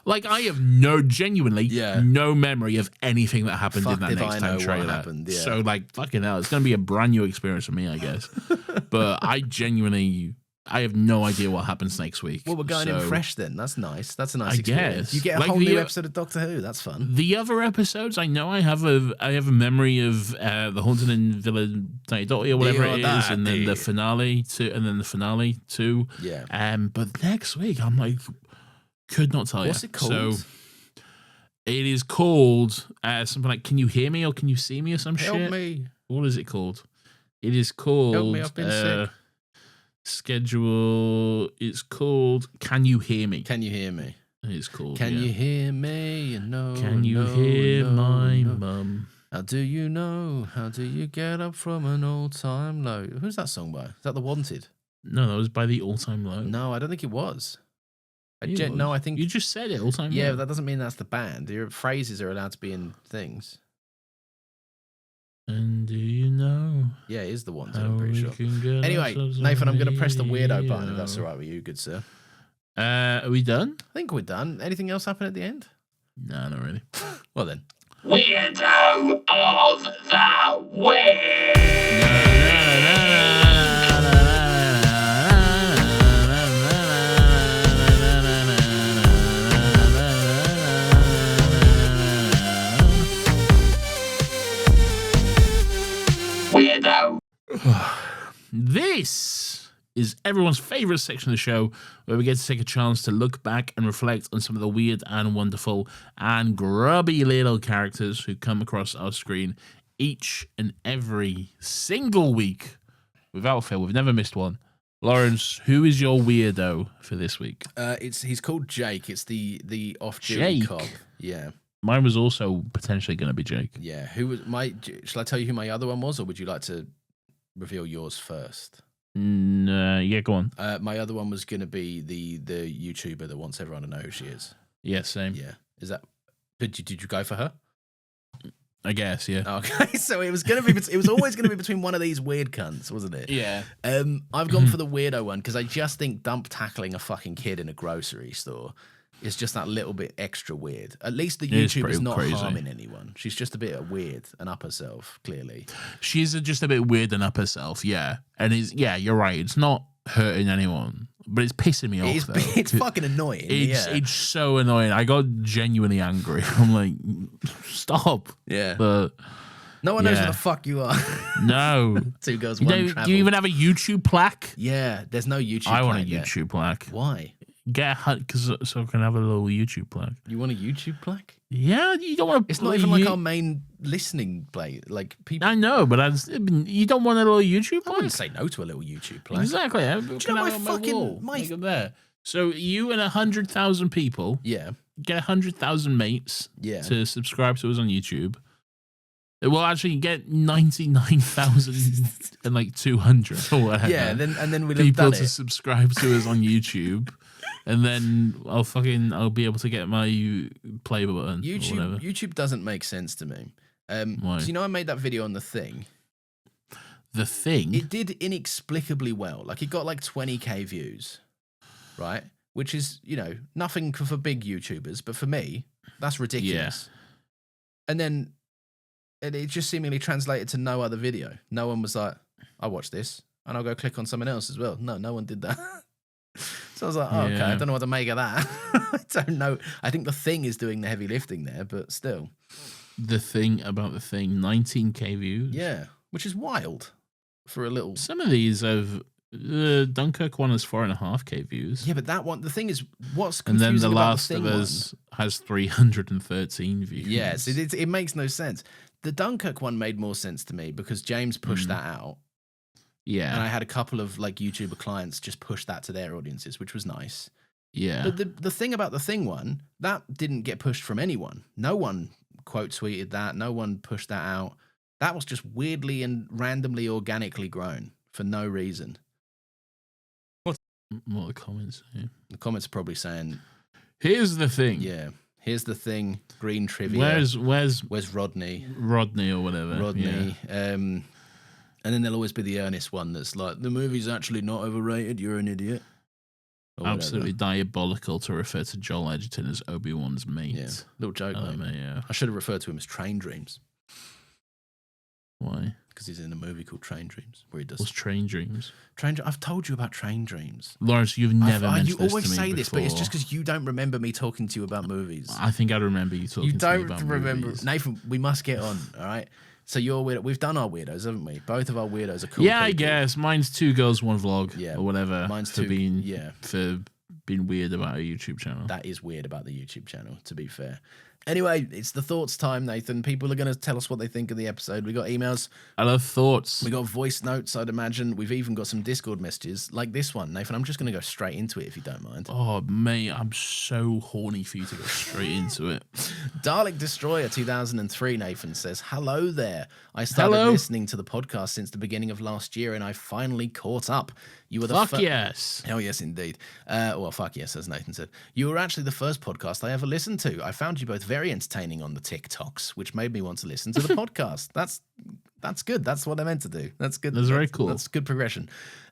like, I have genuinely no memory of anything that happened in that next time trailer. Happened, yeah. So, like, fucking hell, it's going to be a brand new experience for me, I guess. But I have no idea what happens next week. Well, we're going in fresh then. That's nice. That's a nice experience. Guess. You get a whole new episode of Doctor Who. That's fun. The other episodes, I know I have a memory of the Haunted in Villa Didotti or whatever it is, and then the finale too. Yeah. But next week, I'm like, could not tell you. What's it called? So it is called something like "Can You Hear Me" or "Can You See Me" or some shit. Help me. What is it called? It is called. Help me. I've been sick. Schedule. It's called "Can You Hear Me?" Can you hear me? It's called. Can you hear me? No. Can you hear my mum? How do you know? How do you get up from an all-time low? Who's that song by? Is that The Wanted? No, that was by the All Time Low. No, I don't think it was. No, I think you just said it. All Time Low. Yeah, but that doesn't mean that's the band. Your phrases are allowed to be in things. And do you know? Yeah, it is The Wanted, I'm pretty sure. Anyway, Nathan, I'm going to press the weirdo button if that's all right with you, good sir. Are we done? I think we're done. Anything else happen at the end? No, not really. Well then. Weirdo of the Week! Weirdo. This is everyone's favorite section of the show where we get to take a chance to look back and reflect on some of the weird and wonderful and grubby little characters who come across our screen each and every single week. Without fail, we've never missed one. Lawrence, who is your weirdo for this week? He's called Jake. It's the off-duty Jake? cop. Yeah. Mine was also potentially going to be Jake. Yeah. Who was my? Shall I tell you who my other one was, or would you like to reveal yours first? Yeah, go on. My other one was going to be the YouTuber that wants everyone to know who she is. Yeah, same. Yeah. Is that? Did you go for her? I guess, yeah. Okay, so it was gonna be. It was always gonna be between one of these weird cunts, wasn't it? Yeah. I've gone for the weirdo one because I just think dump tackling a fucking kid in a grocery store is just that little bit extra weird. At least the YouTuber's not harming anyone. She's just a bit weird and up herself, clearly. She's just a bit weird and up herself, yeah. And you're right. It's not hurting anyone, but it's pissing me off. It's fucking annoying. It's so annoying. I got genuinely angry. I'm like, stop. Yeah. But no one knows who the fuck you are. No. Two girls, one travel. Do you even have a YouTube plaque? Yeah, there's no YouTube plaque. I want a yet. YouTube plaque. Why? Get a hut so I can have a little YouTube plaque. You want a YouTube plaque? Yeah, you don't want to. It's not even like our main listening plate. Like people. I know, but you don't want a little YouTube plaque. I wouldn't say no to a little YouTube plaque. Exactly. Do you know my fucking Make it there. So you and 100,000 people. Yeah. Get 100,000 mates. Yeah. To subscribe to us on YouTube. Well, actually, get 99,000 and like 200 or whatever. Yeah, and then we'll people have done to subscribe to us on YouTube. And then I'll be able to get my play button. YouTube doesn't make sense to me. Why? So you know I made that video on The Thing. The Thing? It did inexplicably well. Like it got like 20k views, right? Which is, nothing for big YouTubers, but for me, that's ridiculous. Yeah. And then it just seemingly translated to no other video. No one was like, I watch this and I'll go click on someone else as well. No one did that. So I was like, okay, I don't know what to make of that. I don't know. I think The Thing is doing the heavy lifting there, but still. The Thing about The Thing, 19k views. Yeah, which is wild for a little. Some of these have, Dunkirk one has 4.5k views. Yeah, but that one, the thing is, what's confusing and then The Last of Us has 313 views. Yes, it makes no sense. The Dunkirk one made more sense to me because James pushed that out. Yeah. And I had a couple of like YouTuber clients just push that to their audiences, which was nice. Yeah. But the thing about The Thing one, that didn't get pushed from anyone. No one quote tweeted that. No one pushed that out. That was just weirdly and randomly organically grown for no reason. What are the comments saying? The comments are probably saying, here's the thing. Yeah. Here's the thing. Green trivia. Where's Rodney? Rodney or whatever. Rodney. Yeah. And then there'll always be the earnest one that's like, the movie's actually not overrated, you're an idiot. Or Absolutely whatever. diabolical to refer to Joel Edgerton as Obi-Wan's mate. Yeah, little joke, mate. Yeah. I should have referred to him as Train Dreams. Why? Because he's in a movie called Train Dreams, where he does... What's Train Dreams? I've told you about Train Dreams. Lawrence, you've never mentioned You this always to me say this, but it's before. just because you don't remember me talking to you about movies. I think I remember you talking You to me don't about remember... movies. Nathan, we must get on, all right? So you're weird. We've done our weirdos, haven't we? Both of our weirdos are cool Yeah, I people. guess. Mine's 2 girls, 1 vlog, Yeah. or whatever. Mine's for 2... being Yeah. For being weird about a YouTube channel. That is weird about the YouTube channel, to be fair. Anyway, it's the thoughts time, Nathan. People are going to tell us what they think of the episode. We got emails. I love thoughts. We got voice notes, I'd imagine. We've even got some Discord messages like this one. Nathan, I'm just going to go straight into it if you don't mind. Oh, mate, I'm so horny for you to go straight into it. Dalek Destroyer 2003, Nathan says, hello there. I started listening to the podcast since the beginning of last year and I finally caught up. You were the Fuck yes. Oh, yes, indeed. Well, fuck yes, as Nathan said. You were actually the first podcast I ever listened to. I found you both very entertaining on the TikToks, which made me want to listen to the podcast. That's good. That's what I meant to do. That's good. That's very cool. That's good progression.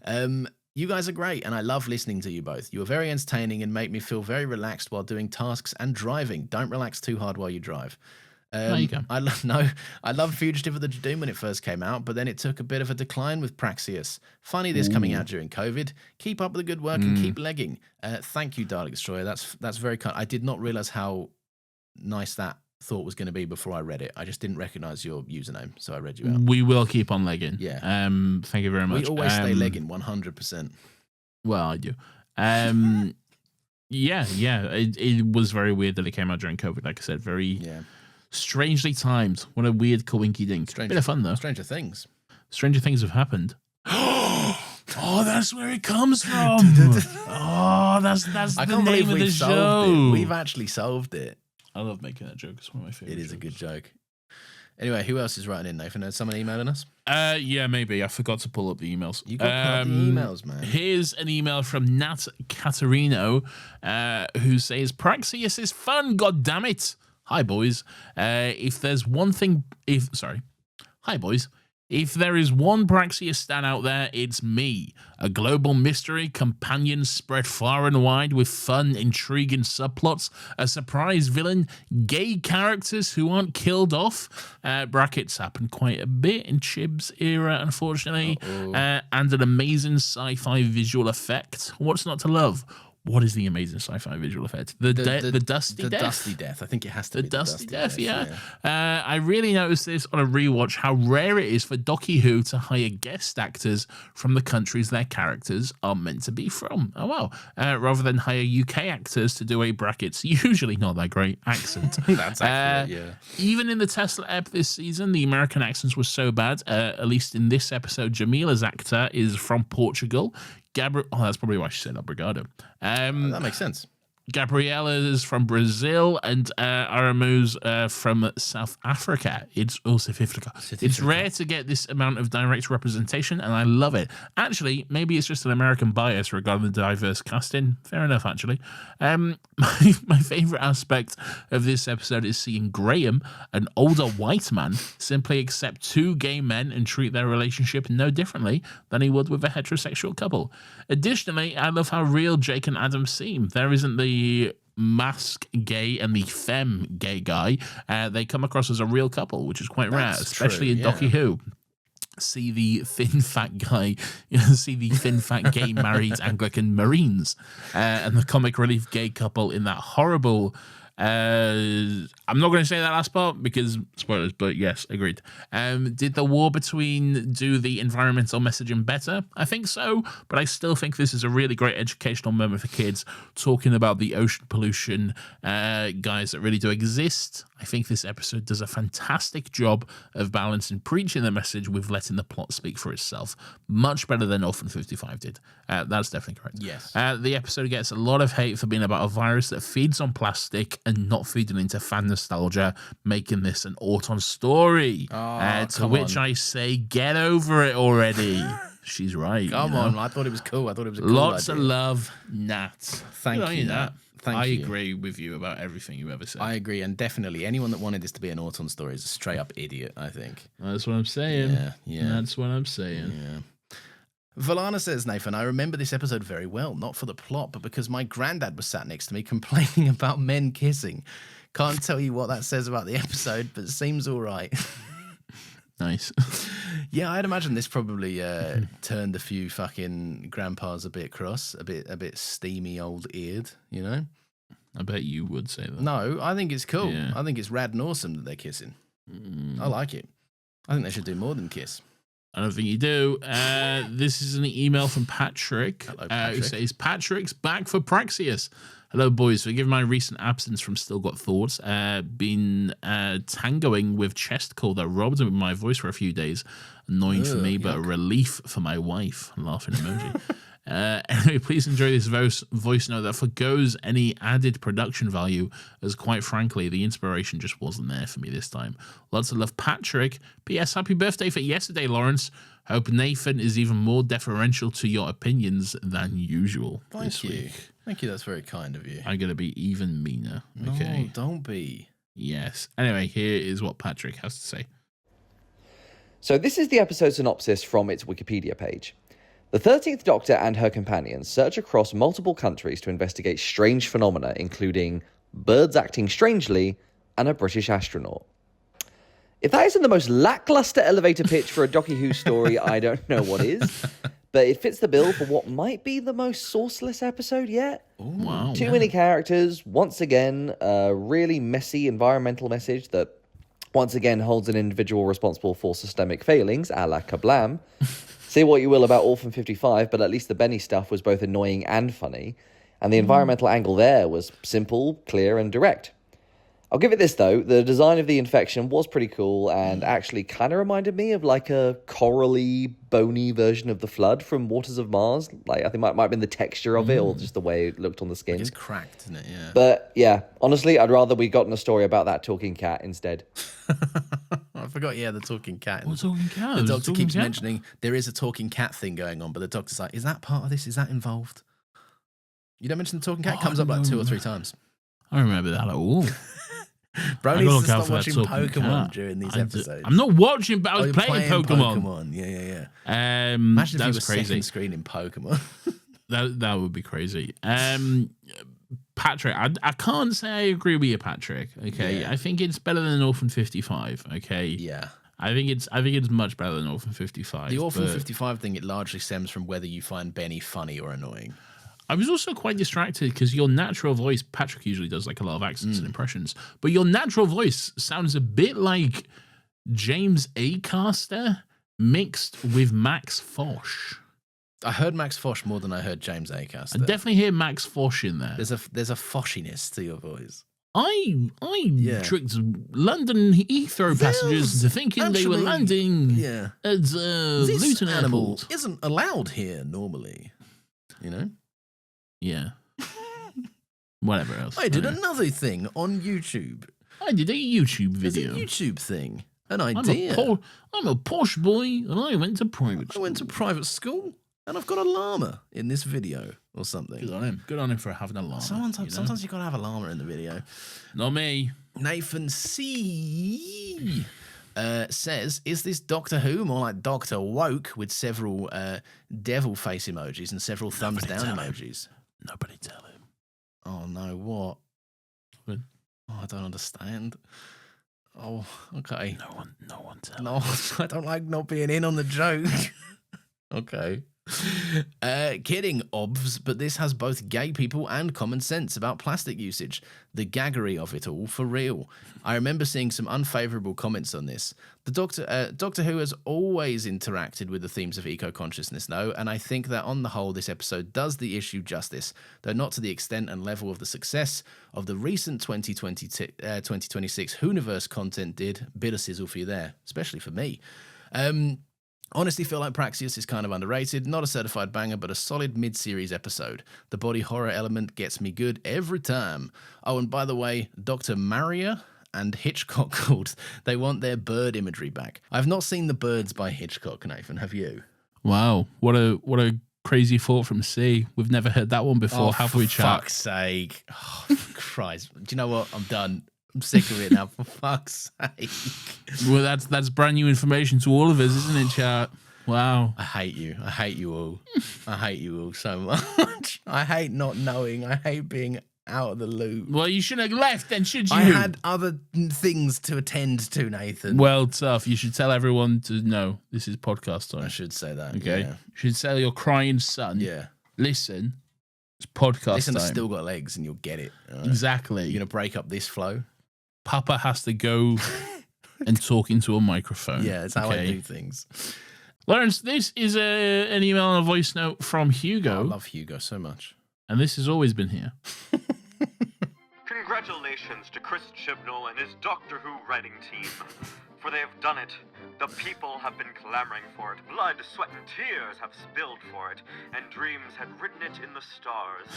You guys are great, and I love listening to you both. You are very entertaining and make me feel very relaxed while doing tasks and driving. Don't relax too hard while you drive. There you go. I loved Fugitive of the Doom when it first came out, but then it took a bit of a decline with Praxeus. Funny this coming out during COVID. Keep up with the good work and keep legging. Thank you, Dalek Destroyer. That's very kind. I did not realize how nice that thought was going to be before I read it. I just didn't recognize your username, so I read you out. We will keep on legging. Yeah. Thank you very much. We always stay legging 100%. Well, I do. Yeah. It was very weird that it came out during COVID. Like I said, very strangely timed. What a weird coinky dink. Bit of fun though. Stranger Things. Stranger things have happened. Oh, that's where it comes from. Oh, that's I the can't believe name of the we've solved show. it. We've actually solved it. I love making that joke. It's one of my favorite. It is a jokes. good joke. Anyway, who else is writing in, Nathan? Has someone emailing us? Yeah, maybe. I forgot to pull up the emails. You got to pull up the emails, man. Here's an email from Nat Caterino, who says, Praxeus is fun, god damn it. Hi, boys. If there's one thing... Hi, boys. If there is one Praxeus stan out there, it's me. A global mystery companion spread far and wide with fun, intriguing subplots, a surprise villain, gay characters who aren't killed off, brackets happen quite a bit in Chib's era, unfortunately, and an amazing sci-fi visual effect. What's not to love? What is the amazing sci-fi visual effect? The Dusty Death? The Dusty Death. I think it has to be the Dusty Death, yeah. I really noticed this on a rewatch, how rare it is for Docky Who to hire guest actors from the countries their characters are meant to be from. Oh, wow. Rather than hire UK actors to do a brackets, usually not that great accent. That's accurate, yeah. Even in the Tesla ep this season, the American accents were so bad. At least in this episode, Jamila's actor is from Portugal. That's probably why she said obrigado. That makes sense. Gabriella is from Brazil and Aramu's from South Africa. It's also Africa. It's rare to get this amount of direct representation, and I love it. Actually, maybe it's just an American bias regarding the diverse casting. Fair enough, actually. My favorite aspect of this episode is seeing Graham, an older white man, simply accept 2 gay men and treat their relationship no differently than he would with a heterosexual couple. Additionally, I love how real Jake and Adam seem. There isn't the mask gay and the femme gay guy. They come across as a real couple, which is quite rare, especially in Docky Who. See the thin fat guy, see the thin fat gay married Anglican Marines, and the comic relief gay couple in that horrible. I'm not going to say that last part because spoilers, but yes, agreed. Did the war between do the environmental messaging better? I think so, but I still think this is a really great educational moment for kids talking about the ocean pollution, guys that really do exist. I think this episode does a fantastic job of balancing preaching the message with letting the plot speak for itself. Much better than Orphan 55 did. That's definitely correct. Yes. The episode gets a lot of hate for being about a virus that feeds on plastic and not feeding into fan nostalgia, making this an Autumn story. To which I say, get over it already. She's right. Come you know? on, I thought it was cool. I thought it was a cool Lots idea. of love, Nat. Thank Good on you, Nat. Nat. Thank I you. agree with you about everything you ever said. I agree, and definitely anyone that wanted this to be an Autumn story is a straight up idiot, I think. That's what I'm saying. Yeah. That's what I'm saying. Yeah. Valana says, Nathan, I remember this episode very well, not for the plot, but because my granddad was sat next to me complaining about men kissing. Can't tell you what that says about the episode, but it seems all right. Nice. Yeah, I'd imagine this probably turned a few fucking grandpas a bit cross, a bit steamy old-eared, you know? I bet you would say that. No, I think it's cool. Yeah. I think it's rad and awesome that they're kissing. I like it. I think they should do more than kiss. I don't think you do. This is an email from Patrick, Hello, who Patrick. says, Patrick's back for Praxeus. Hello, boys. Forgive my recent absence from Still Got Thoughts. Been tangoing with chest cold that robbed my voice for a few days. Annoying for me, but a relief for my wife. Laughing emoji. Anyway, please enjoy this voice note that forgoes any added production value, as quite frankly, the inspiration just wasn't there for me this time. Lots of love, Patrick. P.S. Happy birthday for yesterday, Lawrence. Hope Nathan is even more deferential to your opinions than usual this week. Thank you, that's very kind of you. I'm going to be even meaner. Okay. No, don't be. Yes. Anyway, here is what Patrick has to say. So this is the episode synopsis from its Wikipedia page. The 13th Doctor and her companions search across multiple countries to investigate strange phenomena, including birds acting strangely and a British astronaut. If that isn't the most lackluster elevator pitch for a Doctor Who story, I don't know what is. But it fits the bill for what might be the most sourceless episode yet. Wow. Too many characters, once again, a really messy environmental message that once again holds an individual responsible for systemic failings, a la Kablam. Say what you will about Orphan 55, but at least the Benny stuff was both annoying and funny, and the environmental angle there was simple, clear, and direct. I'll give it this, though. The design of the infection was pretty cool and actually kind of reminded me of like a corally, bony version of the Flood from Waters of Mars. Like, I think might have been the texture of it or just the way it looked on the skin. It's cracked, isn't it? Yeah. But yeah, honestly, I'd rather we gotten a story about that talking cat instead. I forgot, the talking cat. What's talking cat? The Is it doctor talking keeps cat? mentioning there is a talking cat thing going on, but the doctor's like, is that part of this? Is that involved? You don't mention the talking cat? It comes up like 2 or 3 times. I don't remember that at all. Bro I needs gotta to look out stop for that watching talking Pokemon cat. during these I episodes. I'm not watching, but I was you're playing Pokemon. Pokemon. Yeah. Imagine Imagine if you were that's crazy. second screen in Pokemon. That would be crazy. Patrick, I can't say I agree with you, Patrick. Okay, Yeah. I think it's better than Orphan 55. Okay, Yeah. I think it's much better than Orphan 55. The Orphan but 55 thing, it largely stems from whether you find Benny funny or annoying. I was also quite distracted because your natural voice, Patrick usually does like a lot of accents and impressions, but your natural voice sounds a bit like James Acaster mixed with Max Fosh. I heard Max Fosh more than I heard James Acaster. I definitely hear Max Fosh in there. There's a Foshiness to your voice. I Yeah. tricked London Heathrow passengers into thinking they were actually- landing Yeah. at This Luton animal Airport. isn't allowed here normally. You know? Yeah. Whatever else. I did don't know. another thing on YouTube. I did a YouTube There's a video. YouTube thing. An I'm idea. a posh boy and I went to private I school. went to private school and I've got a llama in this video or Good something. on him. Good on him for having a llama. Sometimes you gotta have a llama in the video. Not me. Nathan C says, is this Doctor Who more like Doctor Woke with several devil face emojis and several thumbs Nobody down tell him. emojis? Nobody tell him. Oh no, what? What? Oh, I don't understand. Oh, okay. No one tell him. No, I don't like not being in on the joke. Okay. Kidding, obvs, but this has both gay people and common sense about plastic usage. The gaggery of it all, for real. I remember seeing some unfavourable comments on this. The Doctor Who has always interacted with the themes of eco-consciousness, though, and I think that on the whole this episode does the issue justice, though not to the extent and level of the success of the recent 2026 Whoniverse content did. Bit of sizzle for you there, especially for me. Honestly feel like Praxeus is kind of underrated, not a certified banger, but a solid mid-series episode. The body horror element gets me good every time. Oh, and by the way, Dr. Maria and Hitchcock called, they want their bird imagery back. I've not seen The Birds by Hitchcock, Nathan, have you? Wow, what a crazy thought from C. We've never heard that one before, have we, chat? For fuck's sake. Oh, Christ. Do you know what? I'm done. I'm sick of it now, for fuck's sake. Well, that's brand new information to all of us, isn't it, chat? Wow. I hate you. I hate you all. I hate you all so much. I hate not knowing. I hate being out of the loop. Well, you shouldn't have left then, should you? I had other things to attend to, Nathan. Well, tough. You should tell everyone to know this is podcast time. I should say that. Okay. Yeah. You should tell your crying son. Yeah. Listen, it's podcast Listen to time. Still Got Legs and you'll get it. All right? Exactly. You're going to break up this flow? Papa has to go and talk into a microphone. Yeah, it's how I do things. Lawrence, this is an email and a voice note from Hugo. I love Hugo so much. And this has always been here. Congratulations to Chris Chibnall and his Doctor Who writing team, for they have done it. The people have been clamoring for it. Blood, sweat, and tears have spilled for it, and dreams had written it in the stars.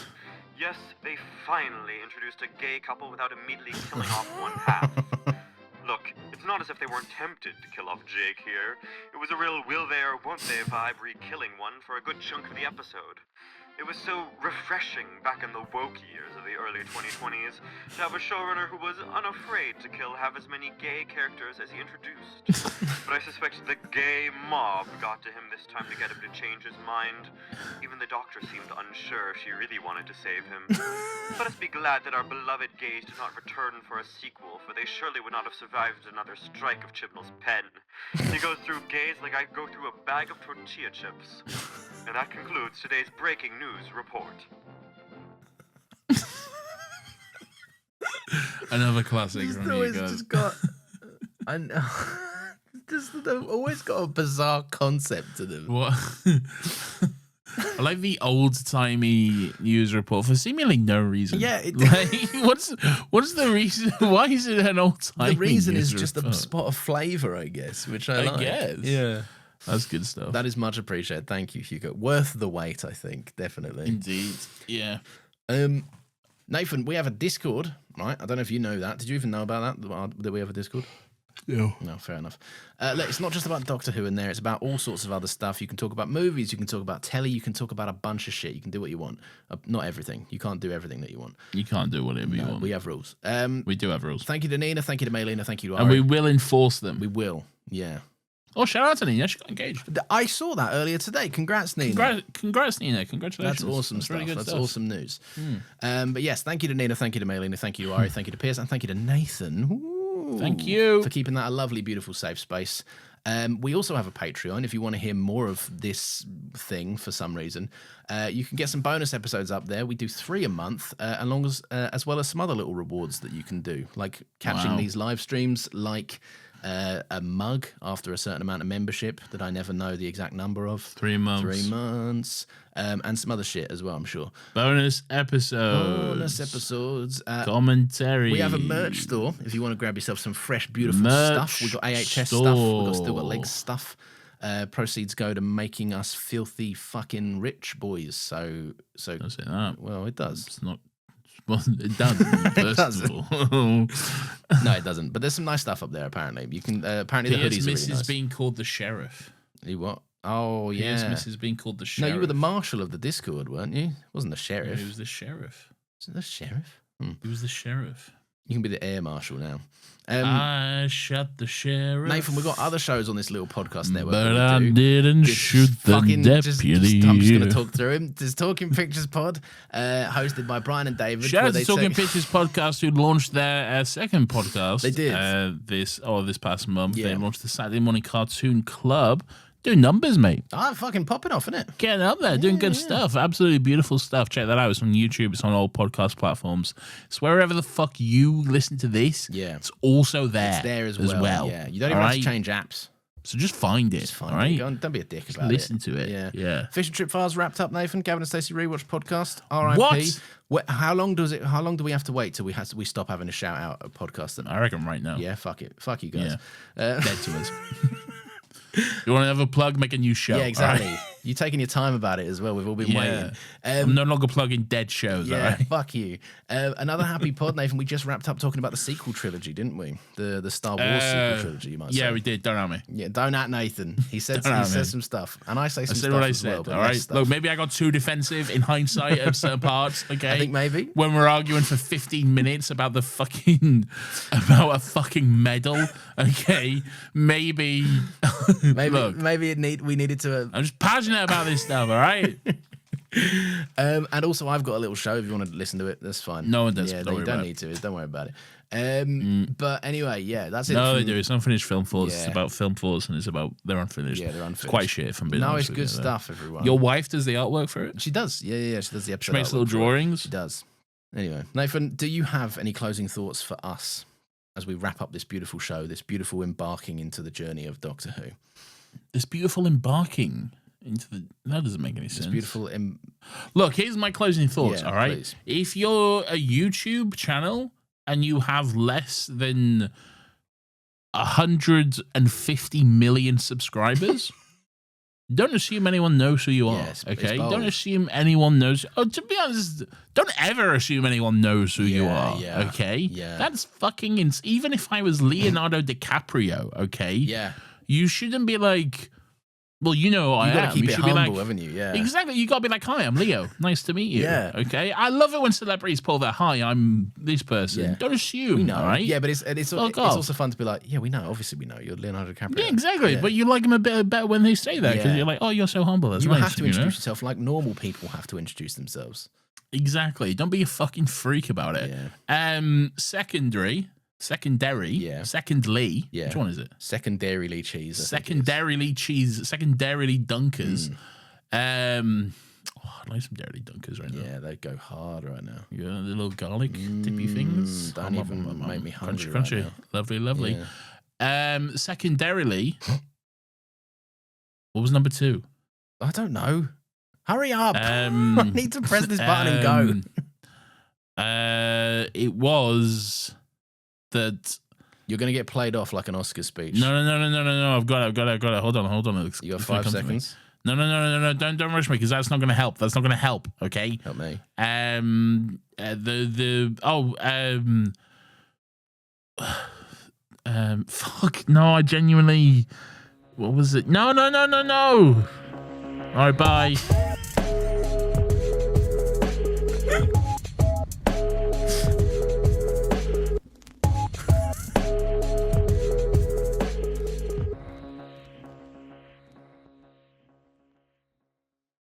Yes, they finally introduced a gay couple without immediately killing off one half. Look, it's not as if they weren't tempted to kill off Jake here. It was a real will they or won't they vibe re-killing one for a good chunk of the episode. It was so refreshing back in the woke years of the early 2020s to have a showrunner who was unafraid to kill half as many gay characters as he introduced. But I suspect the gay mob got to him this time to get him to change his mind. Even the Doctor seemed unsure if she really wanted to save him. Let us be glad that our beloved gays did not return for a sequel, for they surely would not have survived another strike of Chibnall's pen. He goes through gays like I go through a bag of tortilla chips. And that concludes today's breaking news report. Another classic from always Hugo. just got... I know. They've always got a bizarre concept to them. What? I like the old-timey news report for seemingly no reason. Yeah, like, what's the reason? Why is it an old-timey The reason is news just report? a spot of flavour, I guess, which I like. guess. Yeah. That's good stuff. That is much appreciated. Thank you, Hugo. Worth the wait, I think, definitely. Indeed. Yeah. Nathan, we have a Discord, right? I don't know if you know that. Did you even know about that we have a Discord? No. No, fair enough. Look, it's not just about Doctor Who in there. It's about all sorts of other stuff. You can talk about movies. You can talk about telly. You can talk about a bunch of shit. You can do what you want. Not everything. You can't do everything that you want. You can't do whatever you No, want. we have rules. We do have rules. Thank you to Nina. Thank you to Maylina. Thank you to Ari. And we will enforce them. We will. Yeah. Oh, shout out to Nina. She got engaged. I saw that earlier today. Congrats, Nina. Congrats, Nina. Congratulations. That's awesome stuff. Really good That's stuff. awesome news. But yes, thank you to Nina, thank you to Maylina, thank you to Ari, thank you to Piers, and thank you to Nathan. Ooh, Thank you. for keeping that a lovely, beautiful, safe space. We also have a Patreon. If you want to hear more of this thing for some reason, you can get some bonus episodes up there. We do 3 a month, as well as some other little rewards that you can do, like catching Wow. these live streams, like a mug after a certain amount of membership that I never know the exact number of. 3 months. 3 months. And some other shit as well, I'm sure. Bonus episodes. Bonus episodes. Commentary. We have a merch store if you want to grab yourself some fresh, beautiful Merch stuff. We've got AHS store. stuff. We've got Still Got Legs stuff. Proceeds go to making us filthy fucking rich boys. So Don't say that. well, it does. It's not. Well, it doesn't. First doesn't. of all. No, it doesn't. But there's some nice stuff up there. Apparently, you can. Apparently, the P.S. hoodies are Mrs. really nice. being called the sheriff. You what? Oh P.S. yeah. Mrs. being called the No, sheriff. you were the marshal of the Discord, weren't you? Wasn't the Yeah, sheriff? he was the sheriff. Was it the sheriff? He was the sheriff. You can be the air marshal now. I shot the sheriff. Nathan, we've got other shows on this little podcast network. But that I we do. didn't Just shoot the fucking- deputy. I'm just going to talk through him. There's Talking Pictures Pod, hosted by Brian and David. Shout where out to they Talking take- Pictures podcast who launched their second podcast. They did. This past month. Yeah. They launched the Saturday Morning Cartoon Club. Doing numbers, mate. Ah, fucking popping off, isn't it? Getting up there, doing good stuff. Absolutely beautiful stuff. Check that out. It's on YouTube. It's on all podcast platforms. It's wherever the fuck you listen to this. Yeah. It's also there. It's there as well. Yeah, you don't even All have to right? change apps. So just find it. It's fine. All right. Go on, don't be a dick about listen it. to it. Yeah. Yeah. Fish and Trip Files wrapped up, Nathan. Gavin and Stacey Rewatch podcast. R.I.P. What? How long do we have to wait till we stop having a shout out at podcast? I reckon right now. Yeah, fuck it. Fuck you guys. Dead to us. You want to have a plug? Make a new show. Yeah, exactly. All right? You're taking your time about it as well. We've all been waiting. I'm no longer plugging dead shows, all Yeah, right? fuck you. Another happy pod, Nathan. We just wrapped up talking about the sequel trilogy, didn't we? The Star Wars sequel trilogy, you might say. Yeah, we did. Don't at me. Yeah, don't at Nathan. He said some stuff, and I say some I said stuff what I as said, well. But all right? less stuff. Look, maybe I got too defensive in hindsight of certain parts, okay? I think maybe. When we're arguing for 15 minutes about the fucking... about a fucking medal, okay? Maybe... Look, maybe we needed to. I'm just passionate about this stuff, all right? And also, I've got a little show. If you want to listen to it, that's fine. No one does. Yeah, Don't you worry don't about need to. Don't worry about it. But anyway, yeah, that's it. No, they do. It's unfinished film thoughts. It's Yeah. about film thoughts, and it's about they're unfinished. Yeah, they're unfinished. It's quite shit, if I'm being No, honest it's with good you, stuff, everyone. Your wife does the artwork for it? She does. Yeah. She does the episode. She makes artwork little for it. drawings? She does. Anyway, Nathan, do you have any closing thoughts for us as we wrap up this beautiful show, this beautiful embarking into the journey of Doctor Who? This beautiful embarking into the... That doesn't make any sense. This beautiful... Look, here's my closing thoughts, Yeah, all right? please. If you're a YouTube channel and you have less than 150 million subscribers... Don't assume anyone knows who you are, Yes, it's okay? bold. Don't assume anyone knows... Oh, to be honest, don't ever assume anyone knows who you are, Yeah, okay? yeah. That's fucking... Even if I was Leonardo DiCaprio, okay? Yeah. You shouldn't be like... Well, you know who I You've got am. to keep You it should be humble, like, haven't you? Yeah. exactly. You got to be like, hi, I'm Leo. Nice to meet you. Yeah. Okay. I love it when celebrities pull that, hi, I'm this person. Yeah. Don't assume. We know. All right. Yeah, but it's Fuck off. also fun to be like, yeah, we know. Obviously, we know. You're Leonardo DiCaprio. Yeah, exactly. Yeah. But you like them a bit better when they say that because Yeah. you're like, oh, you're so humble. That's You nice, have to you know? introduce yourself like normal people have to introduce themselves. Exactly. Don't be a fucking freak about it. Yeah. Secondary. Yeah. Secondly. Yeah. Which one is it? Secondarily cheese. I think it is. Secondarily cheese. Secondarily dunkers. I like some dairy dunkers right now. Yeah, they go hard right now. Yeah, the little garlic dippy things. Don't even make me hungry Crunchy. right Lovely, lovely. Yeah. Secondarily, what was number 2? I don't know. Hurry up. I Um, need to press this button and go. It was that. You're going to get played off like an Oscar speech. No. I've got it. Hold on. You got It's 5 gonna come to me. seconds. No. Don't rush me because that's not going to help. That's not going to help. Okay. Help me. Fuck. No, I genuinely. What was it? No. All right, bye.